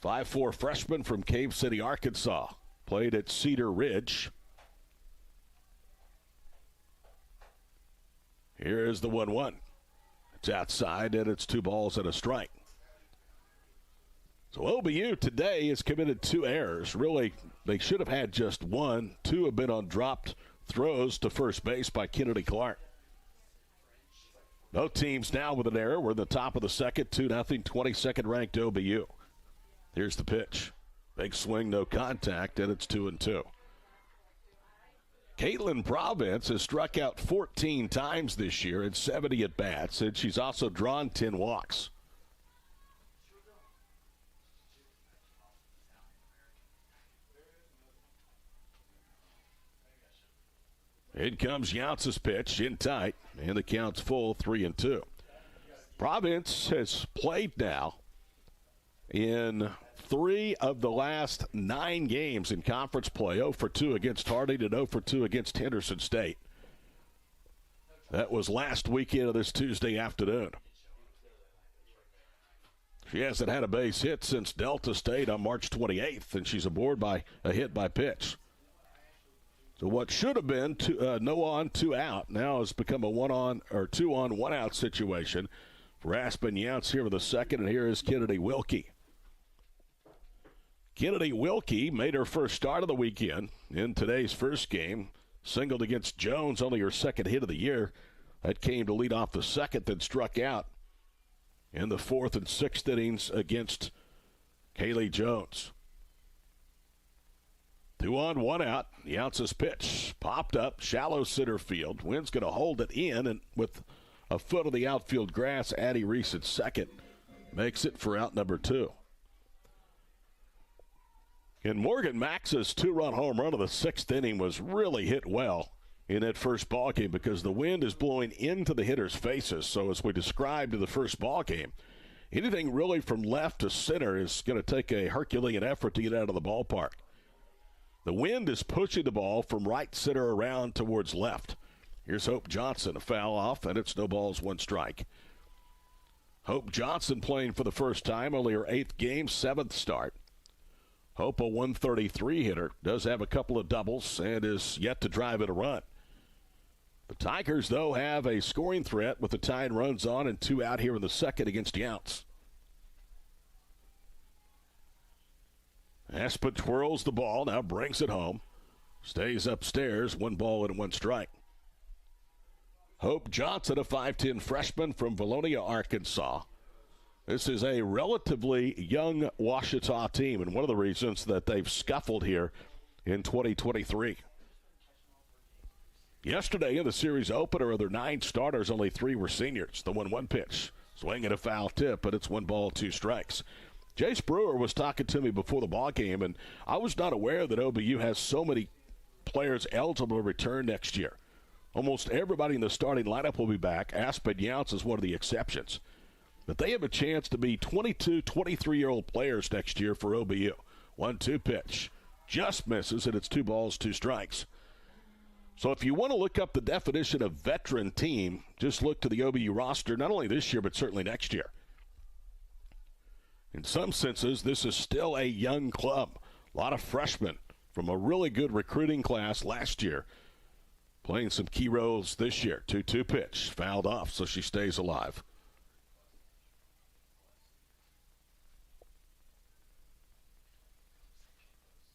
5'4" freshman from Cave City, Arkansas. Played at Cedar Ridge. Here is the 1-1. It's outside, and it's 2 balls and a strike. So OBU today has committed 2 errors. Really, they should have had just 1. 2 have been on dropped throws to first base by Kennedy Clark. Both teams now with an error. We're in the top of the second, 2-0, 22nd ranked OBU. Here's the pitch. Big swing, no contact, and it's 2-2. Caitlin Provence has struck out 14 times this year in 70 at-bats, and she's also drawn 10 walks. In comes Younts' pitch, in tight, and the count's full, 3-2. Provence has played now in 3 of the last 9 games in conference play. 0 for 2 against Harding and 0 for 2 against Henderson State. That was last weekend of this Tuesday afternoon. She hasn't had a base hit since Delta State on March 28th, and she's aboard by a hit by pitch. So what should have been no on, 2 out now has become a 1 on or 2 on, 1 out situation for Aspen Younts here with the second, and here is Kennedy Wilkie. Kennedy Wilkie made her first start of the weekend in today's first game. Singled against Jones, only her second hit of the year. That came to lead off the second, then struck out in the 4th and 6th innings against Kaylee Jones. 2 on, 1 out. Younts' pitch popped up, shallow center field. Wind's going to hold it in, and with a foot of the outfield grass, Addie Reese at second makes it for out number 2. And Morgan Max's 2-run home run of the 6th inning was really hit well in that first ball game because the wind is blowing into the hitters' faces. So as we described in the first ball game, anything really from left to center is going to take a Herculean effort to get out of the ballpark. The wind is pushing the ball from right center around towards left. Here's Hope Johnson, a foul off, and it's no balls, 1 strike. Hope Johnson playing for the first time, only her 8th game, 7th start. Hope, a 133 hitter, does have a couple of doubles and is yet to drive in a run. The Tigers, though, have a scoring threat with the tying runs on and 2 out here in the second against Younts. Aspen twirls the ball, now brings it home. Stays upstairs, 1 ball and 1 strike. Hope Johnson, a 5'10 freshman from Valonia, Arkansas. This is a relatively young Ouachita team, and one of the reasons that they've scuffled here in 2023. Yesterday in the series opener, of their 9 starters, only 3 were seniors. The 1-1 pitch. Swing and a foul tip, but it's 1 ball, 2 strikes. Jace Brewer was talking to me before the ball game, and I was not aware that OBU has so many players eligible to return next year. Almost everybody in the starting lineup will be back. Aspen Younts is one of the exceptions. But they have a chance to be 22, 23-year-old players next year for OBU. 1-2 pitch. Just misses, and it's 2 balls, 2 strikes. So if you want to look up the definition of veteran team, just look to the OBU roster, not only this year, but certainly next year. In some senses, this is still a young club. A lot of freshmen from a really good recruiting class last year, playing some key roles this year. 2-2 pitch, fouled off, so she stays alive.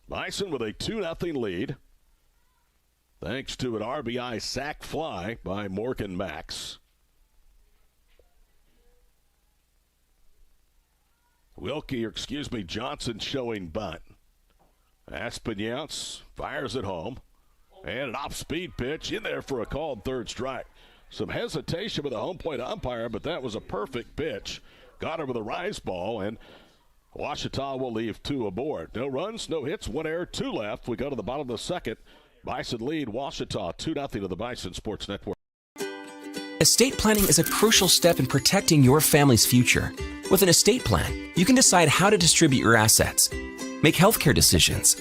Bison with a 2-0 lead, thanks to an RBI sac fly by Morgan Max. Johnson showing bunt. Aspen Younts fires it home. And an off-speed pitch in there for a called 3rd strike. Some hesitation with the home plate umpire, but that was a perfect pitch. Got her with a rise ball, and Ouachita will leave 2 aboard. No runs, no hits, 1 error, 2 left. We go to the bottom of the 2nd. Bison lead Ouachita 2-0 to the Bison Sports Network.
Estate planning is a crucial step in protecting your family's future. With an estate plan, you can decide how to distribute your assets, make healthcare decisions,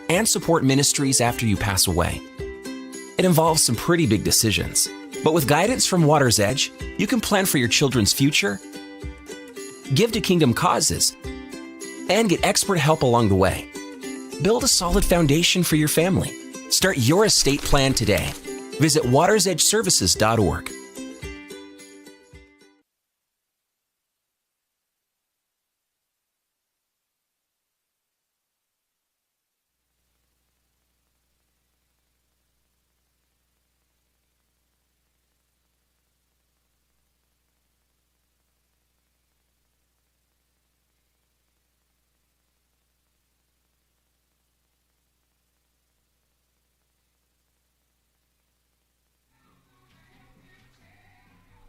and support ministries after you pass away. It involves some pretty big decisions, but with guidance from Water's Edge, you can plan for your children's future, give to kingdom causes, and get expert help along the way. Build a solid foundation for your family. Start your estate plan today. Visit watersedgeservices.org.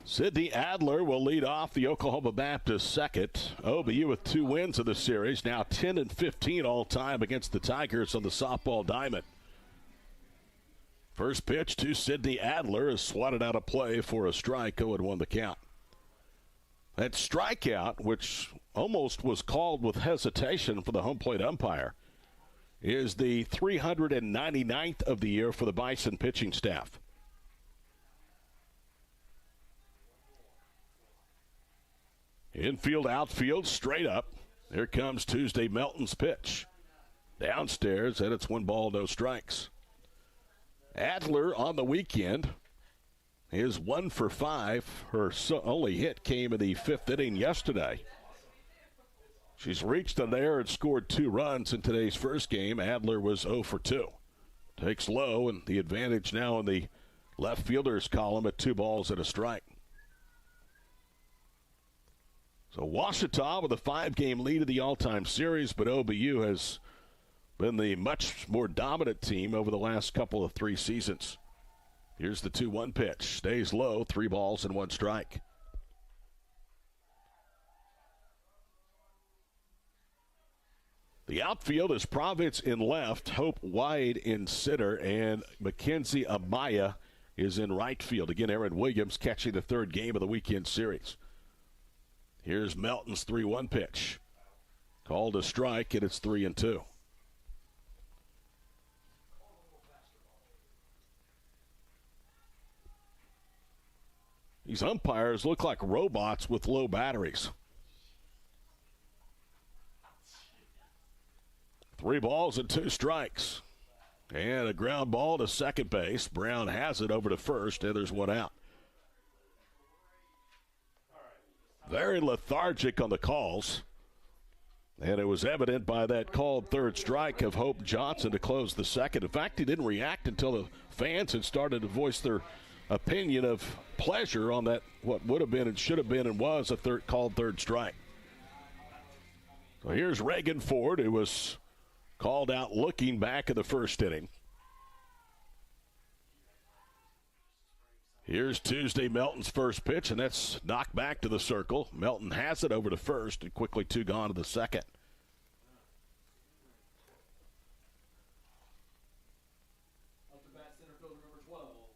Sydney Adler will lead off the Oklahoma Baptist second. OBU with 2 wins of the series, now 10-15 all time against the Tigers on the softball diamond. First pitch to Sydney Adler is swatted out of play for a strike. 0-1 the count. That strikeout, which almost was called with hesitation for the home plate umpire, is the 399th of the year for the Bison pitching staff. Infield, outfield, straight up. Here comes Tuesday Melton's pitch. Downstairs, and it's 1 ball, no strikes. Adler on the weekend is 1 for 5. Her only hit came in the 5th inning yesterday. She's reached in there and scored 2 runs in today's first game. Adler was 0 for 2. Takes low, and the advantage now in the left fielder's column at 2 balls and a strike. So Ouachita with a 5-game lead in the all-time series, but OBU has been the much more dominant team over the last couple of 3 seasons. Here's the 2-1 pitch. Stays low, 3 balls and 1 strike. The outfield is Province in left, Hope Wide in center, and Mackenzie Amaya is in right field. Again, Aaron Williams catching the 3rd game of the weekend series. Here's Melton's 3-1 pitch. Called a strike, and it's 3-2. These umpires look like robots with low batteries. 3 balls and 2 strikes. And a ground ball to second base. Brown has it over to first, and there's 1 out. Very lethargic on the calls. And it was evident by that called 3rd strike of Hope Johnson to close the second. In fact, he didn't react until the fans had started to voice their opinion of pleasure on that, what would have been and should have been and was a called 3rd strike. So here's Reagan Ford, who was called out looking back in the 1st inning. Here's Tuesday Melton's first pitch, and that's knocked back to the circle. Melton has it over to first, and quickly 2 gone to the second.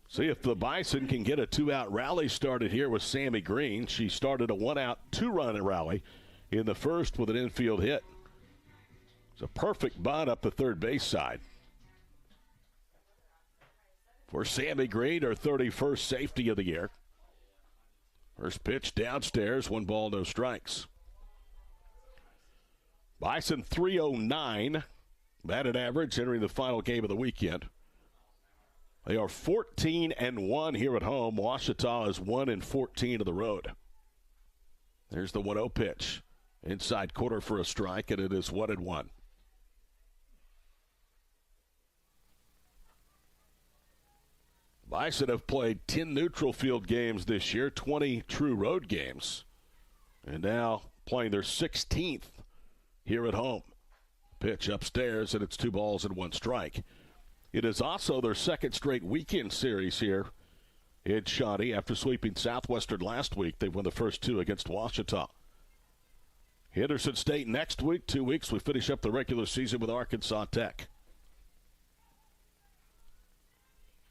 See if the Bison can get a 2-out rally started here with Sammy Green. She started a 1-out, 2-run rally in the first with an infield hit. It's a perfect bunt up the third base side. For Sammy Green, her 31st safety of the year. First pitch downstairs, 1 ball, no strikes. Bison 309 batted average entering the final game of the weekend. They are 14-1 here at home. Ouachita is 1-14 of the road. There's the 1-0 pitch. Inside quarter for a strike, and it is 1-1. Bison have played 10 neutral field games this year, 20 true road games, and now playing their 16th here at home. Pitch upstairs, and it's 2 balls and 1 strike. It is also their second straight weekend series here in Shawnee. After sweeping Southwestern last week, they won the first 2 against Ouachita. Henderson State next week. 2 weeks, we finish up the regular season with Arkansas Tech.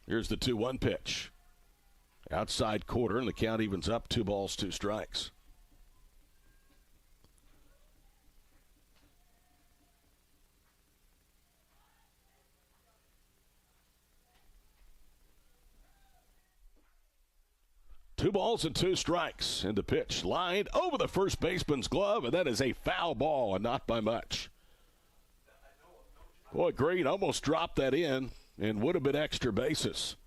Here's the 2-1 pitch. Outside quarter, and the count evens up. 2 balls, 2 strikes. Two balls and 2 strikes, and the pitch lined over the first baseman's glove, and that is a foul ball, and not by much. Boy, Green almost dropped that in and would have been extra bases.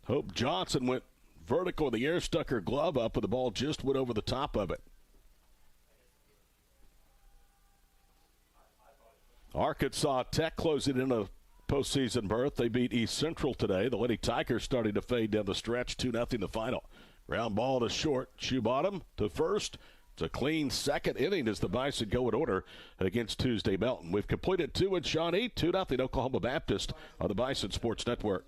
Hope Johnson went vertical in the air, stuck her glove up, and the ball just went over the top of it. Arkansas Tech closing in a postseason berth. They beat East Central today. The Lady Tigers starting to fade down the stretch, 2-0 the final. Ground ball to short. Shoe bottom to first. It's a clean second inning as the Bison go in order against Tuesday Melton. We've completed 2 in Shawnee, 2-0 Oklahoma Baptist on the Bison Sports Network.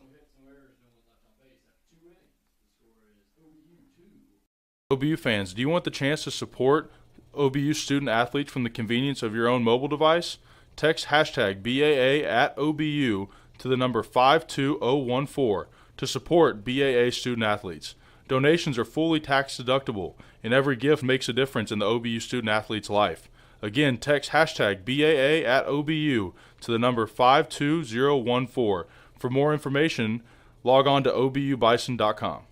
OBU fans, do you want the chance to support OBU student athletes from the convenience of your own mobile device? Text hashtag BAA at OBU to the number 52014 to support BAA student athletes. Donations are fully tax deductible, and every gift makes a difference in the OBU student athlete's life. Again, text hashtag BAA at OBU to the number 52014. For more information, log on to obubison.com.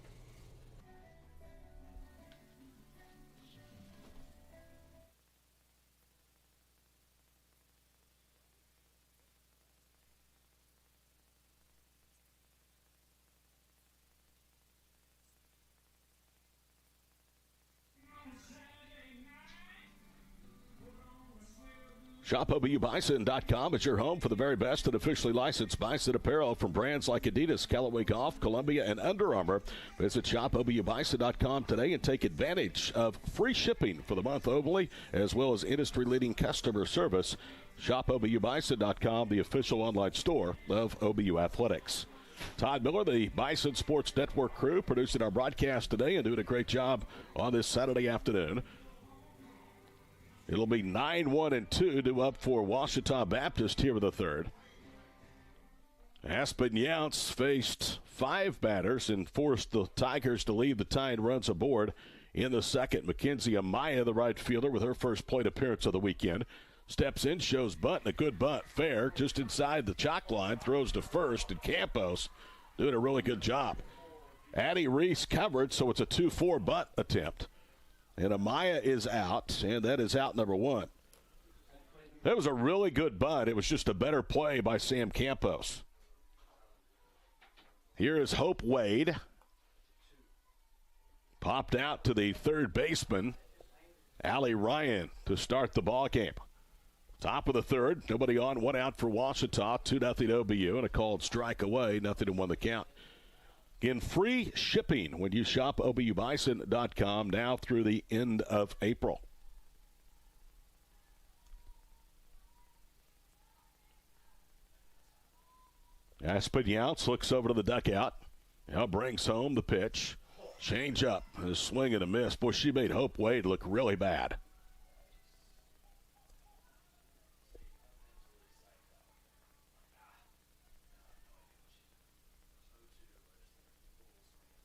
ShopOBUBison.com is your home for the very best and officially licensed Bison apparel from brands like Adidas, Callaway Golf, Columbia, and Under Armour. Visit ShopOBUBison.com today and take advantage of free shipping for the month only, as well as industry-leading customer service. ShopOBUBison.com, the official online store of OBU Athletics. Todd Miller, the Bison Sports Network crew, producing our broadcast today and doing a great job on this Saturday afternoon. It'll be 9-1-2 due up for Ouachita Baptist here in the third. Aspen Younts faced 5 batters and forced the Tigers to leave the tying runs aboard in the second. Mackenzie Amaya, the right fielder, with her first plate appearance of the weekend, steps in, shows bunt, and a good bunt. Fair, just inside the chalk line, throws to first, and Campos doing a really good job. Addie Reese covered, so it's a 2-4 bunt attempt. And Amaya is out, and that is out number 1. That was a really good bunt. It was just a better play by Sam Campos. Here is Hope Wade. Popped out to the third baseman, Allie Ryan, to start the ball game. Top of the third, nobody on, 1 out for Ouachita, 2-0 OBU, and a called strike away, 0-1 the count. Again, free shipping when you shop OBUBison.com now through the end of April. Aspen Younts looks over to the dugout Now brings home the pitch. Change up. A swing and a miss. Boy, she made Hope Wade look really bad.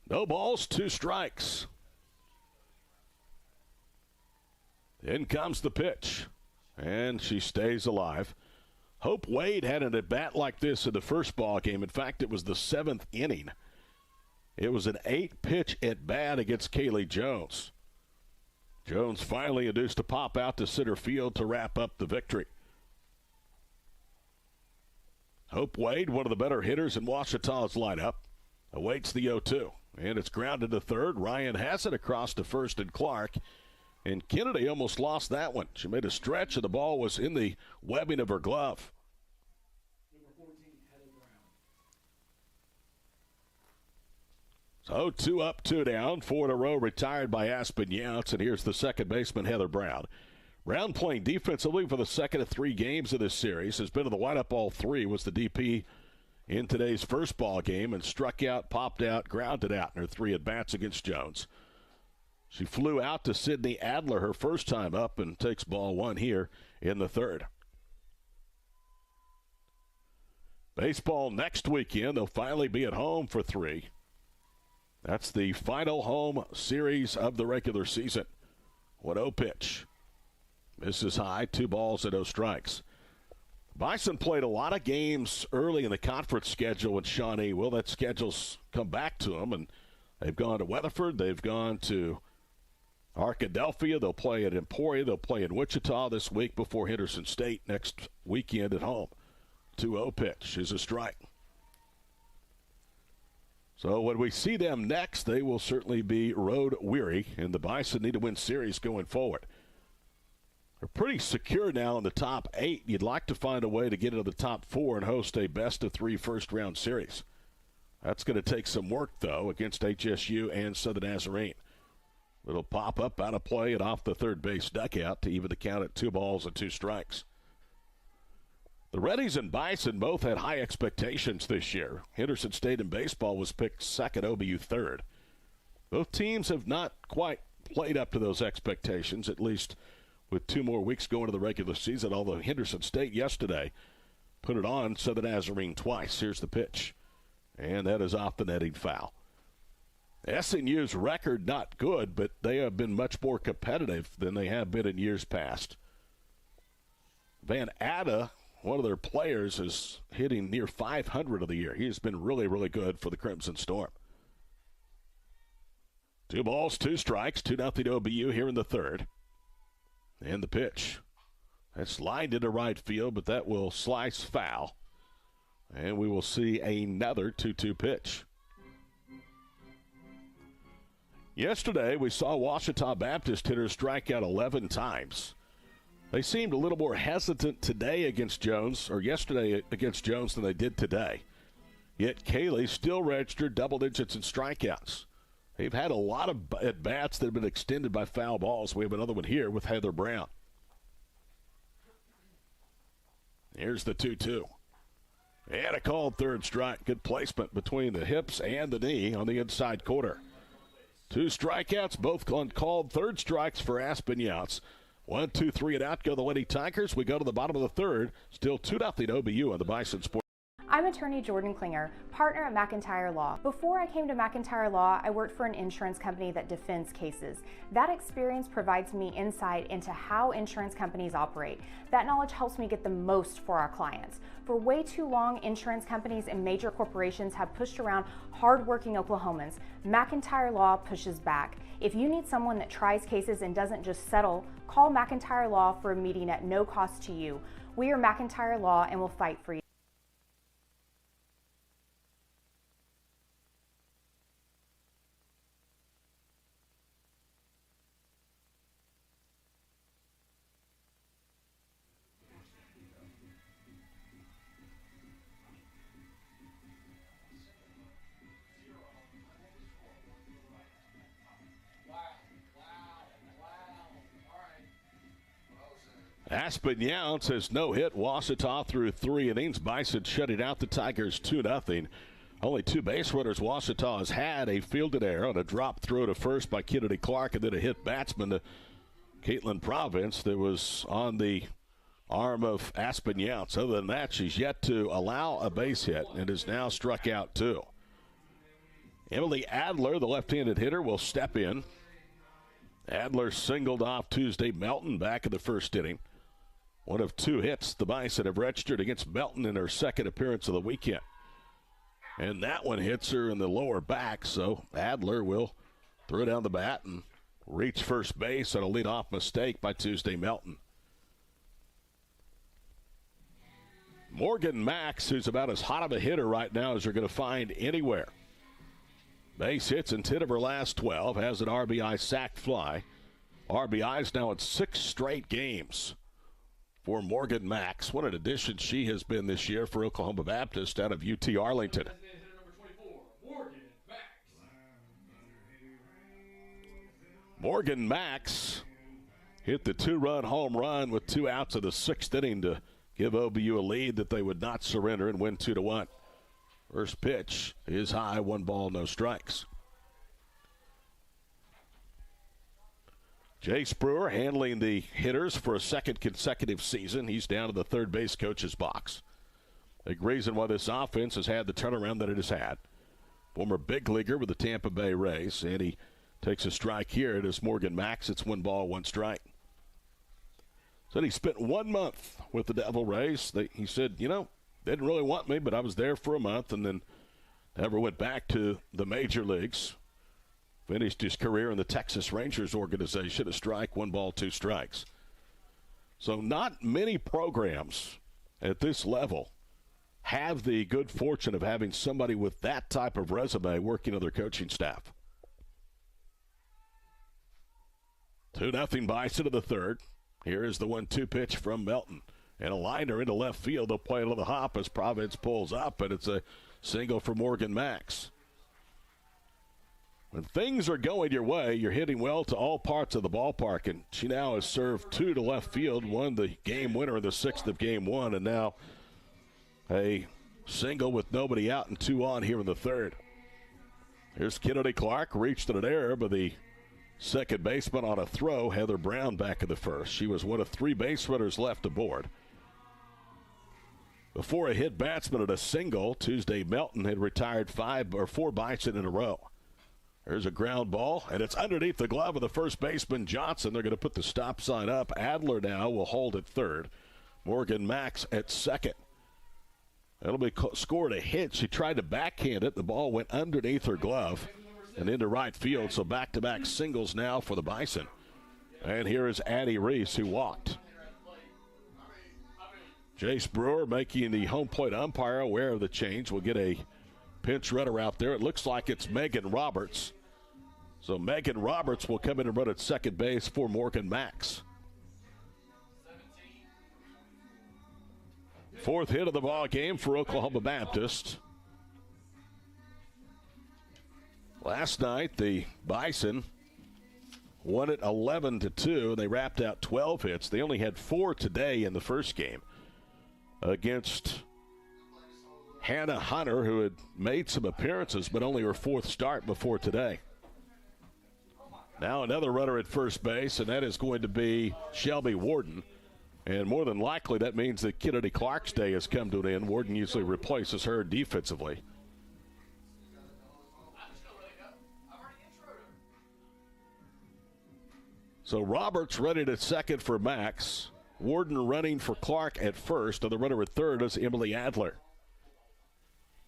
No balls, 2 strikes. In comes the pitch, and she stays alive. Hope Wade had an at-bat like this in the first ball game. In fact, it was the 7th inning. It was an 8-pitch at-bat against Kaylee Jones. Jones finally induced a pop out to center field to wrap up the victory. Hope Wade, one of the better hitters in Ouachita's lineup, awaits the 0-2. And it's grounded to third. Ryan has it across to first and Clark. And Kennedy almost lost that one. She made a stretch, and the ball was in the webbing of her glove. So 2 up, 2 down, 4 in a row retired by Aspen Younts. And here's the second baseman, Heather Brown. Brown playing defensively for the second of 3 games of this series. Has been in the windup all 3, was the DP in today's first ball game, and struck out, popped out, grounded out in her 3 at-bats against Jones. She flew out to Sydney Adler her first time up and takes ball 1 here in the 3rd. Baseball next weekend. They'll finally be at home for 3. That's the final home series of the regular season. 1-0 pitch. Misses high, 2 balls and no strikes. Bison played a lot of games early in the conference schedule in Shawnee. Well, that schedule's come back to them, and they've gone to Weatherford. They've gone to Arkadelphia. They'll play at Emporia. They'll play in Wichita this week before Henderson State next weekend at home. 2-0 pitch is a strike. So when we see them next, they will certainly be road weary, and the Bison need to win series going forward. They're pretty secure now in the top 8. You'd like to find a way to get into the top 4 and host a best-of-3 first-round series. That's going to take some work, though, against HSU and Southern Nazarene. Little pop-up out of play and off the third base dugout to even the count at 2 balls and 2 strikes. The Reddies and Bison both had high expectations this year. Henderson State in baseball was picked 2nd, OBU 3rd. Both teams have not quite played up to those expectations, at least with 2 more weeks going to the regular season, although Henderson State yesterday put it on Southern Nazarene twice. Here's the pitch, and that is off the netting foul. SNU's record not good, but they have been much more competitive than they have been in years past. Van Atta, one of their players, is hitting near 500 of the year. He has been really, really good for the Crimson Storm. 2 balls, 2 strikes, 2-0 OBU here in the 3rd. And the pitch. That's lined into right field, but that will slice foul. And we will see another 2-2 pitch. Yesterday, we saw Ouachita Baptist hitters strike out 11 times. They seemed a little more hesitant today against Jones, or yesterday against Jones, than they did today. Yet Kaylee still registered double digits in strikeouts. They've had a lot of at-bats that have been extended by foul balls. We have another one here with Heather Brown. Here's the 2-2. And a called 3rd strike. Good placement between the hips and the knee on the inside corner. 2 strikeouts, both on called 3rd strikes for Aspen Younts. 1, 2, 3 and out go the Lady Tigers. We go to the bottom of the 3rd. Still 2-0 OBU on the Bison Sports.
I'm attorney Jordan Klinger, partner at McIntyre Law. Before I came to McIntyre Law, I worked for an insurance company that defends cases. That experience provides me insight into how insurance companies operate. That knowledge helps me get the most for our clients. For way too long, insurance companies and major corporations have pushed around hardworking Oklahomans. McIntyre Law pushes back. If you need someone that tries cases and doesn't just settle, call McIntyre Law for a meeting at no cost to you. We are McIntyre Law and will fight for you.
Aspen Younts has no hit Ouachita through 3 innings. Bison shutting out the Tigers 2-0. Only 2 base runners Ouachita has had, a fielded error and a drop throw to first by Kennedy Clark, and then a hit batsman to Caitlin Province that was on the arm of Aspen Younts. Other than that, she's yet to allow a base hit and is now struck out 2. Emily Adler, the left-handed hitter, will step in. Adler singled off Tuesday Melton back in the first inning. One of 2 hits the Bison have registered against Melton in her second appearance of the weekend. And that one hits her in the lower back, so Adler will throw down the bat and reach first base on a leadoff mistake by Tuesday Melton. Morgan Max, who's about as hot of a hitter right now as you're going to find anywhere. Base hits in 10 of her last 12, has an RBI sac fly. RBI's now in 6 straight games for Morgan Max. What an addition she has been this year for Oklahoma Baptist out of UT Arlington. Morgan Max hit the 2-run home run with 2 outs of the 6th inning to give OBU a lead that they would not surrender and win 2-1. First pitch is high, 1 ball, no strikes. Jace Brewer handling the hitters for a second consecutive season. He's down to the third base coach's box. A reason why this offense has had the turnaround that it has had. Former big leaguer with the Tampa Bay Rays, and he takes a strike here. It is Morgan Max. It's 1 ball, 1 strike. Said he spent 1 month with the Devil Rays. He said, you know, they didn't really want me, but I was there for a month and then never went back to the major leagues. Finished his career in the Texas Rangers organization. A strike, 1 ball, 2 strikes. So not many programs at this level have the good fortune of having somebody with that type of resume working on their coaching staff. 2-0 Bison to the third. Here is the 1-2 pitch from Melton. And a liner into left field. They'll play it on the hop as Providence pulls up, and it's a single for Morgan Max. When things are going your way, you're hitting well to all parts of the ballpark, and she now has served 2 to left field, won the game winner in the 6th of game 1, and now a single with nobody out and 2 on here in the third. Here's Kennedy Clark, reached an error, but the second baseman on a throw, Heather Brown, back in the first. She was one of 3 base runners left aboard. Before a hit batsman at a single, Tuesday Melton had retired 4 Bison in a row. There's a ground ball, and it's underneath the glove of the first baseman, Johnson. They're going to put the stop sign up. Adler now will hold at third. Morgan Max at second. That'll be scored a hit. She tried to backhand it. The ball went underneath her glove and into right field. So back-to-back singles now for the Bison. And here is Addie Reese, who walked. Jace Brewer making the home plate umpire aware of the change. We'll get a pinch runner out there. It looks like it's Megan Roberts. So Megan Roberts will come in and run at second base for Morgan Max. 4th hit of the ball game for Oklahoma Baptist. Last night, the Bison won it 11-2. They wrapped out 12 hits. They only had 4 today in the first game against Hannah Hunter, who had made some appearances, but only her 4th start before today. Now another runner at first base, and that is going to be Shelby Warden. And more than likely, that means that Kennedy Clark's day has come to an end. Warden usually replaces her defensively. So Roberts running at second for Max. Warden running for Clark at first, and the runner at third is Emily Adler.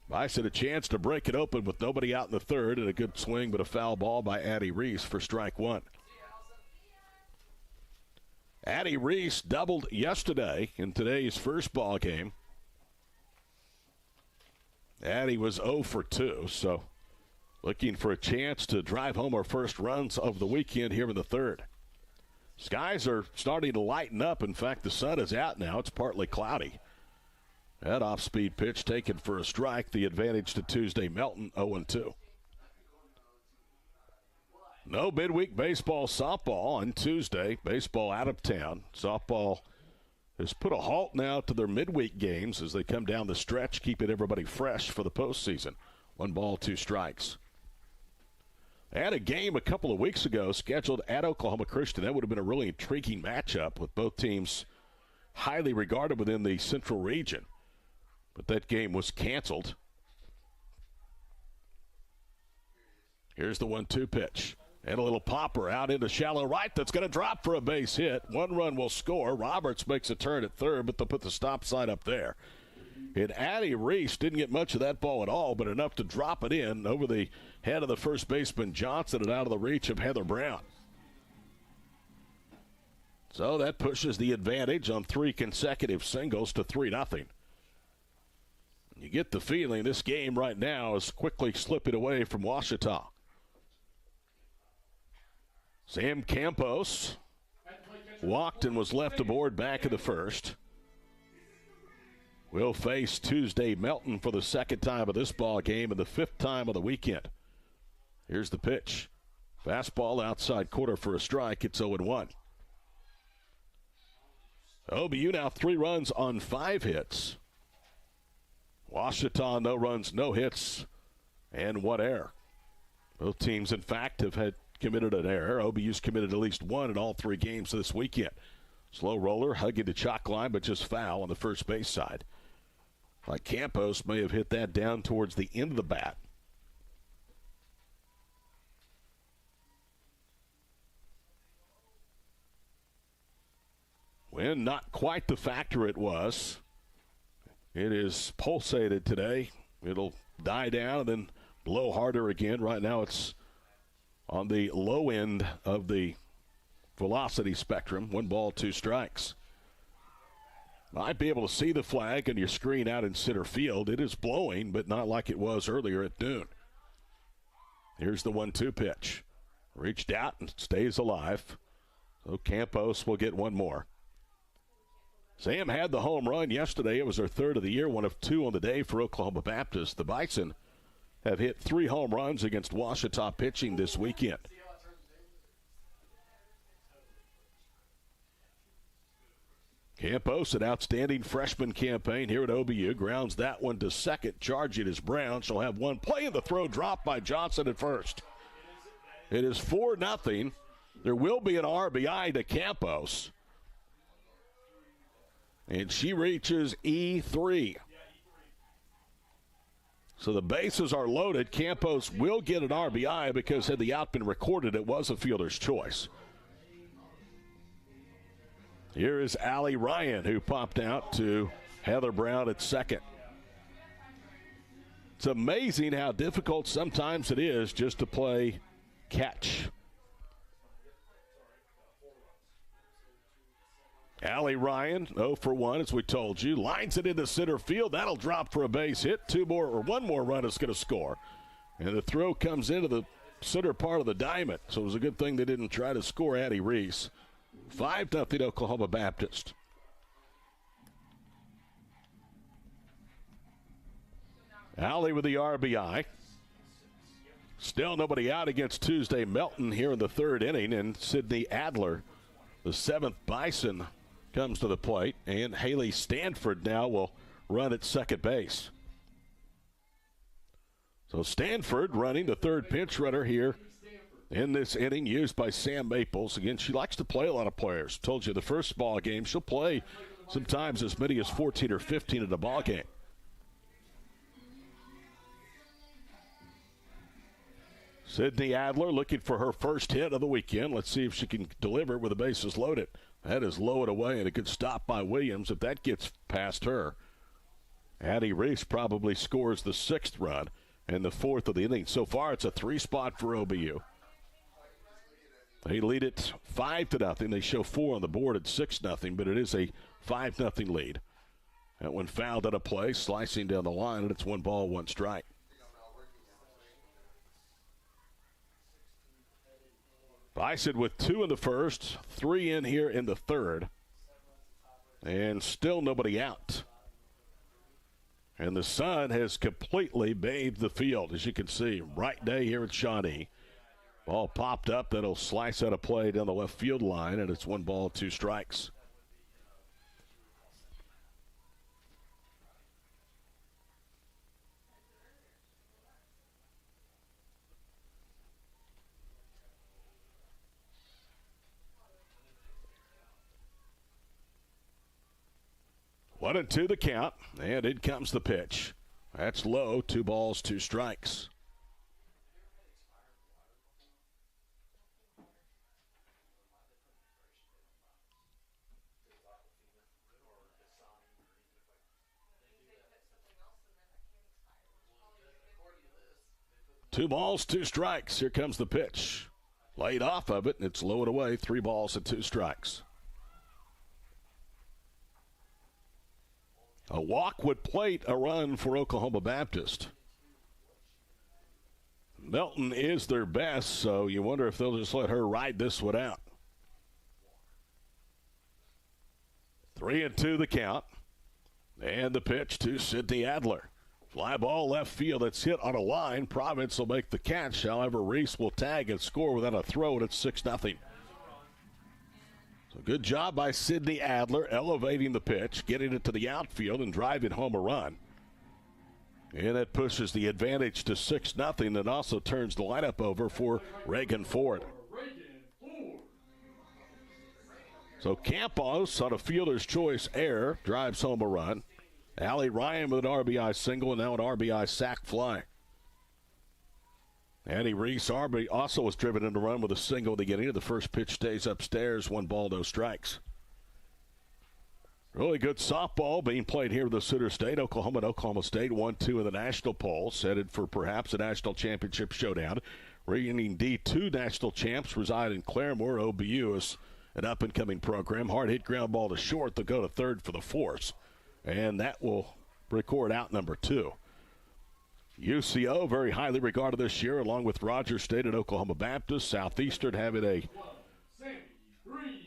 Bison a chance to break it open with nobody out in the third, and a good swing, but a foul ball by Addie Reese for strike 1. Addie Reese doubled yesterday in today's first ball game. Addie was 0 for 2, so looking for a chance to drive home her first runs of the weekend here in the third. Skies are starting to lighten up. In fact, the sun is out now. It's partly cloudy. That off-speed pitch taken for a strike. The advantage to Tuesday Melton, 0-2. No midweek baseball, softball on Tuesday. Baseball out of town. Softball has put a halt now to their midweek games as they come down the stretch, keeping everybody fresh for the postseason. 1 ball, 2 strikes. They had a game a couple of weeks ago scheduled at Oklahoma Christian. That would have been a really intriguing matchup with both teams highly regarded within the Central region. But that game was canceled. Here's the 1-2 pitch. And a little popper out into shallow right that's going to drop for a base hit. 1 run will score. Roberts makes a turn at third, but they'll put the stop sign up there. And Addie Reese didn't get much of that ball at all, but enough to drop it in over the head of the first baseman Johnson and out of the reach of Heather Brown. So that pushes the advantage on 3 consecutive singles to 3-0. You get the feeling this game right now is quickly slipping away from Ouachita. Sam Campos walked and was left aboard back in the first. We'll face Tuesday Melton for the second time of this ball game and the 5th time of the weekend. Here's the pitch. Fastball outside corner for a strike. It's 0-1. OBU now 3 runs on 5 hits. Ouachita, no runs, no hits, and 1 error. Both teams, in fact, have committed an error. OBU's committed at least 1 in all 3 games this weekend. Slow roller, hugging the chalk line, but just foul on the first base side. Like Campos may have hit that down towards the end of the bat. Wind not quite the factor it was. It is pulsated today. It'll die down and then blow harder again. Right now it's on the low end of the velocity spectrum. 1 ball, 2 strikes. Might be able to see the flag on your screen out in center field. It is blowing, but not like it was earlier at noon. Here's the 1-2 pitch. Reached out and stays alive. So Campos will get 1 more. Sam had the home run yesterday. It was her 3rd of the year, 1 of 2 on the day for Oklahoma Baptist. The Bison have hit 3 home runs against Ouachita pitching this weekend. Campos, an outstanding freshman campaign here at OBU, grounds that one to second. Charging is Brown. She'll have 1 play, and the throw dropped by Johnson at first. It is 4-0. There will be an RBI to Campos. And she reaches E3. So the bases are loaded. Campos will get an RBI because had the out been recorded, it was a fielder's choice. Here is Allie Ryan, who popped out to Heather Brown at second. It's amazing how difficult sometimes it is just to play catch. Allie Ryan, 0 for 1, as we told you. Lines it into center field. That'll drop for a base hit. 1 more run is going to score. And the throw comes into the center part of the diamond. So it was a good thing they didn't try to score Addie Reese. 5-0 Oklahoma Baptist. Allie with the RBI. Still nobody out against Tuesday Melton here in the 3rd inning. And Sydney Adler, the 7th Bison, comes to the plate. And Haley Stanford now will run at second base. So Stanford running, the 3rd pinch runner here in this inning, used by Sam Maples. Again, she likes to play a lot of players. Told you the first ball game, she'll play sometimes as many as 14 or 15 in a ball game. Sydney Adler looking for her first hit of the weekend. Let's see if she can deliver with the bases loaded. That is low and away, and a good stop by Williams. If that gets past her, Addie Reese probably scores the 6th run and the 4th of the inning. So far, it's a 3-spot for OBU. They lead it 5-0. They show 4 on the board at 6-0, but it is a 5-0 lead. That one fouled out of play, slicing down the line, and it's 1 ball, 1 strike. Bison with 2 in the first, 3 in here in the 3rd, and still nobody out. And the sun has completely bathed the field, as you can see. Bright day here at Shawnee. Ball popped up. That'll slice out a play down the left field line, and it's 1 ball, 2 strikes. 1-2 the count, and in comes the pitch. That's low, 2 balls, 2 strikes. Two balls, 2 strikes. Here comes the pitch. Laid off of it, and it's low and away. 3 balls and 2 strikes. A walk would plate a run for Oklahoma Baptist. Melton is their best, so you wonder if they'll just let her ride this one out. 3-2 the count. And the pitch to Sydney Adler. Fly ball left field. It's hit on a line. Providence will make the catch. However, Reese will tag and score without a throw, and it's 6-0. So good job by Sydney Adler elevating the pitch, getting it to the outfield, and driving home a run. And that pushes the advantage to 6-0 and also turns the lineup over for Reagan Ford. So Campos on a fielder's choice error drives home a run. Allie Ryan with an RBI single and now an RBI sac fly. Annie Reese also was driven in the run with a single at the beginning. The first pitch stays upstairs, 1 ball, no strikes. Really good softball being played here with the Center State. Oklahoma and Oklahoma State 1-2 in the national polls, headed for perhaps a national championship showdown. Reigning D2 national champs reside in Claremore. OBU is an up-and-coming program. Hard hit ground ball to short. They'll go to third for the force. And that will record out number 2. UCO, very highly regarded this year, along with Rogers State and Oklahoma Baptist. Southeastern having a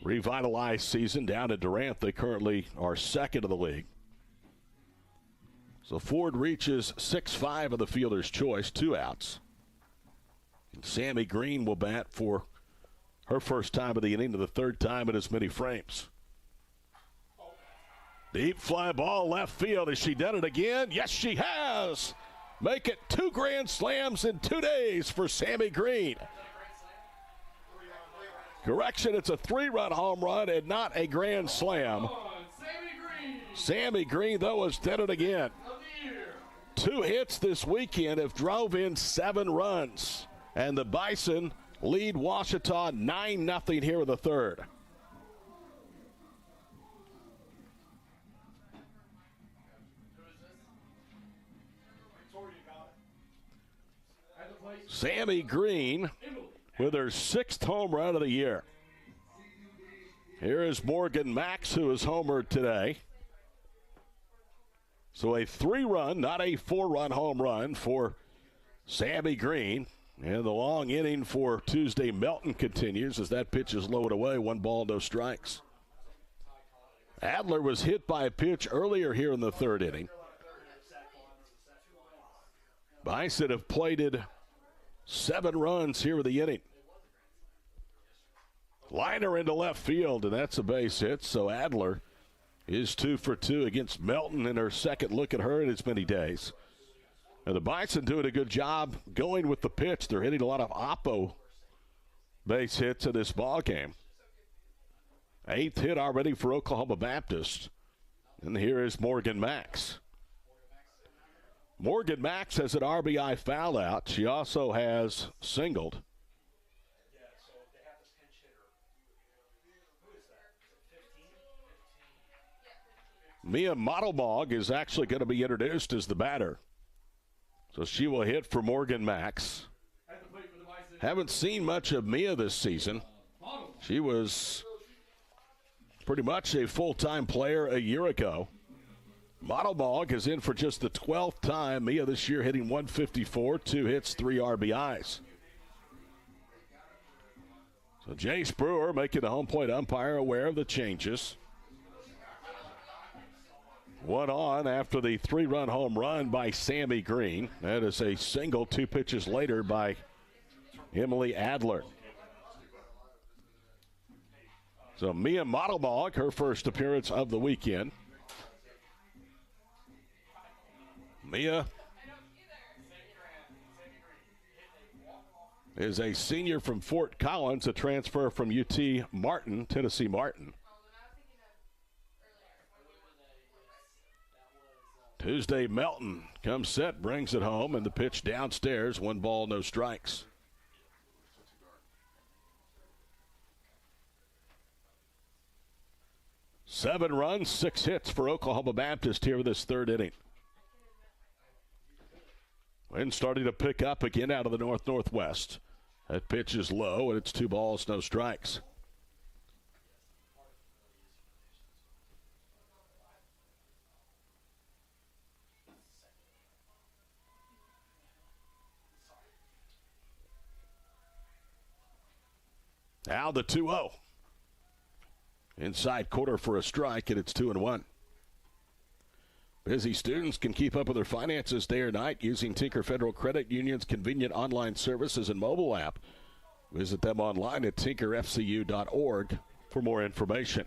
revitalized season down at Durant. They currently are second in the league. So Ford reaches 6-5 of the fielder's choice, 2 outs. And Sammy Green will bat for her first time of the inning, to the 3rd time in as many frames. Deep fly ball left field. Has she done it again? Yes, she has. Make it 2 grand slams in 2 days for Sammy Green. Correction, it's a 3-run home run and not a grand slam. Sammy Green, though, has done it again. 2 hits this weekend have drove in 7 runs. And the Bison lead Ouachita 9-0 here in the 3rd. Sammy Green with her 6th home run of the year. Here is Morgan Max, who is homered today. So a 3-run, not a 4-run home run for Sammy Green. And the long inning for Tuesday Melton continues as that pitch is lowered away. 1 ball, no strikes. Adler was hit by a pitch earlier here in the 3rd inning. Bison have plated 7 runs here in the inning. Liner into left field, and that's a base hit. So Adler is 2 for 2 against Melton in her 2nd look at her in as many days. And the Bison doing a good job going with the pitch. They're hitting a lot of oppo base hits in this ball game. 8th hit already for Oklahoma Baptist. And here is Morgan Max. Morgan Max has an RBI foul out. She also has singled. Mia Modelbog is actually going to be introduced as the batter. So she will hit for Morgan Max. Haven't seen much of Mia this season. She was pretty much a full-time player a year ago. Modelbog is in for just the 12th time. Mia this year hitting 154, 2 hits, 3 RBIs. So Jace Brewer making the home plate umpire aware of the changes. 1 on after the 3-run home run by Sammy Green. That is a single 2 pitches later by Emily Adler. So Mia Modelbog, her first appearance of the weekend. Mia is a senior from Fort Collins, a transfer from UT Martin, Tennessee Martin. Tuesday Melton comes set, brings it home, and the pitch downstairs. 1 ball, no strikes. Seven runs, 6 hits for Oklahoma Baptist here in this third inning. Wind starting to pick up again out of the north-northwest. That pitch is low, and it's 2 balls, no strikes. Now the 2-0. Inside quarter for a strike, and it's 2-1. Busy students can keep up with their finances day or night using Tinker Federal Credit Union's convenient online services and mobile app. Visit them online at tinkerfcu.org for more information.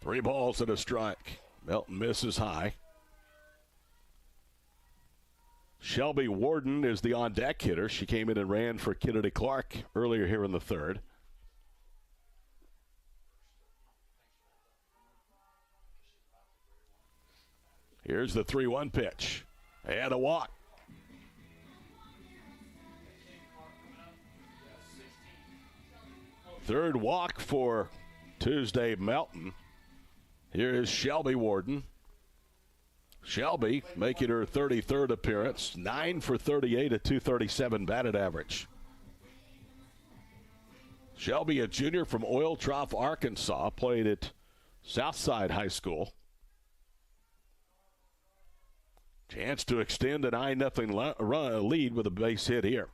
3 balls and a strike. Melton misses high. Shelby Warden is the on-deck hitter. She came in and ran for Kennedy Clark earlier here in the third. Here's the 3-1 pitch. And a walk. Third walk for Tuesday Melton. Here is Shelby Warden. Shelby making her 33rd appearance, 9 for 38 at .237 batted average. Shelby, a junior from Oil Trough, Arkansas, played at Southside High School. Chance to extend a 9-0 lead with a base hit here.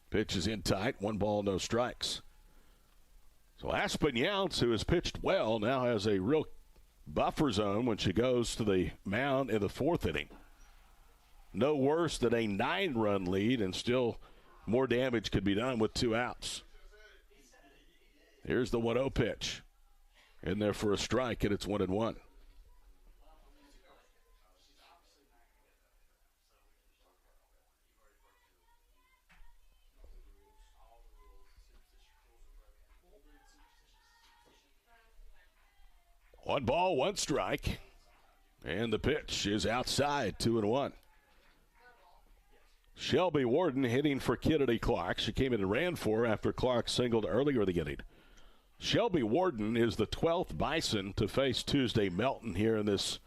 Pitch is in tight, 1 ball, no strikes. So Aspen Younts, who has pitched well, now has a real buffer zone when she goes to the mound in the 4th inning. No worse than a 9-run lead, and still more damage could be done with 2 outs. Here's the 1-0 pitch. In there for a strike, and it's 1-1. One ball, 1 strike. And the pitch is outside, 2-1. Shelby Warden hitting for Kennedy Clark. She came in and ran for her after Clark singled earlier in the inning. Shelby Warden is the 12th Bison to face Tuesday Melton here in this,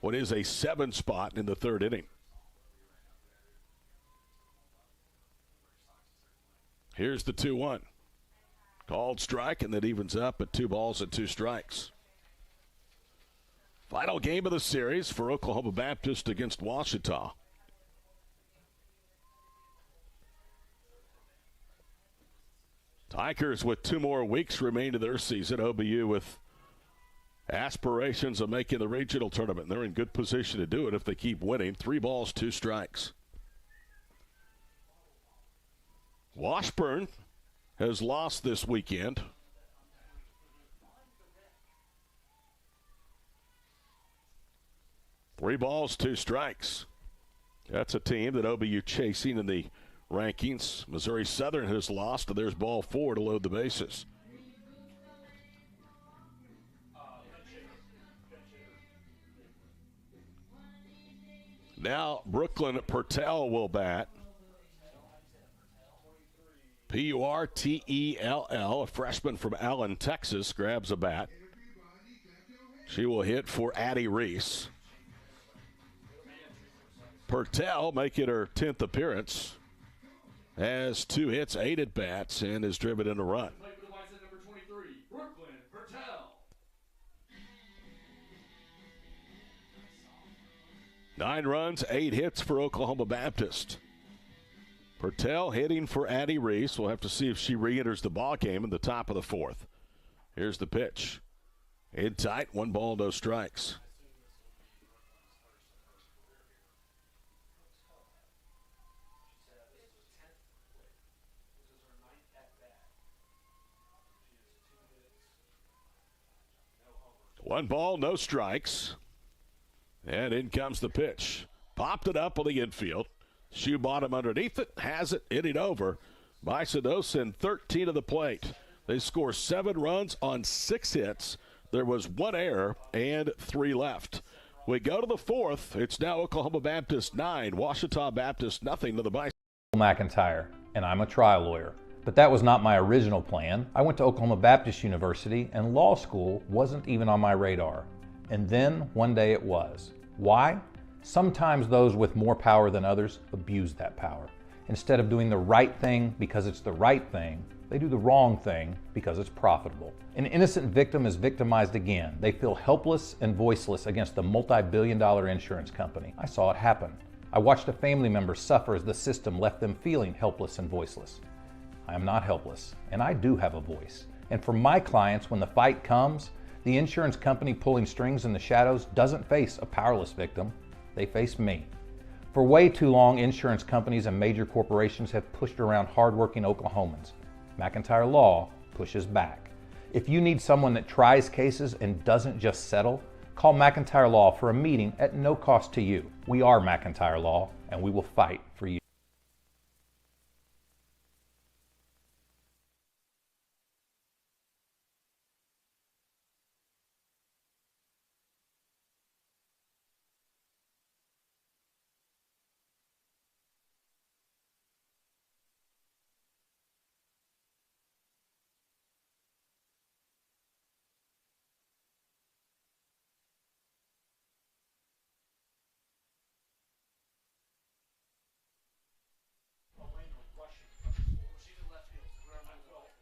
what is a 7 spot in the 3rd inning. Here's the 2-1. Called strike, and that evens up at 2 balls and 2 strikes. Final game of the series for Oklahoma Baptist against Ouachita. Tigers with 2 more weeks remain to their season. OBU with aspirations of making the regional tournament. They're in good position to do it if they keep winning. 3 balls, 2 strikes. Washburn has lost this weekend. Three balls, 2 strikes. That's a team that OBU chasing in the rankings. Missouri Southern has lost, and there's ball 4 to load the bases. Now Brooklyn Purtell will bat. Purtell, a freshman from Allen, Texas, grabs a bat. She will hit for Addie Reese. Purtell making her 10th appearance. Has 2 hits, 8 at bats, and has driven in a run.
Number 23, Brooklyn Purtell.
9 runs, 8 hits for Oklahoma Baptist. Purtell hitting for Addie Reese. We'll have to see if she re-enters the ball game in the top of the 4th. Here's the pitch. In tight, 1 ball, no strikes. One ball, no strikes. And in comes the pitch. Popped it up on the infield. Shoe bottom underneath it. Has it. Hit it over. Bison in 13 to the plate. They score 7 runs on 6 hits. There was one error and 3 left. We go to the 4th. It's now Oklahoma Baptist 9, Ouachita Baptist nothing to the Bison.
McIntyre, and I'm a trial lawyer. But that was not my original plan. I went to Oklahoma Baptist University, and law school wasn't even on my radar. And then one day it was. Why? Sometimes those with more power than others abuse that power. Instead of doing the right thing because it's the right thing, they do the wrong thing because it's profitable. An innocent victim is victimized again. They feel helpless and voiceless against the multi-billion-dollar insurance company. I saw it happen. I watched a family member suffer as the system left them feeling helpless and voiceless. I am not helpless, and I do have a voice. And for my clients, when the fight comes, the insurance company pulling strings in the shadows doesn't face a powerless victim. They face me. For way too long, insurance companies and major corporations have pushed around hardworking Oklahomans. McIntyre Law pushes back. If you need someone that tries cases and doesn't just settle, call McIntyre Law for a meeting at no cost to you. We are McIntyre Law, and we will fight for you.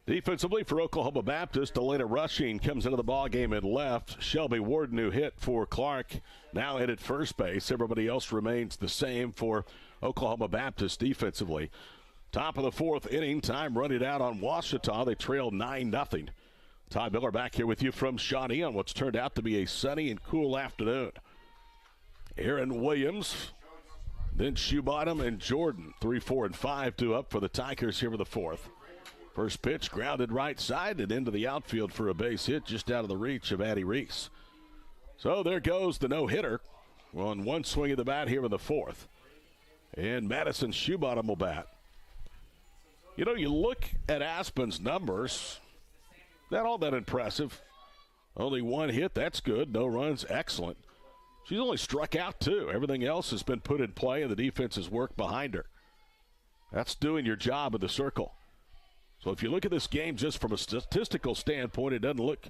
Defensively for Oklahoma Baptist, Elena Rushing comes into the ballgame and left. Shelby Warden, who hit for Clark, now hit at first base. Everybody else remains the same for Oklahoma Baptist defensively. Top of the 4th inning, time running out on Ouachita. They trail 9-0. Todd Miller back here with you from Shawnee on what's turned out to be a sunny and cool afternoon. Aaron Williams, then Shoebottom and Jordan. 3, 4, and 5 due up for the Tigers here for the 4th. First pitch grounded right side and into the outfield for a base hit just out of the reach of Addie Reese. So there goes the no-hitter on one swing of the bat here in the 4th. And Madison Shoebottom will bat. You know, you look at Aspen's numbers, not all that impressive. Only 1 hit, that's good. No runs, excellent. She's only struck out 2. Everything else has been put in play, and the defense has worked behind her. That's doing your job in the circle. So if you look at this game just from a statistical standpoint, it doesn't look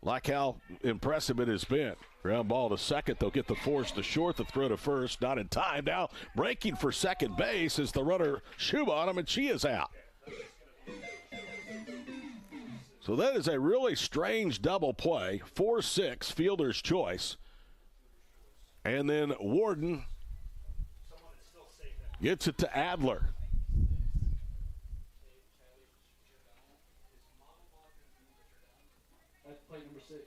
like how impressive it has been. Ground ball to second. They'll get the force to short, the throw to first. Not in time. Now breaking for second base is the runner Shoebottom, and she is out. So that is a really strange double play. 4-6, fielder's choice. And then Warden gets it to Adler.
Plate number 6,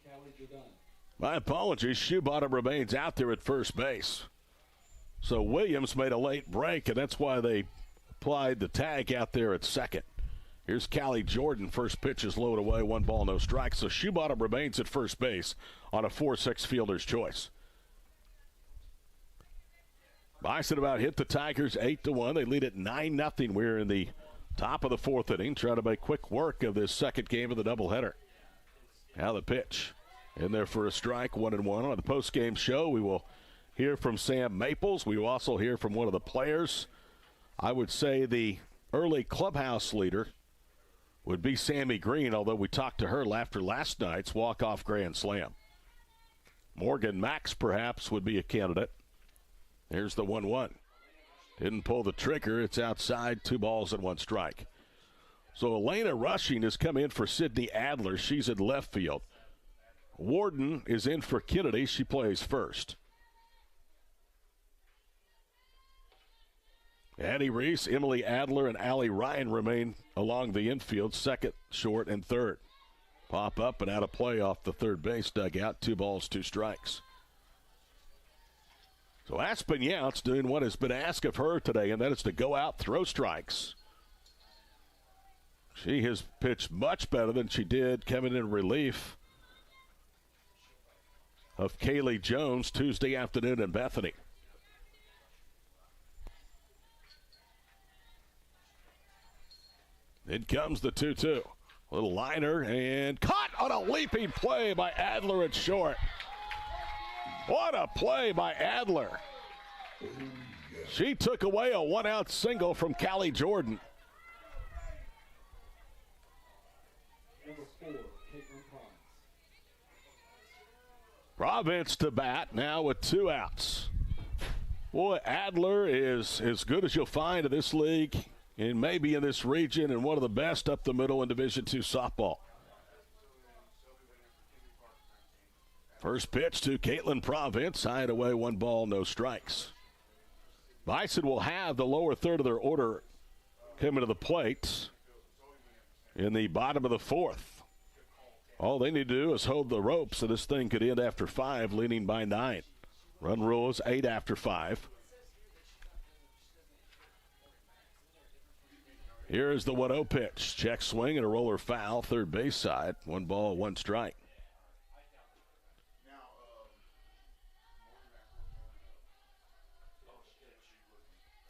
Callie Jordan.
My apologies. Shoebottom remains out there at first base. So Williams made a late break, and that's why they applied the tag out there at second. Here's Callie Jordan. First pitch is low and away. 1 ball, no strikes. So Shoebottom remains at first base on a 4-6 fielder's choice. Bison about hit the Tigers 8-1. They lead at 9-0. We're in the top of the 4th inning, trying to make quick work of this second game of the doubleheader. Now the pitch. In there for a strike, 1-1. On the post-game show, we will hear from Sam Maples. We will also hear from one of the players. I would say the early clubhouse leader would be Sammy Green, although we talked to her after last night's walk-off grand slam. Morgan Max, perhaps, would be a candidate. Here's the 1-1. Didn't pull the trigger. It's outside. 2 balls and 1 strike. So Elena Rushing has come in for Sydney Adler. She's in left field. Warden is in for Kennedy. She plays first. Addie Reese, Emily Adler, and Allie Ryan remain along the infield, second, short, and third. Pop up and out of play off the third base dugout. 2 balls, 2 strikes. So Aspen Yount's doing what has been asked of her today, and that is to go out, throw strikes. She has pitched much better than she did coming in relief of Kaylee Jones Tuesday afternoon in Bethany. In comes the 2-2. Little liner and caught on a leaping play by Adler at short. What a play by Adler. She took away a one-out single from Callie Jordan. Province to bat now with 2 outs. Boy, Adler is as good as you'll find in this league and maybe in this region, and one of the best up the middle in Division II softball. First pitch to Caitlin Province, high and away, 1 ball, no strikes. Bison will have the lower third of their order coming to the plate in the bottom of the 4th. All they need to do is hold the rope so this thing could end after 5, leading by 9. Run rule is 8 after 5. Here's the 1-0 pitch. Check swing and a roller foul, third base side. 1 ball, 1 strike.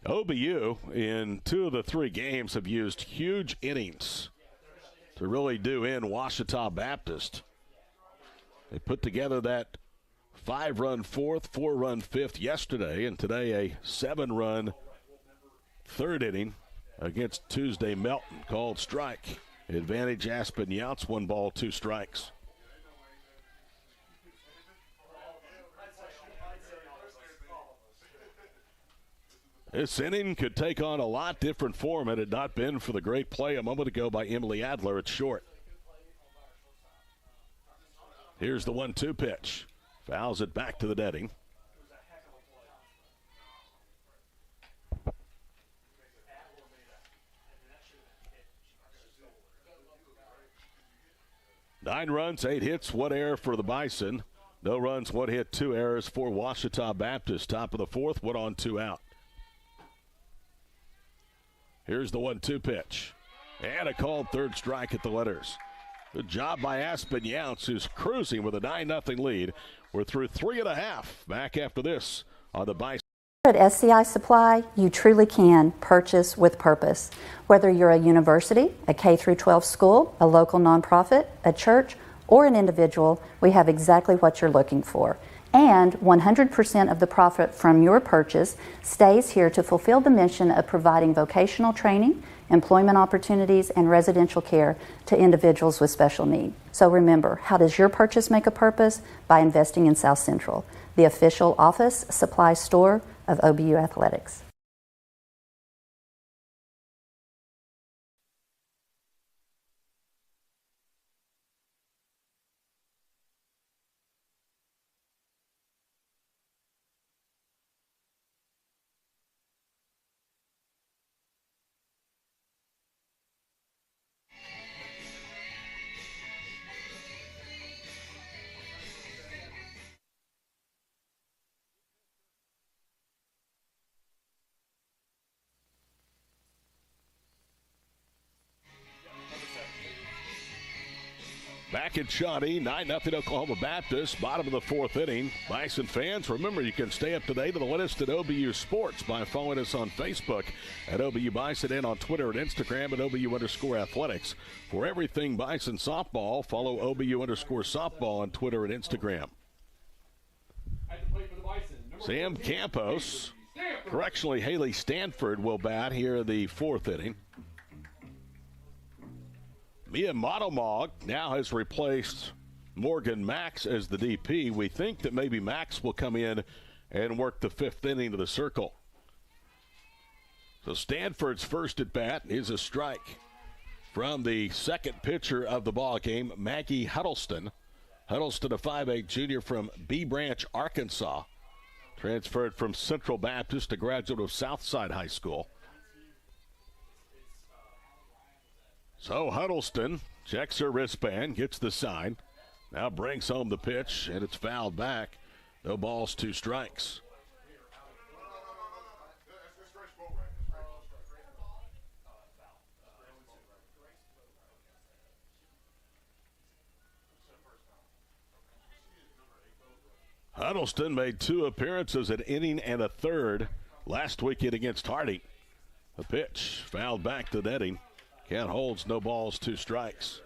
OBU in 2 of the 3 games have used huge innings to really do in Ouachita Baptist. They put together that 5-run 4th, 4-run 5th yesterday, and today a 7-run 3rd inning against Tuesday Melton, called strike. Advantage Aspen Youts, 1 ball, 2 strikes. This inning could take on a lot different form had it not been for the great play a moment ago by Emily Adler at short. Here's the 1-2 pitch. Fouls it back to the netting. Nine runs, 8 hits, 1 error for the Bison. No runs, 1 hit, 2 errors for Ouachita Baptist. Top of the 4th, 1 on, 2 out. Here's the 1-2 pitch. And a called 3rd strike at the letters. Good job by Aspen Youts, who's cruising with a 9-0 lead. We're through 3.5. Back after this on the Bison.
At SCI Supply, you truly can purchase with purpose. Whether you're a university, a K-12 school, a local nonprofit, a church, or an individual, we have exactly what you're looking for. And 100% of the profit from your purchase stays here to fulfill the mission of providing vocational training, employment opportunities, and residential care to individuals with special need. So remember, how does your purchase make a purpose? By investing in South Central, the official office supply store of OBU Athletics.
Back at Shawnee, 9-0 Oklahoma Baptist, bottom of the 4th inning. Bison fans, remember you can stay up to date on the latest at OBU Sports by following us on Facebook at OBU Bison and on Twitter and Instagram at OBU_athletics. For everything Bison softball, follow OBU_softball on Twitter and Instagram. Sam Campos, correctionally Haley Stanford will bat here in the 4th inning. Mia Monomog now has replaced Morgan Max as the DP. We think that maybe Max will come in and work the 5th inning of the circle. So Stanford's first at bat is a strike from the second pitcher of the ball game, Maggie Huddleston. Huddleston, a 5'8" junior from B Branch, Arkansas. Transferred from Central Baptist, a graduate of Southside High School. So Huddleston checks her wristband, gets the sign, now brings home the pitch, and it's fouled back. No balls, 2 strikes. Huddleston made 2 appearances at inning and a third last weekend against Harding. The pitch fouled back to netting. Count holds, no balls, 2 strikes.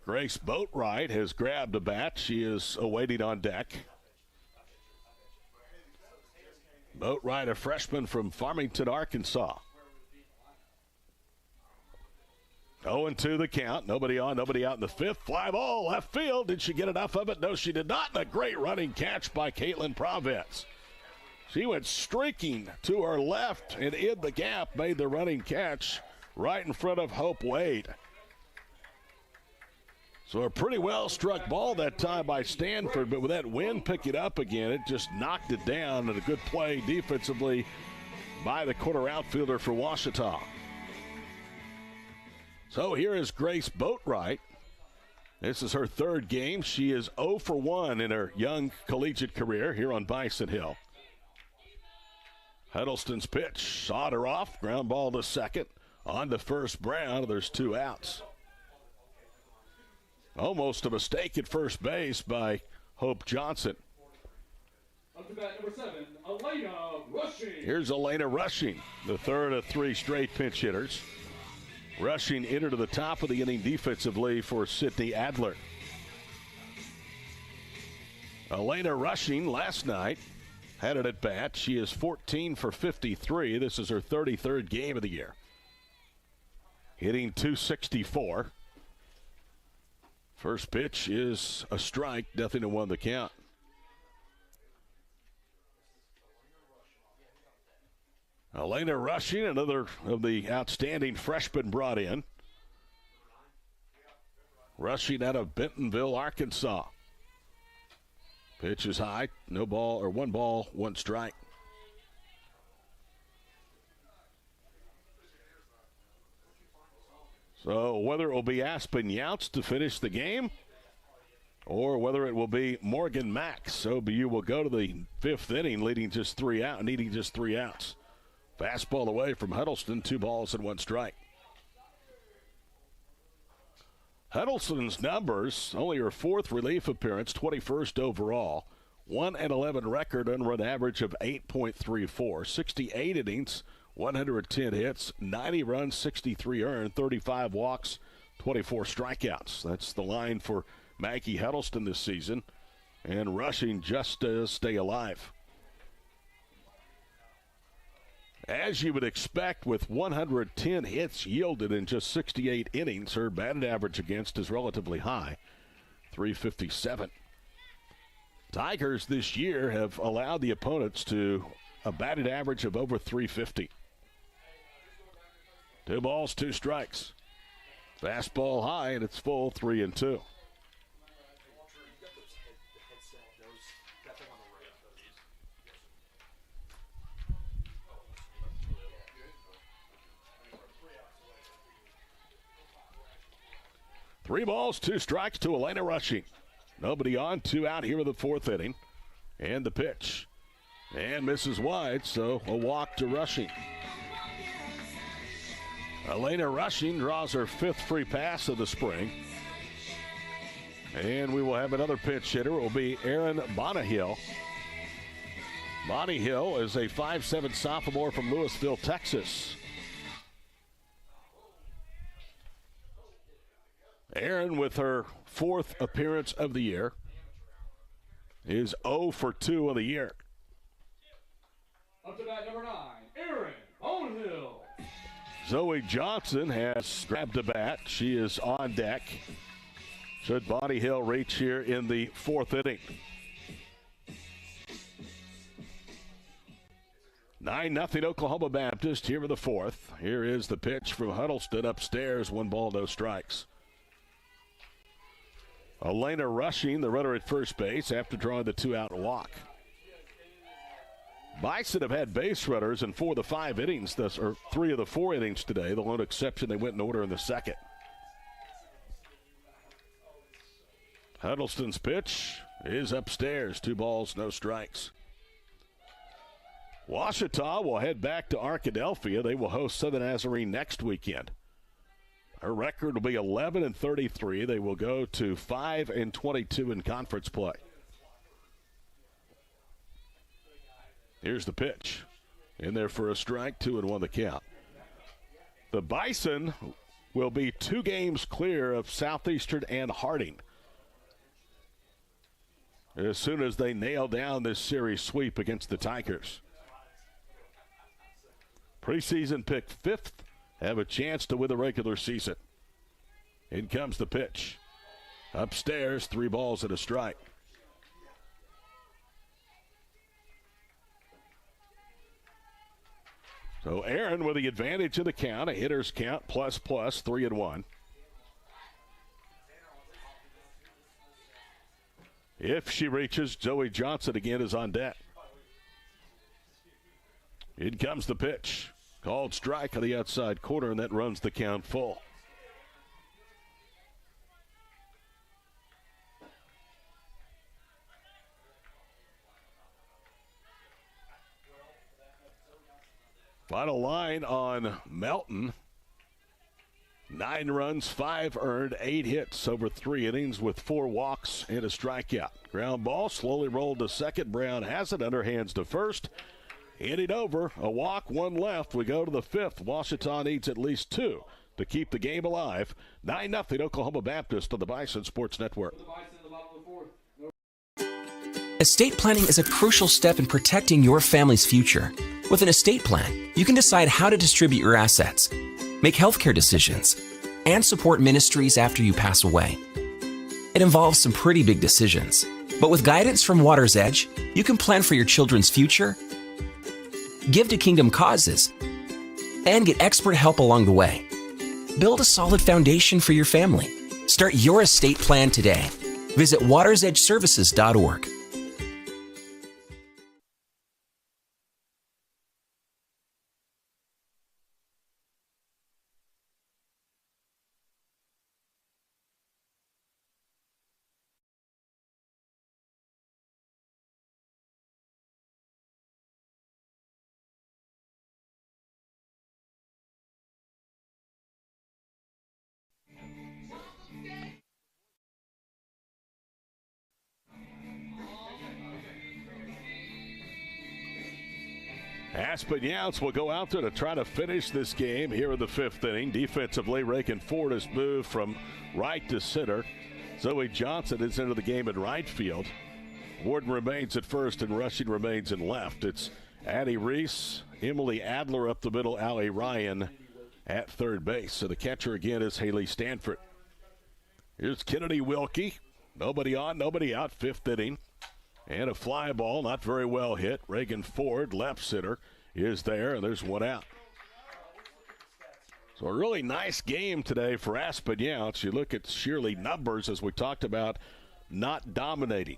Grace Boatwright has grabbed a bat. She is awaiting on deck. Boatwright, a freshman from Farmington, Arkansas. 0-2 the count. Nobody on, nobody out in the fifth. Fly ball, left field. Did she get enough of it? No, she did not. And a great running catch by Caitlin Province. She went streaking to her left and in the gap, made the running catch right in front of Hope Wade. So a pretty well struck ball that time by Stanford, but with that wind picking up again, it just knocked it down, and a good play defensively by the corner outfielder for Ouachita. So here is Grace Boatwright. This is her third game. She is 0 for 1 in her young collegiate career here on Bison Hill. Huddleston's pitch, sawed her off, ground ball to second. On to first, Brown. There's 2 outs. Almost a mistake at first base by Hope Johnson.
Up to bat number 7, Elena Rushing.
Here's Elena Rushing, the third of 3 straight pinch hitters. Rushing into the top of the inning defensively for Sydney Adler. Elena Rushing last night had it at bat. She is 14 for 53. This is her 33rd game of the year. Hitting .264. First pitch is a strike, 0-1 the count. Elena Rushing, another of the outstanding freshmen brought in. Rushing out of Bentonville, Arkansas. Pitch is high, no ball, or 1 ball, 1 strike. So whether it will be Aspen Youts to finish the game or whether it will be Morgan Max, OBU will go to the 5th inning needing just 3 outs. Fastball away from Huddleston, 2 balls and 1 strike. Huddleston's numbers, only her 4th relief appearance, 21st overall, 1-11 record, unrun average of 8.34, 68 innings, 110 hits, 90 runs, 63 earned, 35 walks, 24 strikeouts. That's the line for Maggie Huddleston this season. And Rushing just to stay alive. As you would expect, with 110 hits yielded in just 68 innings, her batted average against is relatively high, 357. Tigers this year have allowed the opponents to a batted average of over 350. 2 balls, 2 strikes. Fastball high, and it's full, 3-2. Three balls, 2 strikes to Elena Rushing. Nobody on, 2 out here in the 4th inning. And the pitch. And misses wide, so a walk to Rushing. Elena Rushing draws her 5th free pass of the spring. And we will have another pinch hitter. It will be Erin Bonihill. Bonihill is a 5'7" sophomore from Louisville, Texas. Erin, with her 4th appearance of the year, is 0 for 2 of the year.
Up to bat number 9, Erin Bonihill.
Zoe Johnson has grabbed a bat. She is on deck. Should Bonihill reach here in the 4th inning. 9-0 Oklahoma Baptist here in the 4th. Here is the pitch from Huddleston upstairs. 1 ball, no strikes. Elena Rushing, the runner at first base, after drawing the 2-out walk. Bison have had base runners in 4 of the 5 innings, or 3 of the 4 innings today. The lone exception, they went in order in the 2nd. Huddleston's pitch is upstairs. 2 balls, no strikes. Ouachita will head back to Arkadelphia. They will host Southern Nazarene next weekend. Her record will be 11-33. They will go to 5-22 in conference play. Here's the pitch. In there for a strike, 2-1 the count. The Bison will be 2 games clear of Southeastern and Harding as soon as they nail down this series sweep against the Tigers. Preseason picked 5th, have a chance to win the regular season. In comes the pitch. Upstairs, 3 balls and a strike. So Aaron with the advantage of the count, a hitter's count, plus, 3-1. If she reaches, Zoe Johnson again is on deck. In comes the pitch. Called strike on the outside corner, and that runs the count full. Final line on Melton. 9 runs, 5 earned, 8 hits over 3 innings with 4 walks and a strikeout. Ground ball slowly rolled to second. Brown has it, underhands to first. Inning over, a walk, 1 left. We go to the 5th. Ouachita needs at least 2 to keep the game alive. 9-0 Oklahoma Baptist on the Bison Sports Network.
Estate planning is a crucial step in protecting your family's future. With an estate plan, you can decide how to distribute your assets, make healthcare decisions, and support ministries after you pass away. It involves some pretty big decisions, but with guidance from Water's Edge, you can plan for your children's future, give to kingdom causes, and get expert help along the way. Build a solid foundation for your family. Start your estate plan today. Visit watersedgeservices.org.
Aspen Youts will go out there to try to finish this game here in the 5th inning. Defensively, Reagan Ford has moved from right to center. Zoe Johnson is into the game in right field. Warden remains at first and rushing remains in left. It's Addie Reese, Emily Adler up the middle, Allie Ryan at third base. So the catcher again is Haley Stanford. Here's Kennedy Wilkie. Nobody on, nobody out, 5th inning. And a fly ball, not very well hit. Reagan Ford, left center, is there, and there's 1 out. So a really nice game today for Aspen Youts. You look at sheerly numbers, as we talked about, not dominating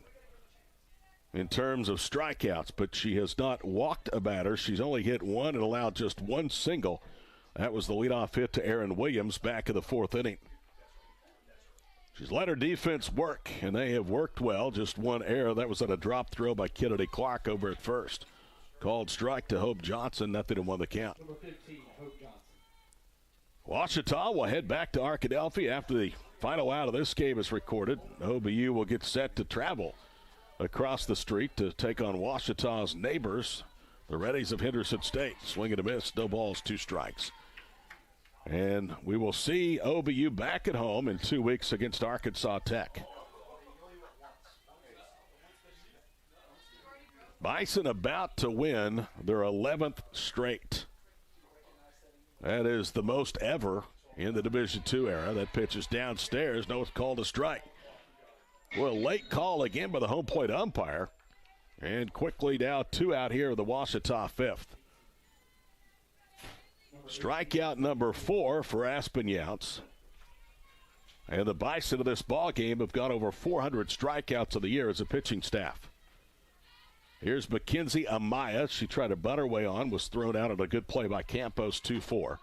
in terms of strikeouts, but she has not walked a batter. She's only hit 1 and allowed just 1 single. That was the leadoff hit to Aaron Williams back in the 4th inning. She's let her defense work, and they have worked well. Just 1 error. That was on a drop throw by Kennedy Clark over at first. Called strike to Hope Johnson. Nothing to 1 the count.
Number 15, Hope Johnson.
Ouachita will head back to Arkadelphia after the final out of this game is recorded. OBU will get set to travel across the street to take on Ouachita's neighbors, the Reddies of Henderson State. Swing and a miss. No balls, 2 strikes. And we will see OBU back at home in 2 weeks against Arkansas Tech. Bison about to win their 11th straight. That is the most ever in the Division II era. That pitch is downstairs. No, it's called a strike. Well, late call again by the home plate umpire. And quickly now 2 out here of the Ouachita 5th. Strikeout number 4 for Aspen Youts. And the Bison of this ball game have got over 400 strikeouts of the year as a pitching staff. Here's Mackenzie Amaya. She tried to butt her way on, was thrown out on a good play by Campos, 2-4.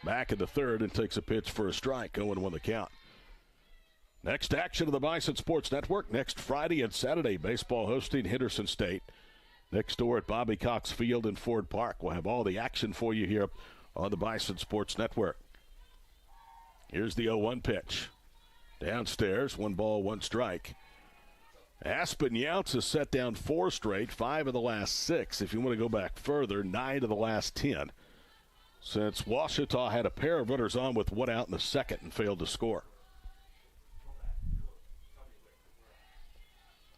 Back in the 3rd and takes a pitch for a strike, 0-1 the count. Next action of the Bison Sports Network, next Friday and Saturday, baseball hosting Henderson State. Next door at Bobby Cox Field in Ford Park. We'll have all the action for you here on the Bison Sports Network. Here's the 0-1 pitch. Downstairs, 1 ball, 1 strike. Aspen Youts has set down 4 straight, 5 of the last 6. If you want to go back further, 9 of the last 10. since Ouachita had a pair of runners on with one out in the second and failed to score.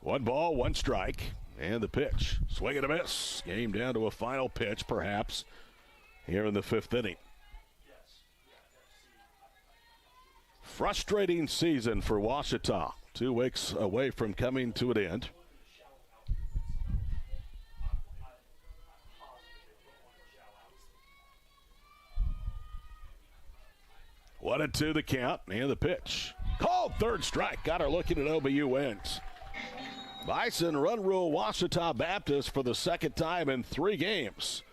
1 ball, 1 strike, and the pitch. Swing and a miss. Game down to a final pitch, perhaps, here in the 5th inning. Frustrating season for Ouachita. 2 weeks away from coming to an end. One and 2 the count, and the pitch. Called 3rd strike. Got her looking at OBU wins. Bison run rule Ouachita Baptist for the 2nd time in 3 games.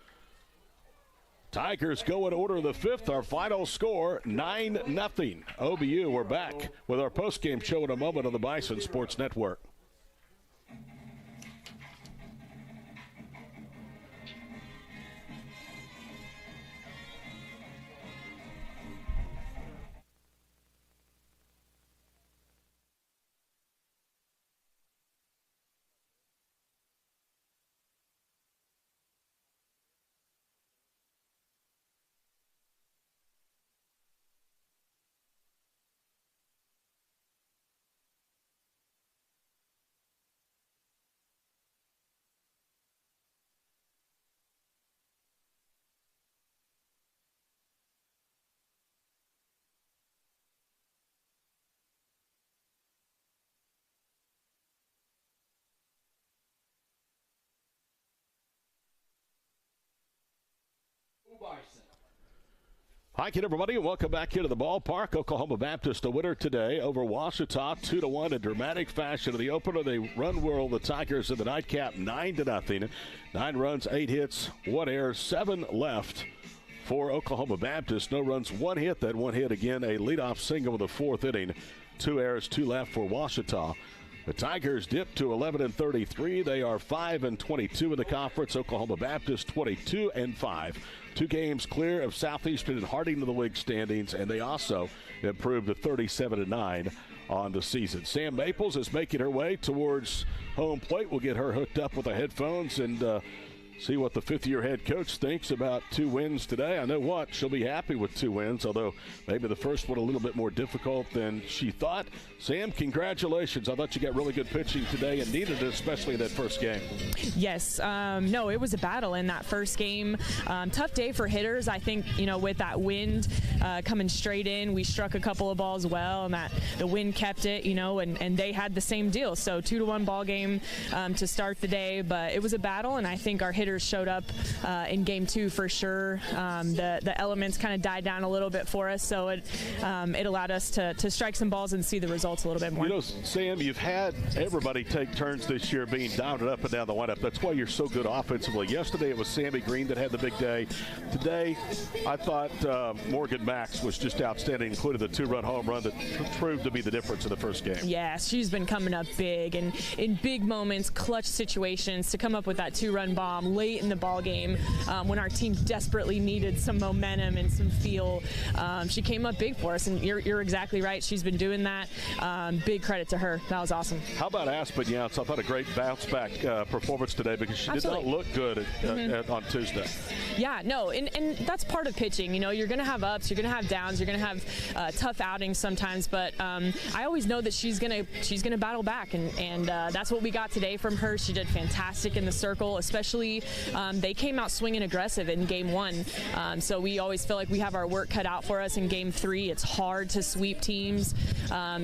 Tigers go in order of the 5th. Our final score, 9-0. OBU, we're back with our postgame show in a moment on the Bison Sports Network. Hi again, everybody, and welcome back here to the ballpark. Oklahoma Baptist a winner today over Ouachita, 2-1 in dramatic fashion. In the opener, they run whirl the Tigers in the nightcap, 9-0. 9 runs, 8 hits, 1 error, 7 left for Oklahoma Baptist. No runs, 1 hit. That 1 hit again, a leadoff single in the 4th inning. 2 errors, 2 left for Ouachita. The Tigers dipped to 11-33. They are 5-22 in the conference. Oklahoma Baptist 22-5. 2 games clear of Southeastern and Harding in the league standings, and they also improved to 37-9 on the season. Sam Maples is making her way towards home plate. We'll get her hooked up with the headphones and see what the 5th-year head coach thinks about 2 wins today. I know what, she'll be happy with 2 wins, although maybe the first one a little bit more difficult than she thought. Sam, congratulations. I thought you got really good pitching today and needed it, especially in that first game.
Yes. No, it was a battle in that first game. Tough day for hitters. I think, with that wind coming straight in, we struck a couple of balls well, and that the wind kept it, and they had the same deal. So 2-1 ball game to start the day, but it was a battle, and I think our hitters showed up in game 2 for sure. The elements kind of died down a little bit for us, so it allowed us to strike some balls and see the results a little bit more.
Sam, you've had everybody take turns this year being down and up and down the lineup. That's why you're so good offensively. Yesterday it was Sammy Green that had the big day. Today I thought Morgan Max was just outstanding, including the 2-run home run that proved to be the difference in the first game.
Yeah, she's been coming up big, and in big moments, clutch situations, to come up with that 2-run bomb late in the ball game when our team desperately needed some momentum and some feel. She came up big for us, and you're exactly right. She's been doing that. Big credit to her. That was awesome.
How about Aspen Younts? I thought a great bounce-back performance today because she
Absolutely.
did not look good on Tuesday.
Yeah, no, and that's part of pitching. You're going to have ups, you're going to have downs, you're going to have tough outings sometimes, but I always know that she's going to battle back, and that's what we got today from her. She did fantastic in the circle, especially they came out swinging aggressive in game 1, so we always feel like we have our work cut out for us in game 3. It's hard to sweep teams,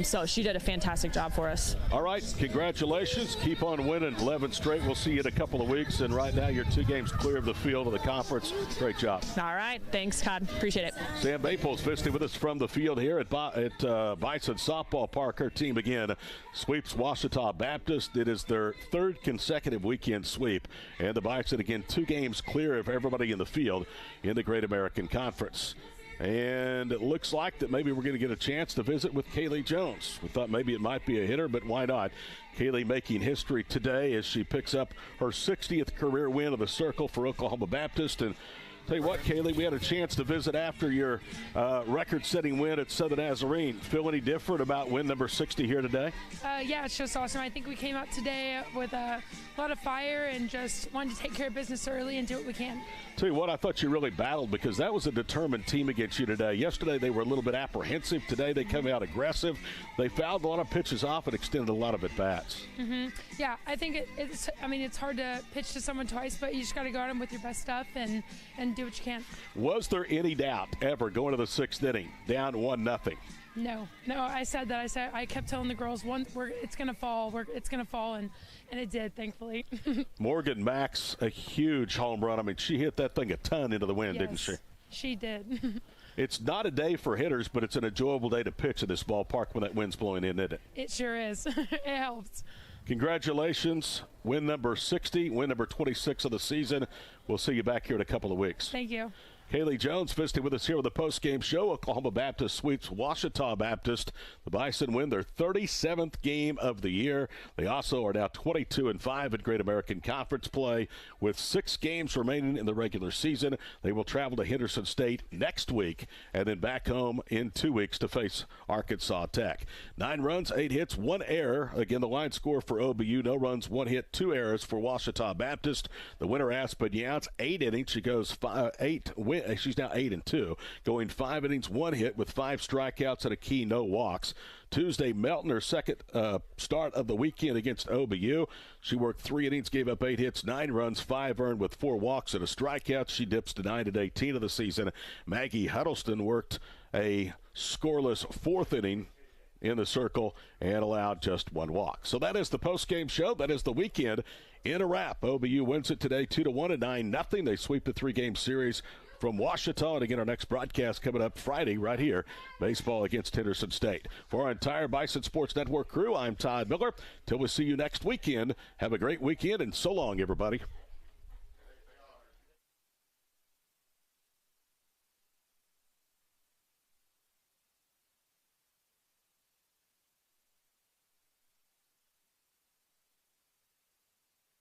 so she did a fantastic job for us.
All right, congratulations. Keep on winning 11 straight. We'll see you in a couple of weeks, and right now you're 2 games clear of the field of the conference. Great job.
All right, thanks, Todd. Appreciate it.
Sam Maples visiting with us from the field here at Bison Softball Park. Her team again sweeps Ouachita Baptist. It is their 3rd consecutive weekend sweep, and the Bison again 2 games clear of everybody in the field in the Great American Conference. And it looks like that maybe we're going to get a chance to visit with Kaylee Jones. We thought maybe it might be a hitter, but why not? Kaylee making history today as she picks up her 60th career win of the circle for Oklahoma Baptist. And Tell you what, Kaylee, we had a chance to visit after your record-setting win at Southern Nazarene. Feel any different about win number 60 here today?
Yeah, it's just awesome. I think we came out today with a lot of fire and just wanted to take care of business early and do what we can.
Tell you what, I thought you really battled because that was a determined team against you today. Yesterday they were a little bit apprehensive. Today they come out aggressive. They fouled a lot of pitches off and extended a lot of at-bats.
Yeah, I think it's hard to pitch to someone twice, but you just got to go at them with your best stuff and do what you can.
Was there any doubt ever going to the 6th inning, down 1-0?
No, I said that. I kept telling the girls, it's going to fall, and it did, thankfully.
Morgan Max, a huge home run. I mean, she hit that thing a ton into the wind, didn't she?
She did.
It's not a day for hitters, but it's an enjoyable day to pitch at this ballpark when that wind's blowing in, isn't it?
It sure is. It helps.
Congratulations. Win number 60, win number 26 of the season. We'll see you back here in a couple of weeks.
Thank you.
Kaylee Jones visiting with us here with the post-game show. Oklahoma Baptist sweeps Ouachita Baptist. The Bison win their 37th game of the year. They also are now 22-5 in Great American Conference play with 6 games remaining in the regular season. They will travel to Henderson State next week and then back home in 2 weeks to face Arkansas Tech. 9 runs, 8 hits, 1 error. Again, the line score for OBU, no runs, 1 hit, 2 errors for Ouachita Baptist. The winner, Aspen Youts, 8 innings. She goes 8 wins. She's now 8-2, going 5 innings, 1 hit with 5 strikeouts and a key no walks. Tuesday, Melton, her second start of the weekend against OBU. She worked 3 innings, gave up 8 hits, 9 runs, 5 earned with 4 walks and a strikeout. She dips to 9-18 of the season. Maggie Huddleston worked a scoreless 4th inning in the circle and allowed just 1 walk. So that is the post-game show. That is the weekend in a wrap. OBU wins it today 2-1 and 9-0. They sweep the 3-game series from Ouachita. And again, our next broadcast coming up Friday right here, baseball against Henderson State. For our entire Bison Sports Network crew, I'm Todd Miller. Till we see you next weekend, have a great weekend and so long, everybody.